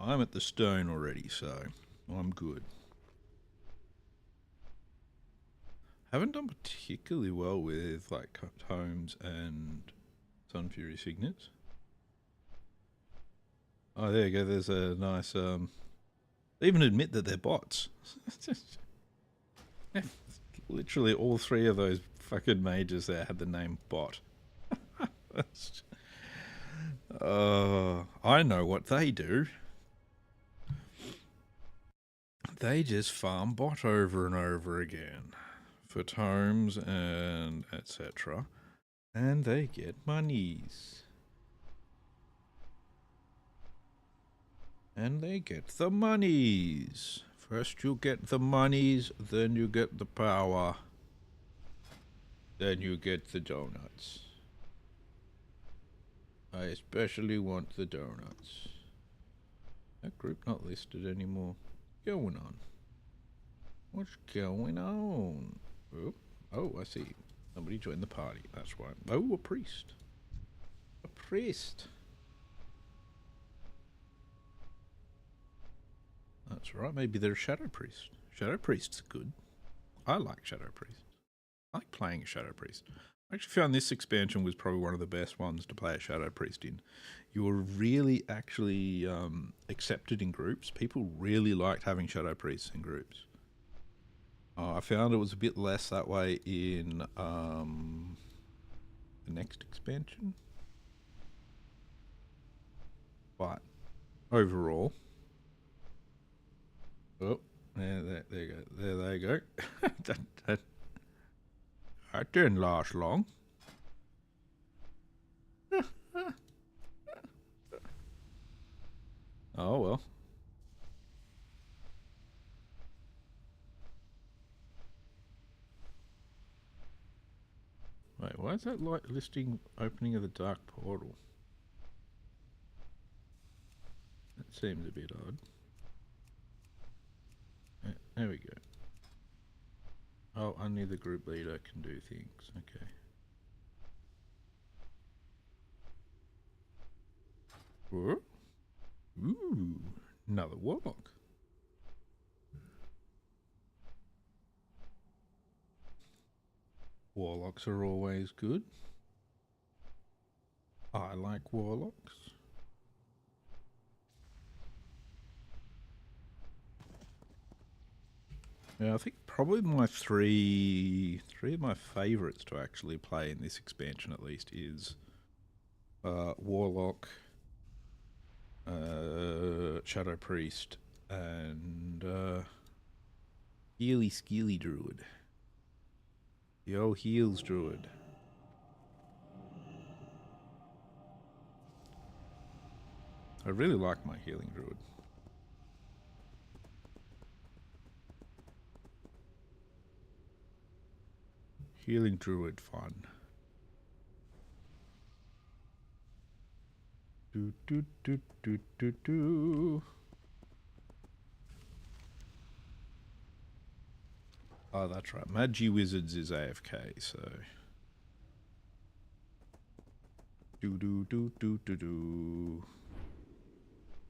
I'm at the stone already, so I'm good. Haven't done particularly well with like Tomes and Sun Fury Signets. Oh, there you go. There's a nice. They even admit that they're bots. Literally, all three of those fucking mages there had the name bot. I know what they do. They just farm bot over and over again for tomes and etc. And they get monies. And they get the monies. First you get the monies, then you get the power. Then you get the donuts. I especially want the donuts. That group not listed anymore. What's going on? What's going on? Oh, I see. Somebody joined the party. That's why. Oh, a priest. A priest. That's right. Maybe they're a Shadow Priest. Shadow Priest's good. I like Shadow Priest. I like playing a Shadow Priest. I actually found this expansion was probably one of the best ones to play a Shadow Priest in. You were really actually accepted in groups. People really liked having Shadow Priests in groups. I found it was a bit less that way in the next expansion. But overall, oh, there you go. There they go. That didn't last long. Oh well. Wait, why is that light listing opening of the dark portal? That seems a bit odd. There we go. Oh, only the group leader can do things. Okay. Whoa. Ooh, another Warlock. Warlocks are always good. I like Warlocks. Yeah, I think probably my three of my favourites to actually play in this expansion at least is Warlock, Shadow Priest, and Healy Skeely Druid. The old Heals Druid. I really like my Healing Druid. Healing Druid fun. Do do do do do do. Oh, that's right. Magi Wizards is AFK, so. Do do do do do do.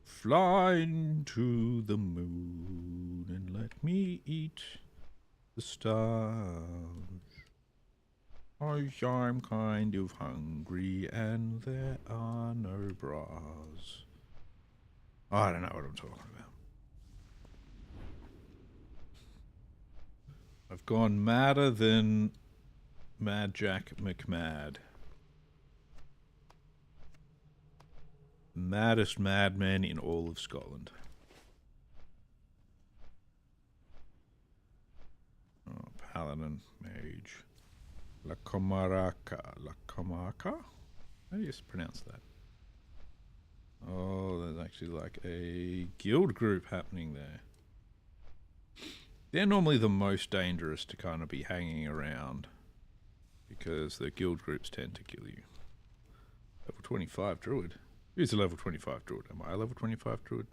Flying to the moon and let me eat the stars. I'm kind of hungry and there are no bras. I don't know what I'm talking about. I've gone madder than Mad Jack McMad. Maddest madman in all of Scotland. Oh, Paladin, Mage. La Comarca. La Comarca? How do you pronounce that? Oh, there's actually like a guild group happening there. They're normally the most dangerous to kind of be hanging around because the guild groups tend to kill you. Level 25 Druid. Who's a level 25 Druid? Am I a level 25 Druid?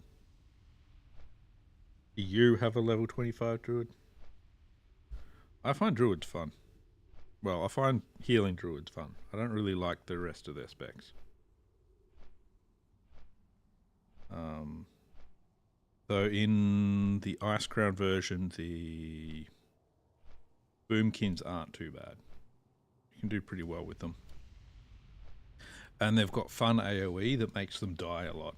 Do you have a level 25 Druid? I find Druids fun. Well, I find healing Druids fun. I don't really like the rest of their specs. So in the Ice Crown version, the Boomkins aren't too bad. You can do pretty well with them. And they've got fun AoE that makes them die a lot.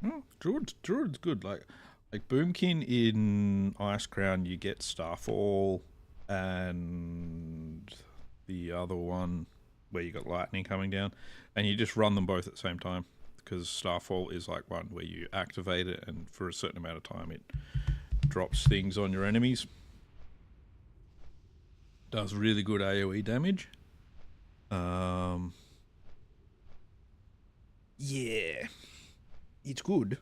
Oh, Druid's good. Like Boomkin in Ice Crown, you get Starfall, and the other one where you got lightning coming down, and you just run them both at the same time because Starfall is like one where you activate it, and for a certain amount of time it drops things on your enemies. Does really good AoE damage. Yeah, it's good.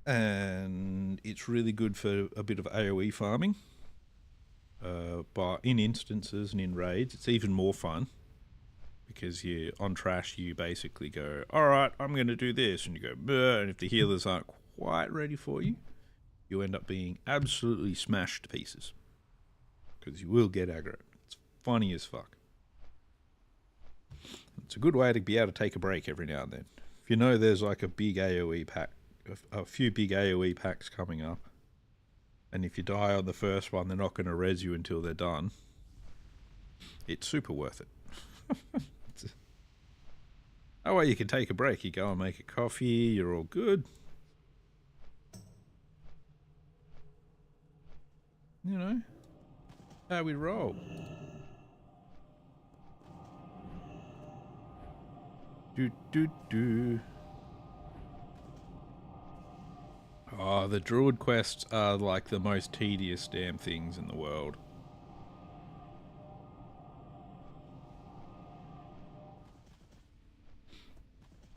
And it's really good for a bit of AoE farming. But in instances and in raids, it's even more fun. Because you on trash, you basically go, alright, I'm going to do this. And you go, bleh, and if the healers aren't quite ready for you, you end up being absolutely smashed to pieces. Because you will get aggro. It's funny as fuck. It's a good way to be able to take a break every now and then. If you know there's like a big AoE pack, a few big AoE packs coming up, and if you die on the first one, they're not going to res you until they're done. It's super worth it. Oh, well, you can take a break. You go and make a coffee. You're all good. You know how we roll. Do do do. Oh, the druid quests are like the most tedious damn things in the world.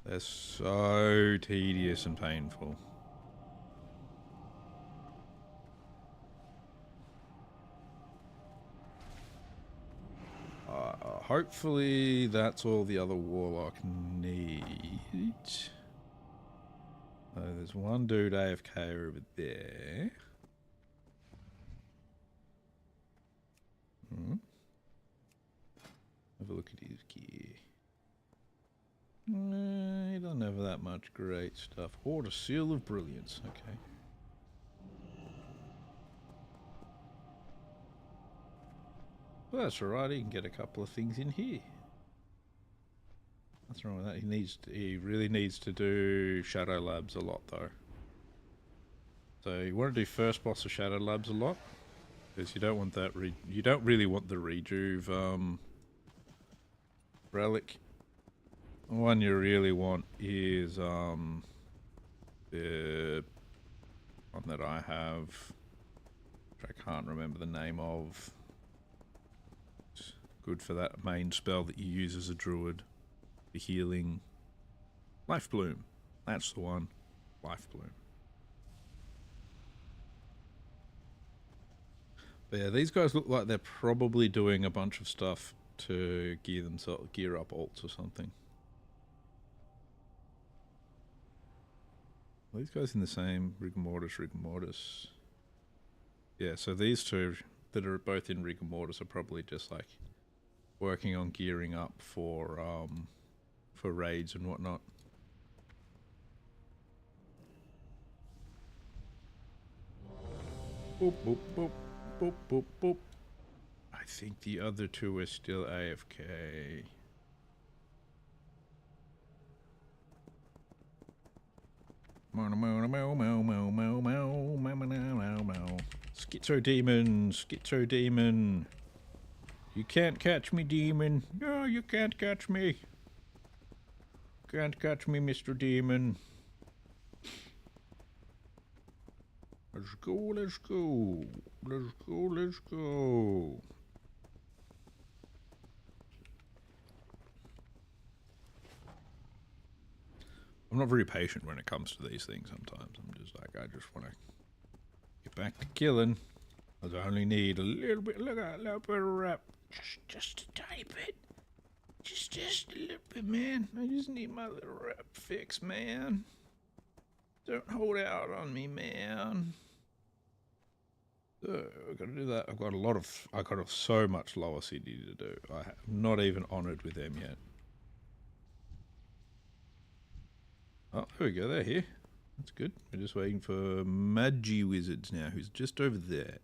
They're so tedious and painful. Hopefully that's all the other Warlock needs. There's one dude AFK over there. Have a look at his gear. He doesn't have that much great stuff. Hoard a Seal of Brilliance. Okay. Well, that's alright. He can get a couple of things in here. What's wrong with that? He really needs to do Shadow Labs a lot, though. So you want to do first boss of Shadow Labs a lot, because you don't want that. You don't really want the rejuve relic. The one you really want is the one that I have, which I can't remember the name of. It's good for that main spell that you use as a druid, the healing. Life Bloom. That's the one. Life Bloom. But yeah, these guys look like they're probably doing a bunch of stuff to gear up alts or something. Are these guys in the same rigor mortis? Yeah, so these two that are both in rigor mortis are probably just like working on gearing up for raids and whatnot. Boop boop boop boop boop boop. I think the other two are still AFK. Schizo demon. You can't catch me, demon. No, you can't catch me. Can't catch me, Mr. Demon. Let's go. I'm not very patient when it comes to these things sometimes. I'm just like, I just want to get back to killing. I only need a little bit, look at a little bit of rep. Just a tiny bit. Just a little bit, man. I just need my little rep fix, man. Don't hold out on me, man. So, I've got to do that. I've got so much lower CD to do. I'm not even honoured with them yet. Oh, there we go. They're here. That's good. We're just waiting for Magi Wizards now, who's just over there.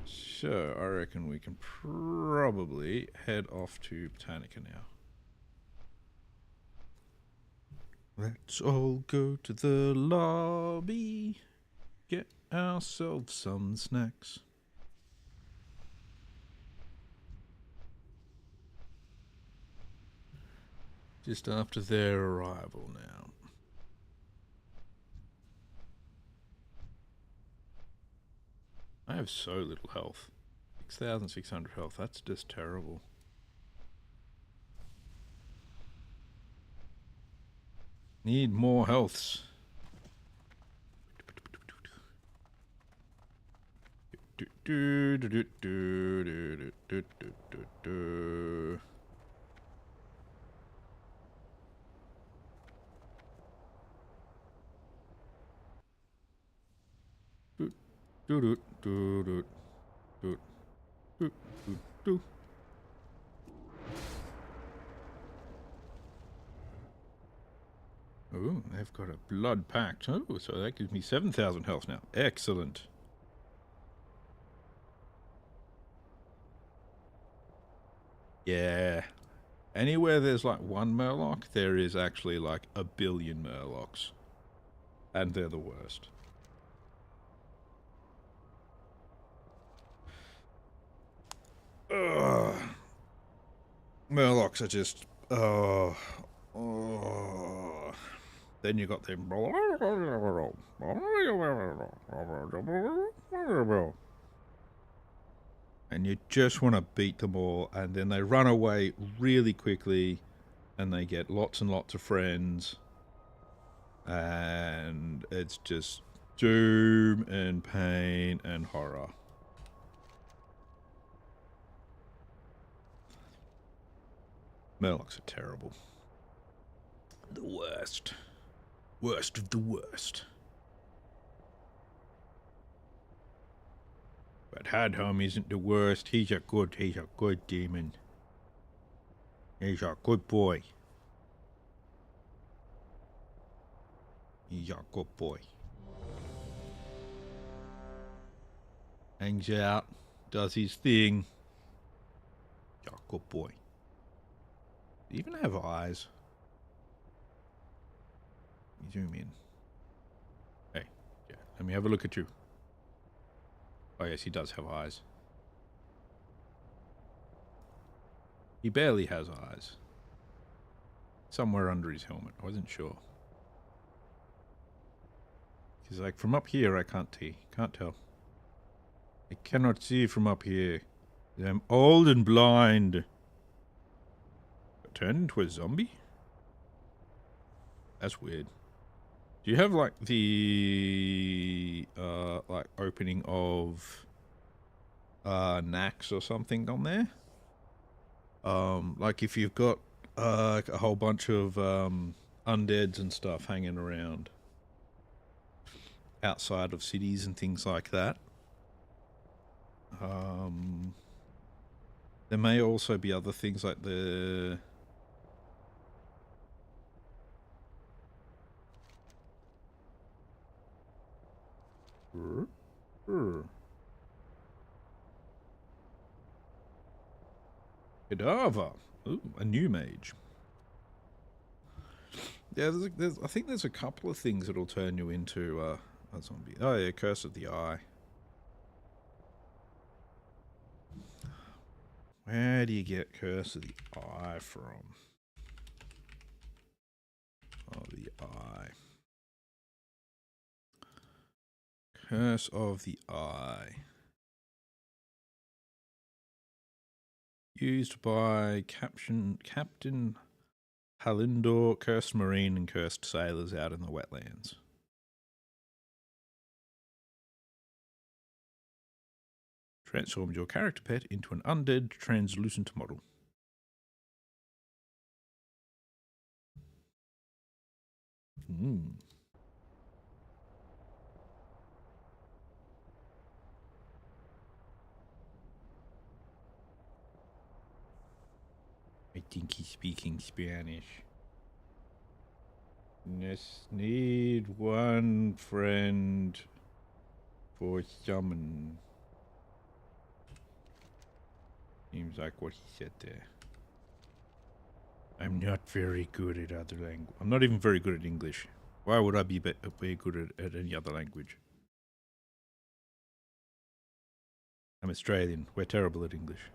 So, I reckon we can probably head off to Botanica now. Let's all go to the lobby. Get ourselves some snacks. Just after their arrival now. I have so little health. 6,600 health. That's just terrible. Need more healths. Oh, they've got a blood pact. Oh, so that gives me 7,000 health now. Excellent. Yeah. Anywhere there's like one Murloc, there is actually like a billion Murlocs. And they're the worst. Ugh. Murlocs are just Oh. Oh. Then you got them. And you just want to beat them all, and then they run away really quickly, and they get lots and lots of friends, and it's just doom and pain and horror. Murlocs are terrible. The worst. Worst of the worst. But Hadham isn't the worst. He's a good demon. He's a good boy. He's a good boy. Hangs out, does his thing. He's a good boy. Does he even have eyes? Zoom in. Hey, yeah, let me have a look at you. Oh yes, he does have eyes. He barely has eyes. Somewhere under his helmet. I wasn't sure. He's like, from up here I can't tell. I cannot see from up here. I'm old and blind. I turned into a zombie? That's weird. Do you have like the like opening of Nax or something on there? Like if you've got a whole bunch of undeads and stuff hanging around outside of cities and things like that. There may also be other things like the Cadaver. Ooh, a new mage. Yeah, I think there's a couple of things that'll turn you into a zombie. Oh yeah, Curse of the Eye. Where do you get Curse of the Eye from? Oh, the Eye. Curse of the Eye. Used by Captain Halindor, cursed marine and cursed sailors out in the wetlands. Transformed your character pet into an undead translucent model. I think he's speaking Spanish. Just need one friend for summon. Seems like what he said there. I'm not very good at other language. I'm not even very good at English. Why would I be very good at any other language? I'm Australian. We're terrible at English.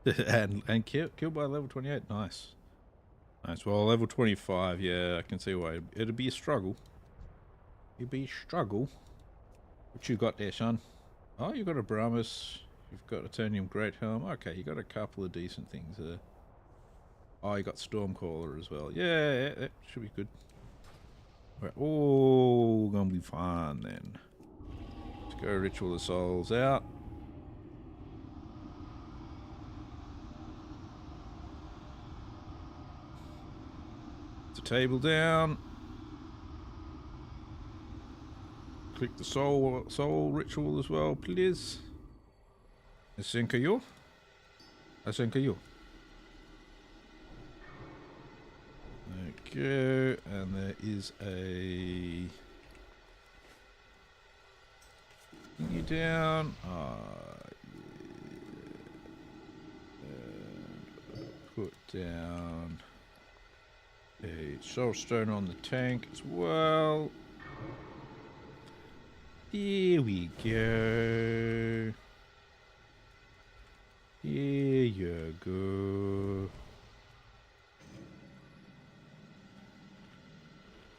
and killed by level 28. Nice. Nice. Well, level 25. Yeah, I can see why. It'd be a struggle. It'd be a struggle. What you got there, son? Oh, you got a Brahmas. You've got Eternium Great Helm. Okay, you got a couple of decent things there. Oh, you got Stormcaller as well. Yeah, that should be good. Right. Oh, gonna be fun then. Let's go Ritual of Souls out. Put the table down. Click the soul ritual as well, please. Thank you. Thank you. Okay, and there is a thingy down. And put down a soul stone on the tank as well. Here we go. There you go.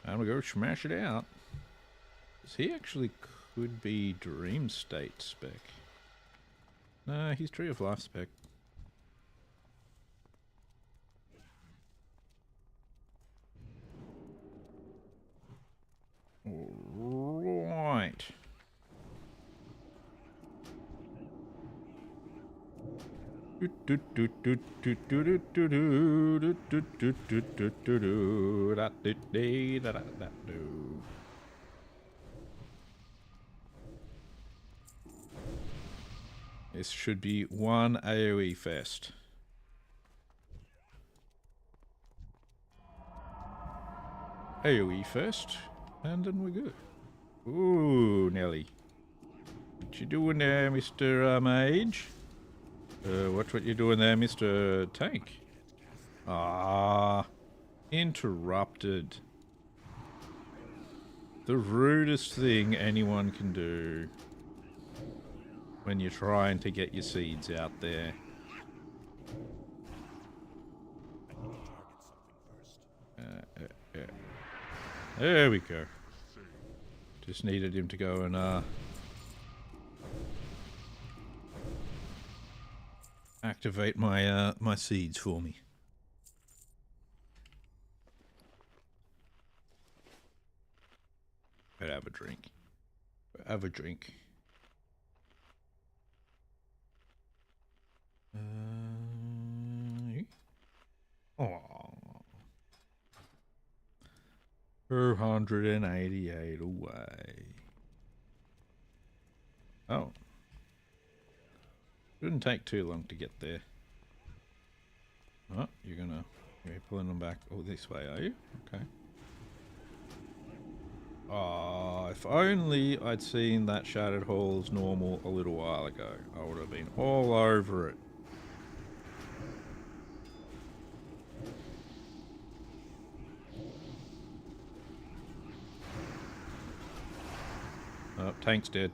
And we go smash it out. He actually could be Dream State spec. No, he's Tree of Life spec. Right. This should be one AoE fest. AoE first, and then we go. Ooh, Nelly. What you doing there, Mr. Mage? Watch what you're doing there, Mr. Tank. Ah, interrupted. The rudest thing anyone can do when you're trying to get your seeds out there. There we go. Just needed him to go and activate my my seeds for me. Better have a drink. Have a drink. Oh. 288 away. Oh. Shouldn't take too long to get there. Oh, you're pulling them back all this way, are you? Okay. Oh, if only I'd seen that Shattered Hall's normal a little while ago. I would have been all over it. Oh, tank's dead.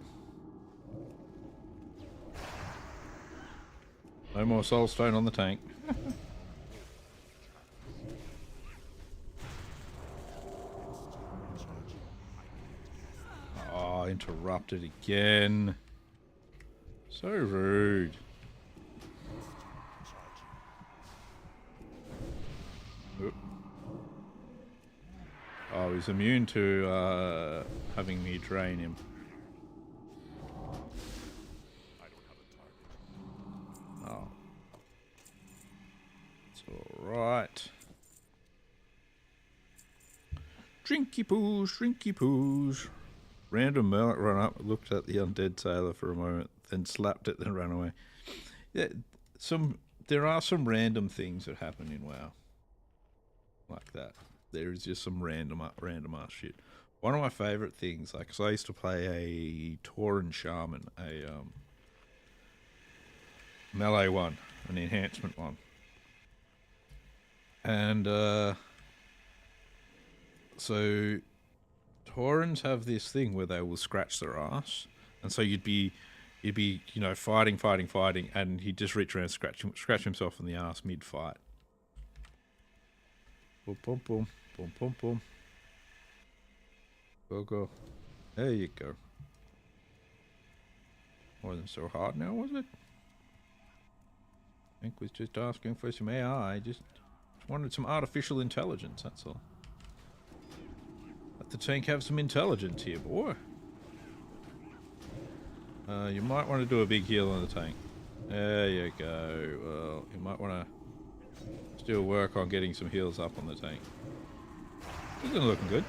No more soul stone on the tank. Oh, interrupted again. So rude. Oop. Oh, he's immune to having me drain him. Oh. It's alright. Drinky poos. Random Merlock run up, looked at the undead sailor for a moment, then slapped it, then ran away. Yeah, there are some random things that happen in WoW. Like that. There is just some random ass shit. One of my favourite things, like, 'cause I used to play a Tauren Shaman, a melee one, an enhancement one. And so Taurens have this thing where they will scratch their ass, and so you'd be you know, fighting, and he'd just reach around and scratch himself in the ass mid-fight. Boom, boom, boom, boom, boom, boom. Go. There you go. Wasn't so hard now, was it? I think was just asking for some AI. Just wanted some artificial intelligence, that's all. Let the tank have some intelligence here, boy. You might want to do a big heal on the tank. There you go. Well, you might want to still work on getting some heals up on the tank. Isn't it looking good?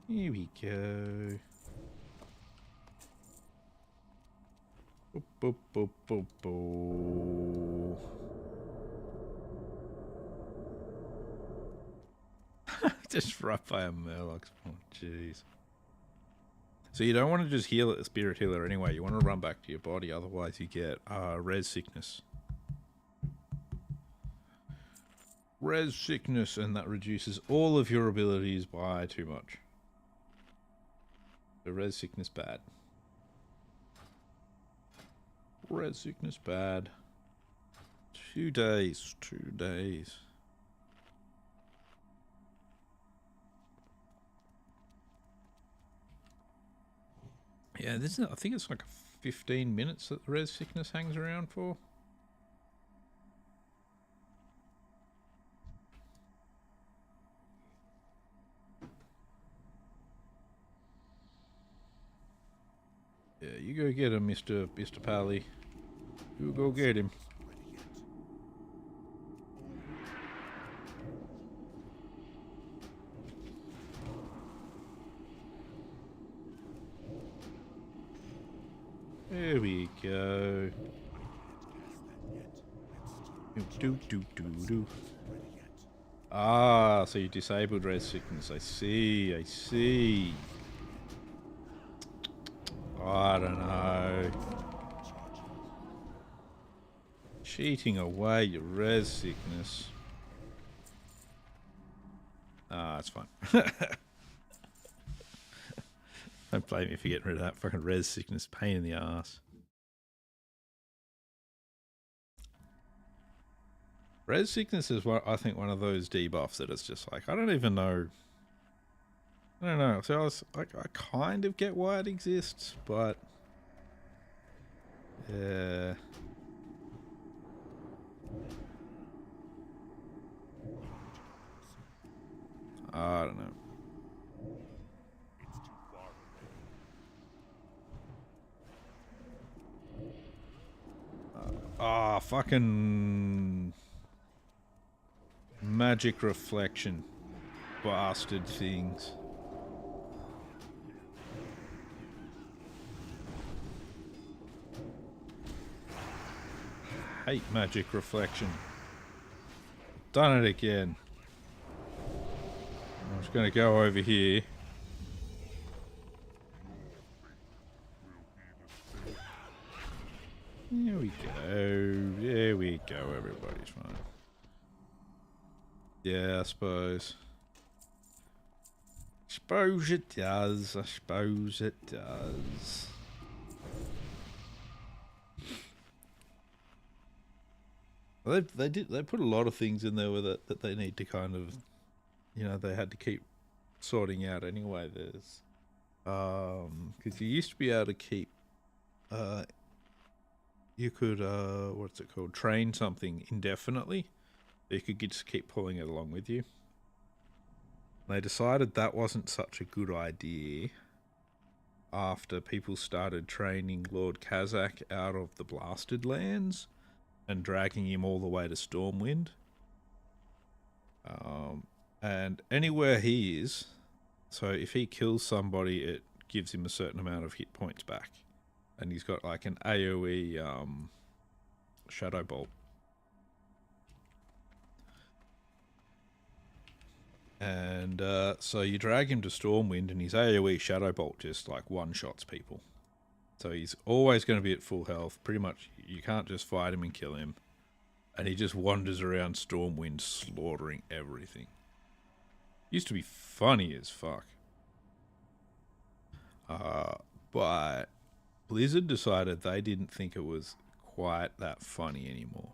Here we go. Boop, boop, boop, boop, boop. Just right by a Murloc spawn. Jeez. So you don't want to just heal at the spirit healer anyway. You want to run back to your body, otherwise you get res sickness. Res sickness, and that reduces all of your abilities by too much. So res sickness bad. Res sickness bad. 2 days. 2 days. Yeah, this is, I think it's like 15 minutes that the res sickness hangs around for. Yeah, you go get him, Mr. Pally. You go get him. There we go. Do. Ah, so you disabled res sickness. I see, I see. I don't know. Cheating away your res sickness. Ah, it's fine. Don't blame me for getting rid of that fucking res sickness pain in the ass. Res sickness is what I think one of those debuffs that it's just like I don't even know. I don't know. So I kind of get why it exists, but yeah. I don't know. Fucking magic reflection. Bastard things. Hate magic reflection. Done it again. I'm just gonna go over here. There we go. There we go. Everybody's fine. Yeah, I suppose. Suppose it does. I suppose it does. Well, they put a lot of things in there with it that they need to kind of, you know, they had to keep sorting out anyway. There's because you used to be able to keep you could what's it called, train something indefinitely. You could just keep pulling it along with you. They decided that wasn't such a good idea after people started training Lord Kazakh out of the Blasted Lands and dragging him all the way to Stormwind. And anywhere he is, so if he kills somebody, it gives him a certain amount of hit points back. And he's got like an AoE Shadow Bolt. And so you drag him to Stormwind and his AoE Shadow Bolt just like one-shots people. So he's always going to be at full health. Pretty much you can't just fight him and kill him. And he just wanders around Stormwind slaughtering everything. Used to be funny as fuck. But Blizzard decided they didn't think it was quite that funny anymore.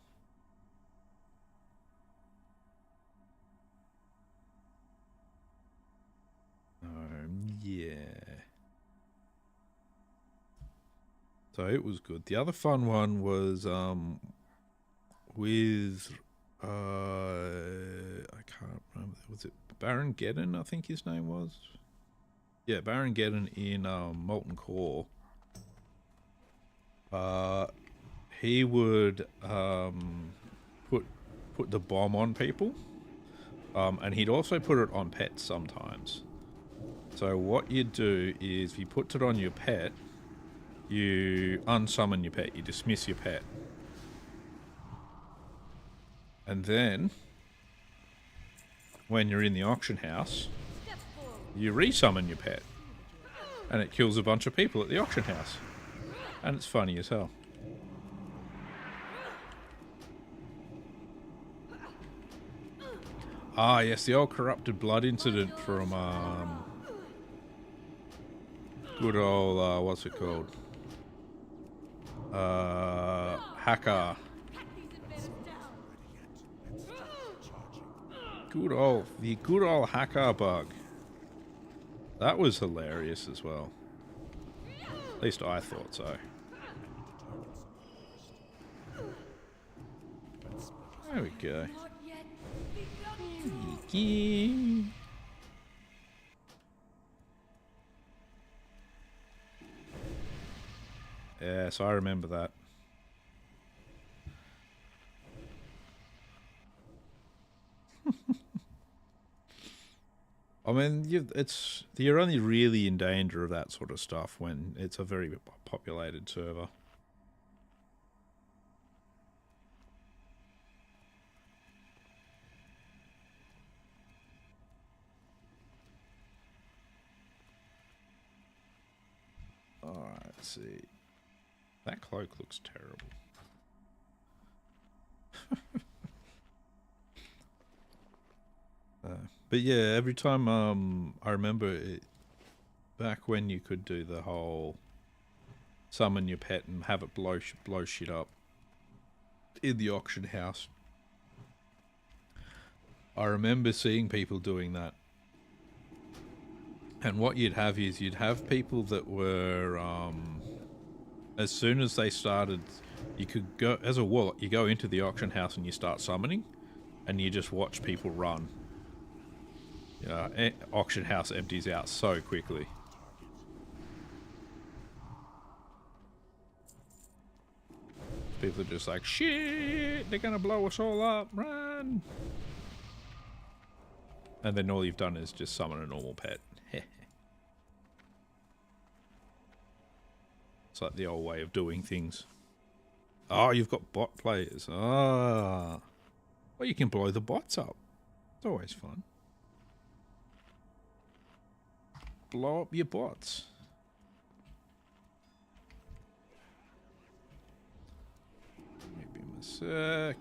Yeah. So it was good. The other fun one was with I can't remember. Was it Baron Geddon? I think his name was. Yeah, Baron Geddon in Molten Core. He would put the bomb on people, and he'd also put it on pets sometimes. So what you do is, if you put it on your pet, you unsummon your pet, you dismiss your pet. And then, when you're in the auction house, you resummon your pet. And it kills a bunch of people at the auction house. And it's funny as hell. Ah, yes, the old corrupted blood incident from, good old, what's it called? Hacker. The good old hacker bug. That was hilarious as well. At least I thought so. There we go. Yes, I remember that. I mean, you're only really in danger of that sort of stuff when it's a very populated server. Alright, let's see. That cloak looks terrible. But yeah, every time I remember it, back when you could do the whole summon your pet and have it blow shit up in the auction house. I remember seeing people doing that. And what you'd have is you'd have people that were as soon as they started, you could go as a warlock, you go into the auction house and you start summoning and you just watch people run. Auction house empties out so quickly. People are just like, shit, they're gonna blow us all up, run! And then all you've done is just summon a normal pet. It's like the old way of doing things. Oh, you've got bot players. Ah. Well, you can blow the bots up. It's always fun. Blow up your bots. Maybe in a sec.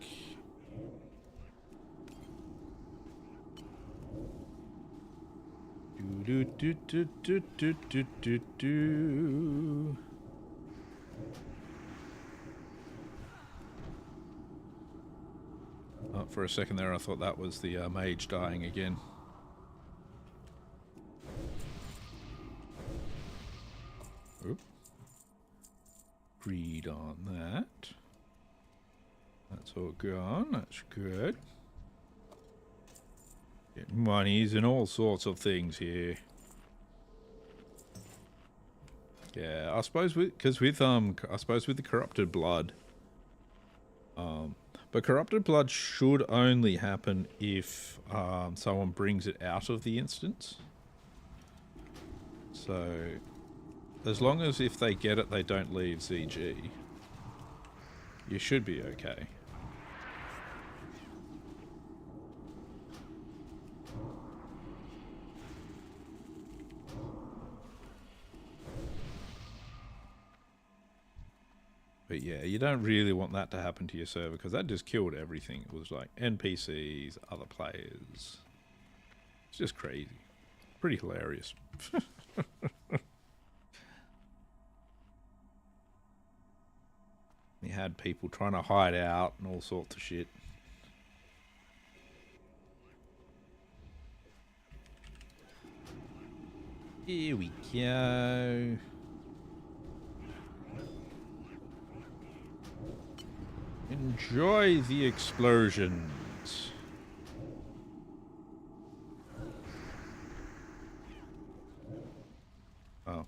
Do. Oh, for a second there, I thought that was the mage dying again. Oop. Greed on that. That's all gone. That's good. Getting monies and all sorts of things here. Yeah, I suppose with the corrupted blood. But corrupted blood should only happen if someone brings it out of the instance. So, as long as if they get it, they don't leave ZG, you should be okay. But yeah, you don't really want that to happen to your server because that just killed everything. It was like NPCs, other players. It's just crazy. Pretty hilarious. You had people trying to hide out and all sorts of shit. Here we go. Enjoy the explosions. Oh.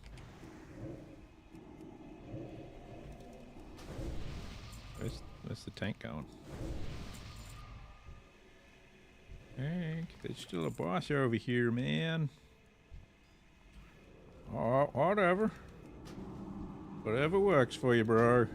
Where's the tank going? Tank, there's still a boss over here, man. Oh, whatever. Whatever works for you, bro.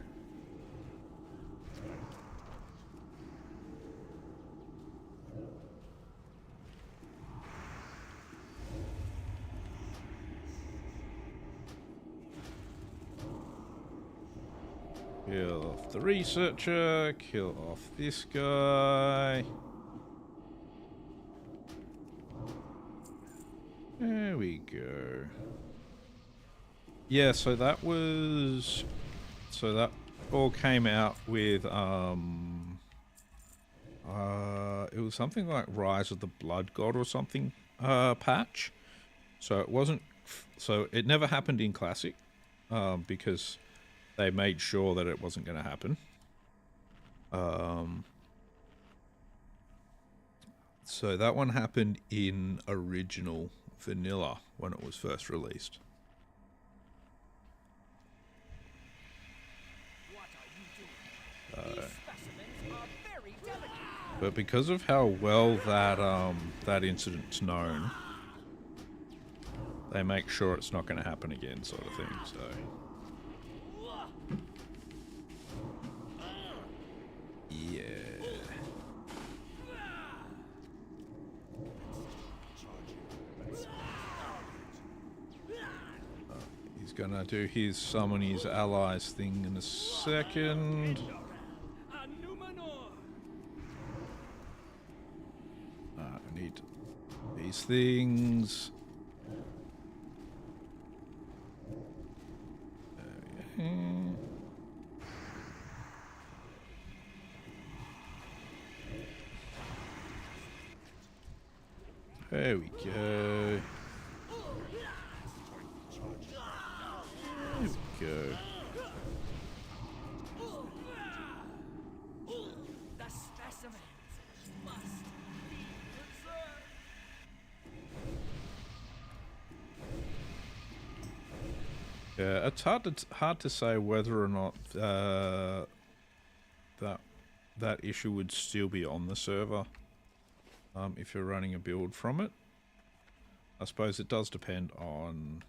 Kill off the researcher, kill off this guy. There we go. Yeah, so that was... So that all came out with, it was something like Rise of the Blood God or something, patch. So it wasn't... So it never happened in Classic, because they made sure that it wasn't going to happen. So that one happened in original vanilla when it was first released. But because of how well that incident's known, they make sure it's not going to happen again, sort of thing. So. Yeah. He's gonna do his summon his allies thing in a second. I need these things. There we go. There we go. The specimens must be preserved. Yeah, it's hard to say whether or not that issue would still be on the server if you're running a build from it. I suppose it does depend on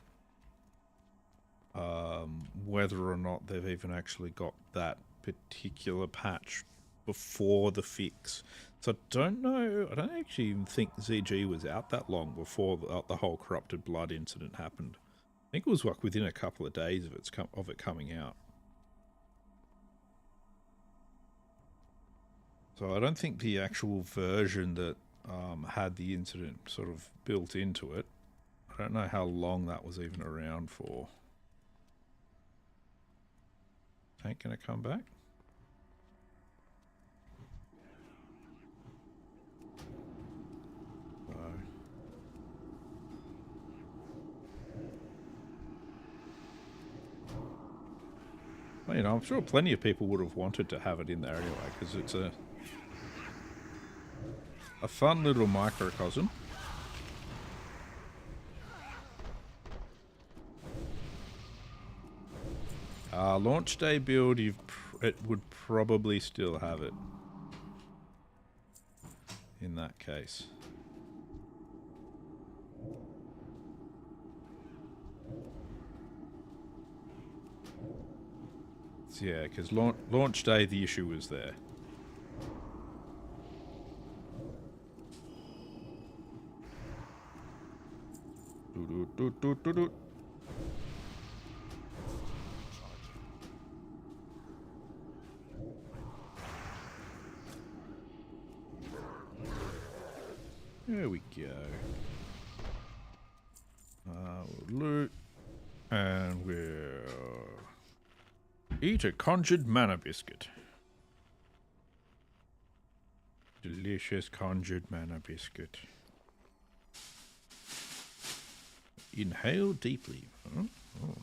whether or not they've even actually got that particular patch before the fix. So I don't know. I don't actually even think ZG was out that long before the whole Corrupted Blood incident happened. I think it was like within a couple of days of it coming out. So I don't think the actual version that had the incident sort of built into it, I don't know how long that was even around for. Tank gonna come back? Well, you know, I'm sure plenty of people would have wanted to have it in there anyway, because it's a fun little microcosm. Launch day build, it would probably still have it in that case. So yeah, because launch day, the issue was there. There we go. We'll loot, and we'll eat a conjured mana biscuit. Delicious conjured mana biscuit. Inhale deeply. Huh? Oh.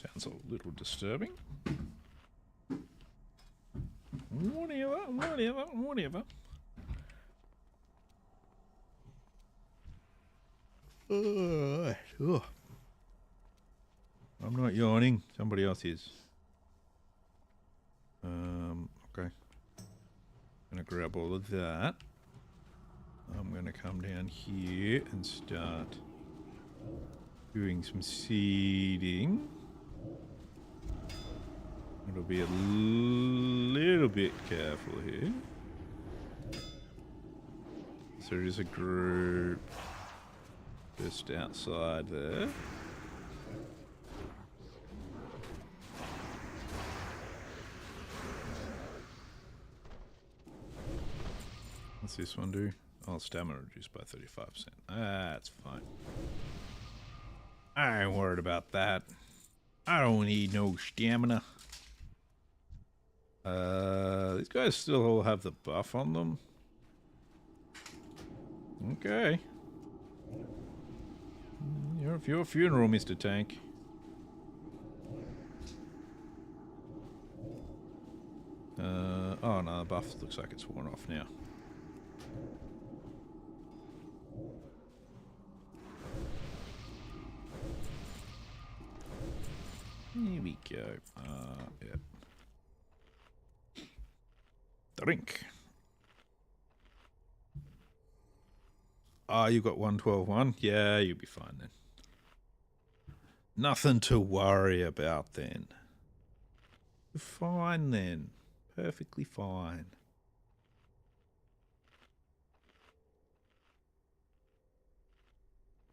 Sounds a little disturbing. Whatever. Oh. I'm not yawning. Somebody else is. Okay. Gonna grab all of that. I'm gonna come down here and start doing some seeding. It'll be a little bit careful here. So there is a group just outside there. What's this one do? Oh, stamina reduced by 35%. That's fine. I ain't worried about that. I don't need no stamina. These guys still all have the buff on them. Okay. You're your funeral, Mr. Tank. Oh no, the buff looks like it's worn off now. Here we go. Yeah. Drink. Ah, you got 112.1? Yeah, you'll be fine then. Nothing to worry about then. You're fine then. Perfectly fine.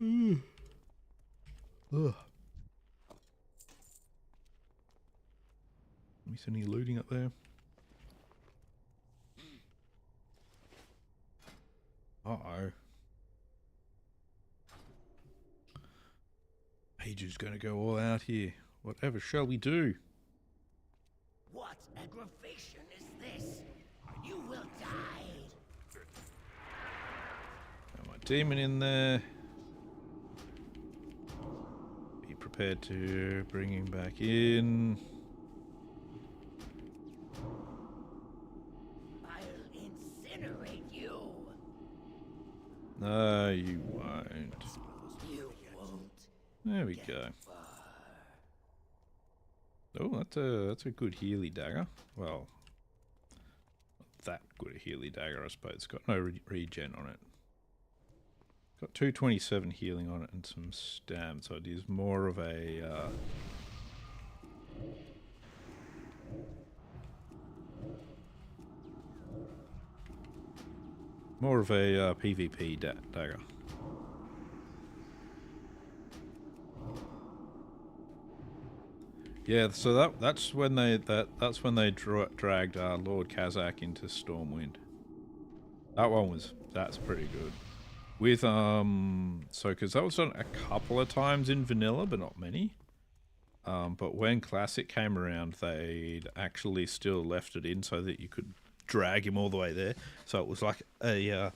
Ugh. Miss any looting up there? Uh-oh. Pager's gonna go all out here. Whatever shall we do? What aggravation is this? You will die. Got my demon in there. Be prepared to bring him back in. I'll incinerate you. No, you won't. You won't. There we go. Oh, that's a good Healy dagger. Well, not that good a Healy dagger, I suppose. It's got no regen on it. Got 227 healing on it and some stam, so it is more of a PvP dagger. Yeah, so that's when they dragged Lord Kazakh into Stormwind. That's pretty good. With so because that was done a couple of times in vanilla, but not many. But when Classic came around, they'd actually still left it in so that you could drag him all the way there. So it was like a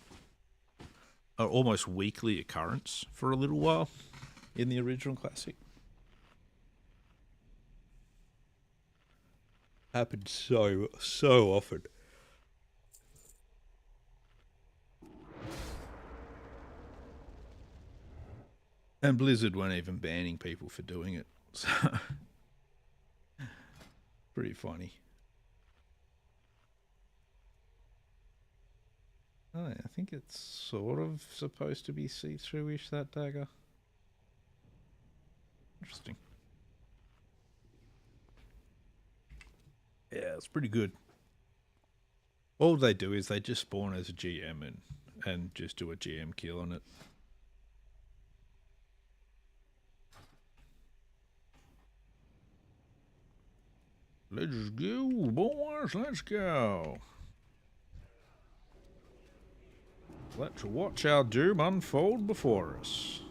almost weekly occurrence for a little while in the original Classic. Happened so often. And Blizzard weren't even banning people for doing it. So pretty funny. Oh, I think it's sort of supposed to be see-through-ish, that dagger. Interesting. Yeah, it's pretty good. All they do is they just spawn as a GM and just do a GM kill on it. Let's go, boys, let's go. Let's watch our doom unfold before us.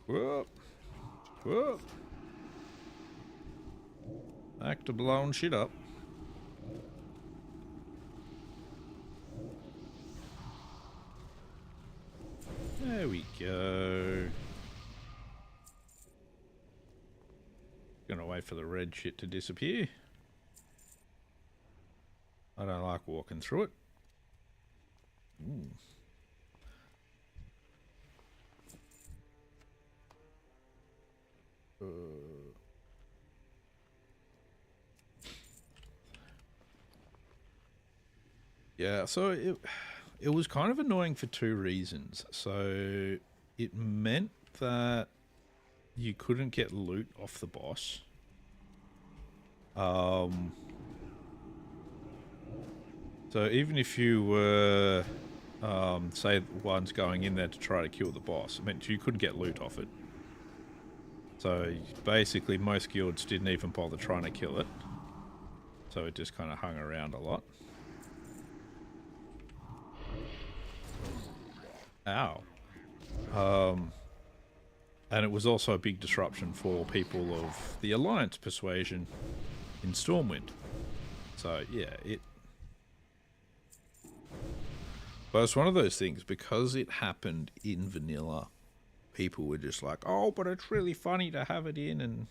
Whoop. Whoop. Back to blowing shit up. There we go. Gonna wait for the red shit to disappear. I don't like walking through it. Ooh. Yeah, so it was kind of annoying for two reasons. So it meant that you couldn't get loot off the boss. So even if you were, say, one's going in there to try to kill the boss, it meant you couldn't get loot off it. So basically most guilds didn't even bother trying to kill it. So it just kind of hung around a lot. Ow. And it was also a big disruption for people of the Alliance persuasion in Stormwind. So yeah, but it's one of those things, because it happened in vanilla, people were just like, oh, but it's really funny to have it in, and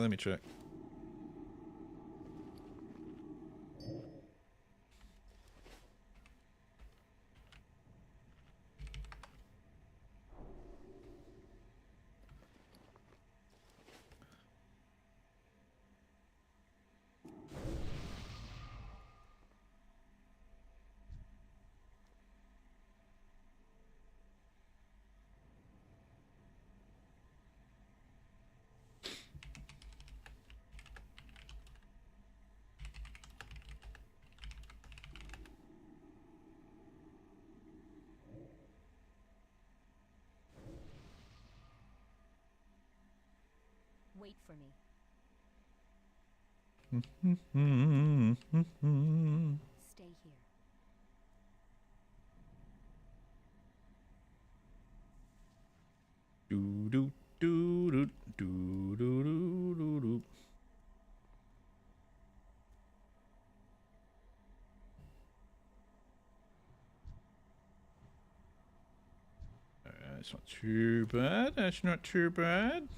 let me check. Wait for me. Stay here. Do do do do do do do do. That's not too bad. That's not too bad.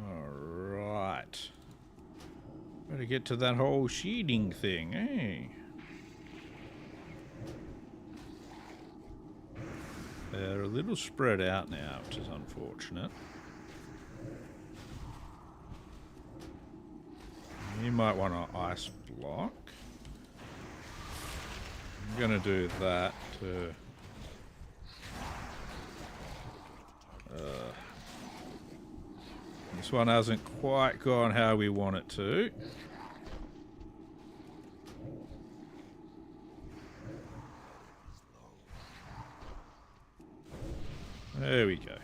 Alright. Better get to that whole sheeting thing, eh? They're a little spread out now, which is unfortunate. You might want to ice block. I'm gonna do that to... this one hasn't quite gone how we want it to. There we go.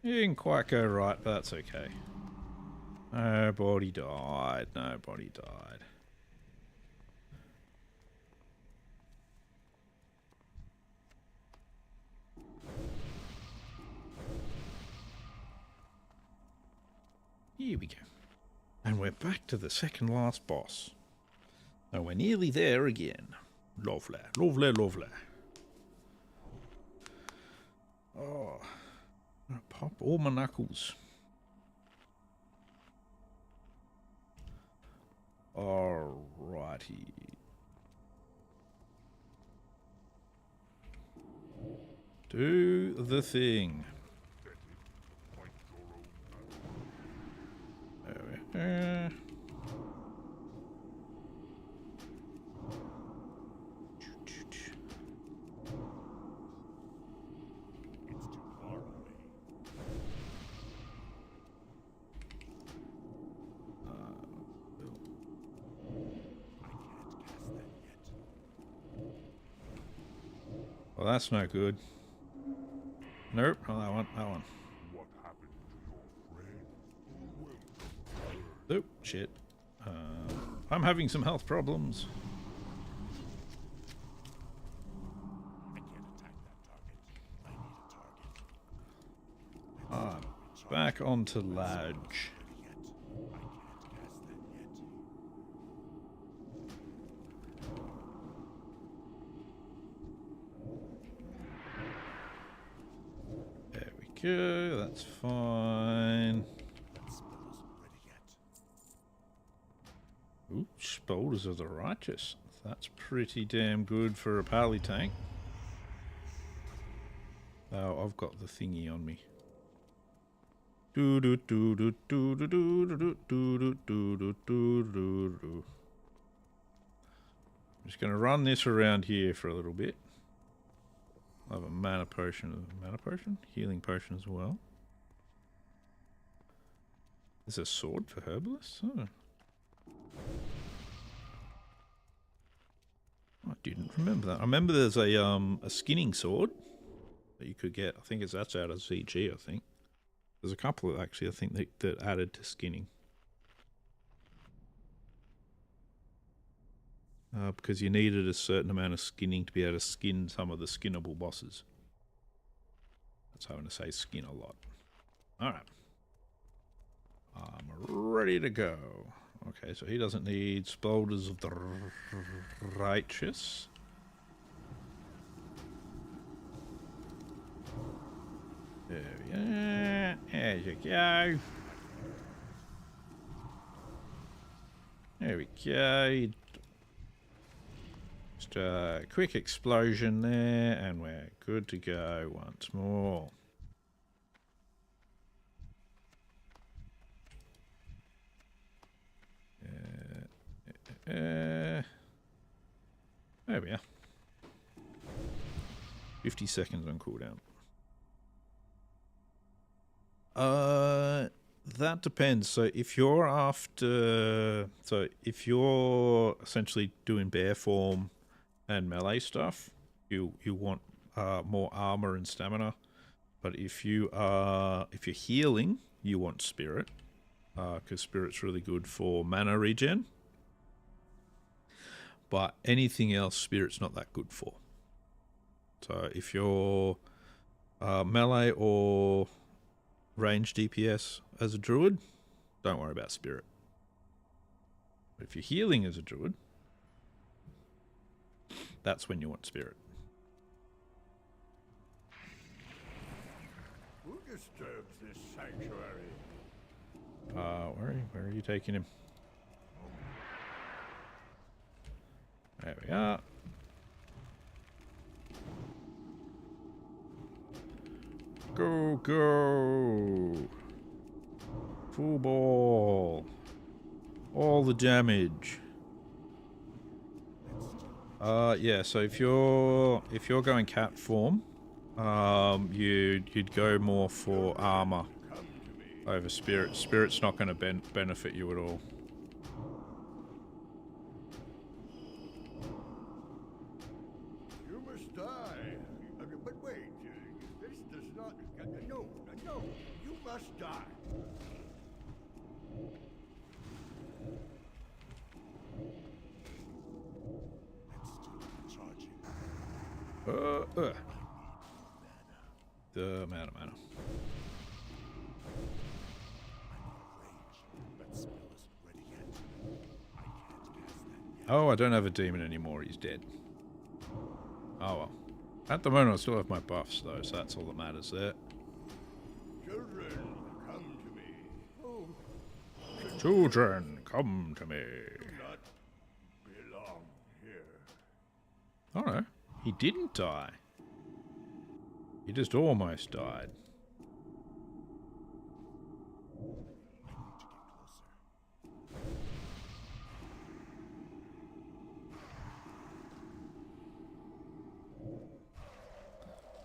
It didn't quite go right, but that's okay. Nobody died. Nobody died. Here we go. And we're back to the second last boss. So we're nearly there again. Lovely, lovely, lovely. Oh, I'm gonna pop all my knuckles. Alrighty. Do the thing. There we go. Well, that's not good. Nope, not that one, that one. What happened to your friend? Oh, shit. I'm having some health problems. I can't attack that target. I need a target. Back onto Lodge. I can't cast that yet. There we go, that's fine. That spell isn't ready yet. Ooh, Boulders of the Righteous. That's pretty damn good for a pally tank. Oh, I've got the thingy on me. Do do do do do do do do do do do do do. I'm just gonna run this around here for a little bit. I have a mana potion, healing potion as well. There's a sword for herbalists. Oh. remember that. I remember there's a skinning sword that you could get. I think that's out of ZG, I think. There's a couple of, actually, I think, that added to skinning. Because you needed a certain amount of skinning to be able to skin some of the skinnable bosses. That's how I'm going to say skin a lot. Alright. I'm ready to go. Okay, so he doesn't need Spolders of the Righteous. There we are. There you go. There we go. Just a quick explosion there, and we're good to go once more. There we are. 50 seconds on cooldown. That depends. So if you're after, if you're essentially doing bear form and melee stuff, you want more armor and stamina. But if you're healing, you want spirit, because spirit's really good for mana regen. But anything else, spirit's not that good for. So if you're melee or range DPS as a druid, don't worry about spirit. But if you're healing as a druid, that's when you want spirit. Who disturbs this sanctuary? Where are you taking him? There we are. Go, go! Full ball. All the damage. Yeah, so if you're going cat form, you'd go more for armor over spirit. Spirit's not going to benefit you at all. You must die. But wait, this does not. No, you must die. The mana. Oh, I don't have a demon anymore. He's dead. Oh well. At the moment, I still have my buffs though, so that's all that matters there. Children, come to me. Oh, Children, come to me. do not belong here. Oh no, he didn't die. He just almost died.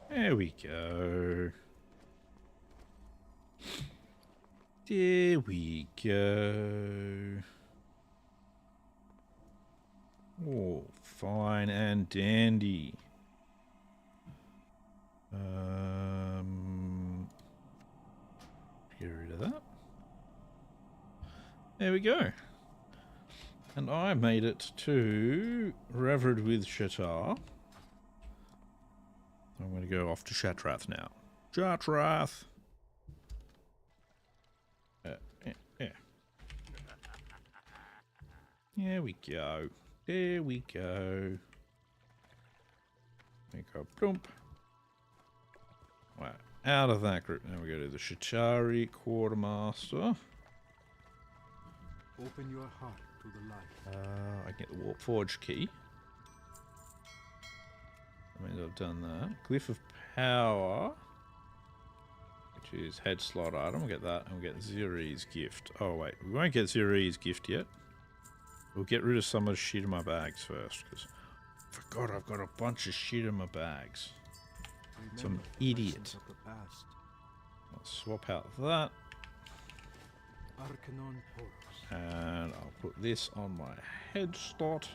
There we go. There we go. Oh, fine and dandy. Get rid of that. There we go. And I made it to Revered with Shatrath. I'm going to go off to Shatrath now. Shatrath! Yeah. There we go. There we go. We go plump. Right, out of that group. Now we go to the Shachari Quartermaster. Open your heart to the light. I get the Warforged key. That means I've done that. Glyph of Power, which is head slot item. We'll get that, and we'll get Ziri's gift. Oh wait, we won't get Ziri's gift yet. We'll get rid of some of the shit in my bags first, because I forgot I've got a bunch of shit in my bags. Some idiot. I'll swap out that. And I'll put this on my head slot.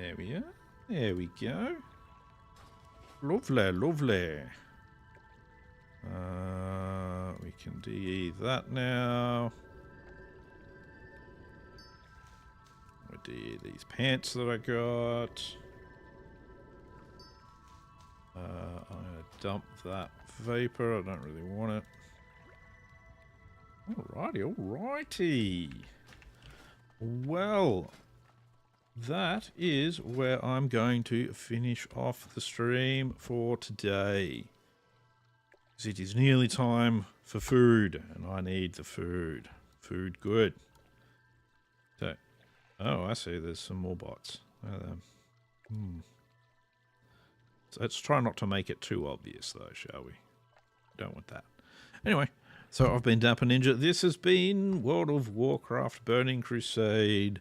There we are. There we go. Lovely, lovely. We can DE that now. We DE these pants that I got. I'm going to dump that vapor. I don't really want it. Alrighty, alrighty. Well, that is where I'm going to finish off the stream for today. Because it is nearly time for food, and I need the food. Food good. So, oh, I see there's some more bots. So let's try not to make it too obvious, though, shall we? Don't want that. Anyway, so I've been Dapper Ninja. This has been World of Warcraft Burning Crusade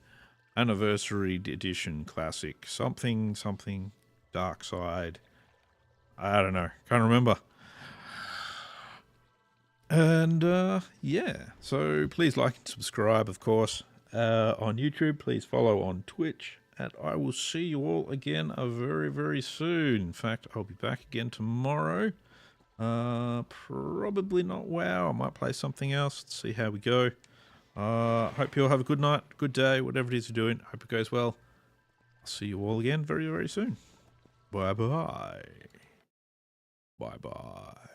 Anniversary Edition Classic. Something, something, Dark Side. I don't know. Can't remember. And, yeah. So please like and subscribe, of course, on YouTube. Please follow on Twitch. And I will see you all again very, very soon. In fact, I'll be back again tomorrow. Probably not WoW. I might play something else. Let's see how we go. Hope you all have a good night, good day, whatever it is you're doing. Hope it goes well. I'll see you all again very, very soon. Bye-bye. Bye-bye.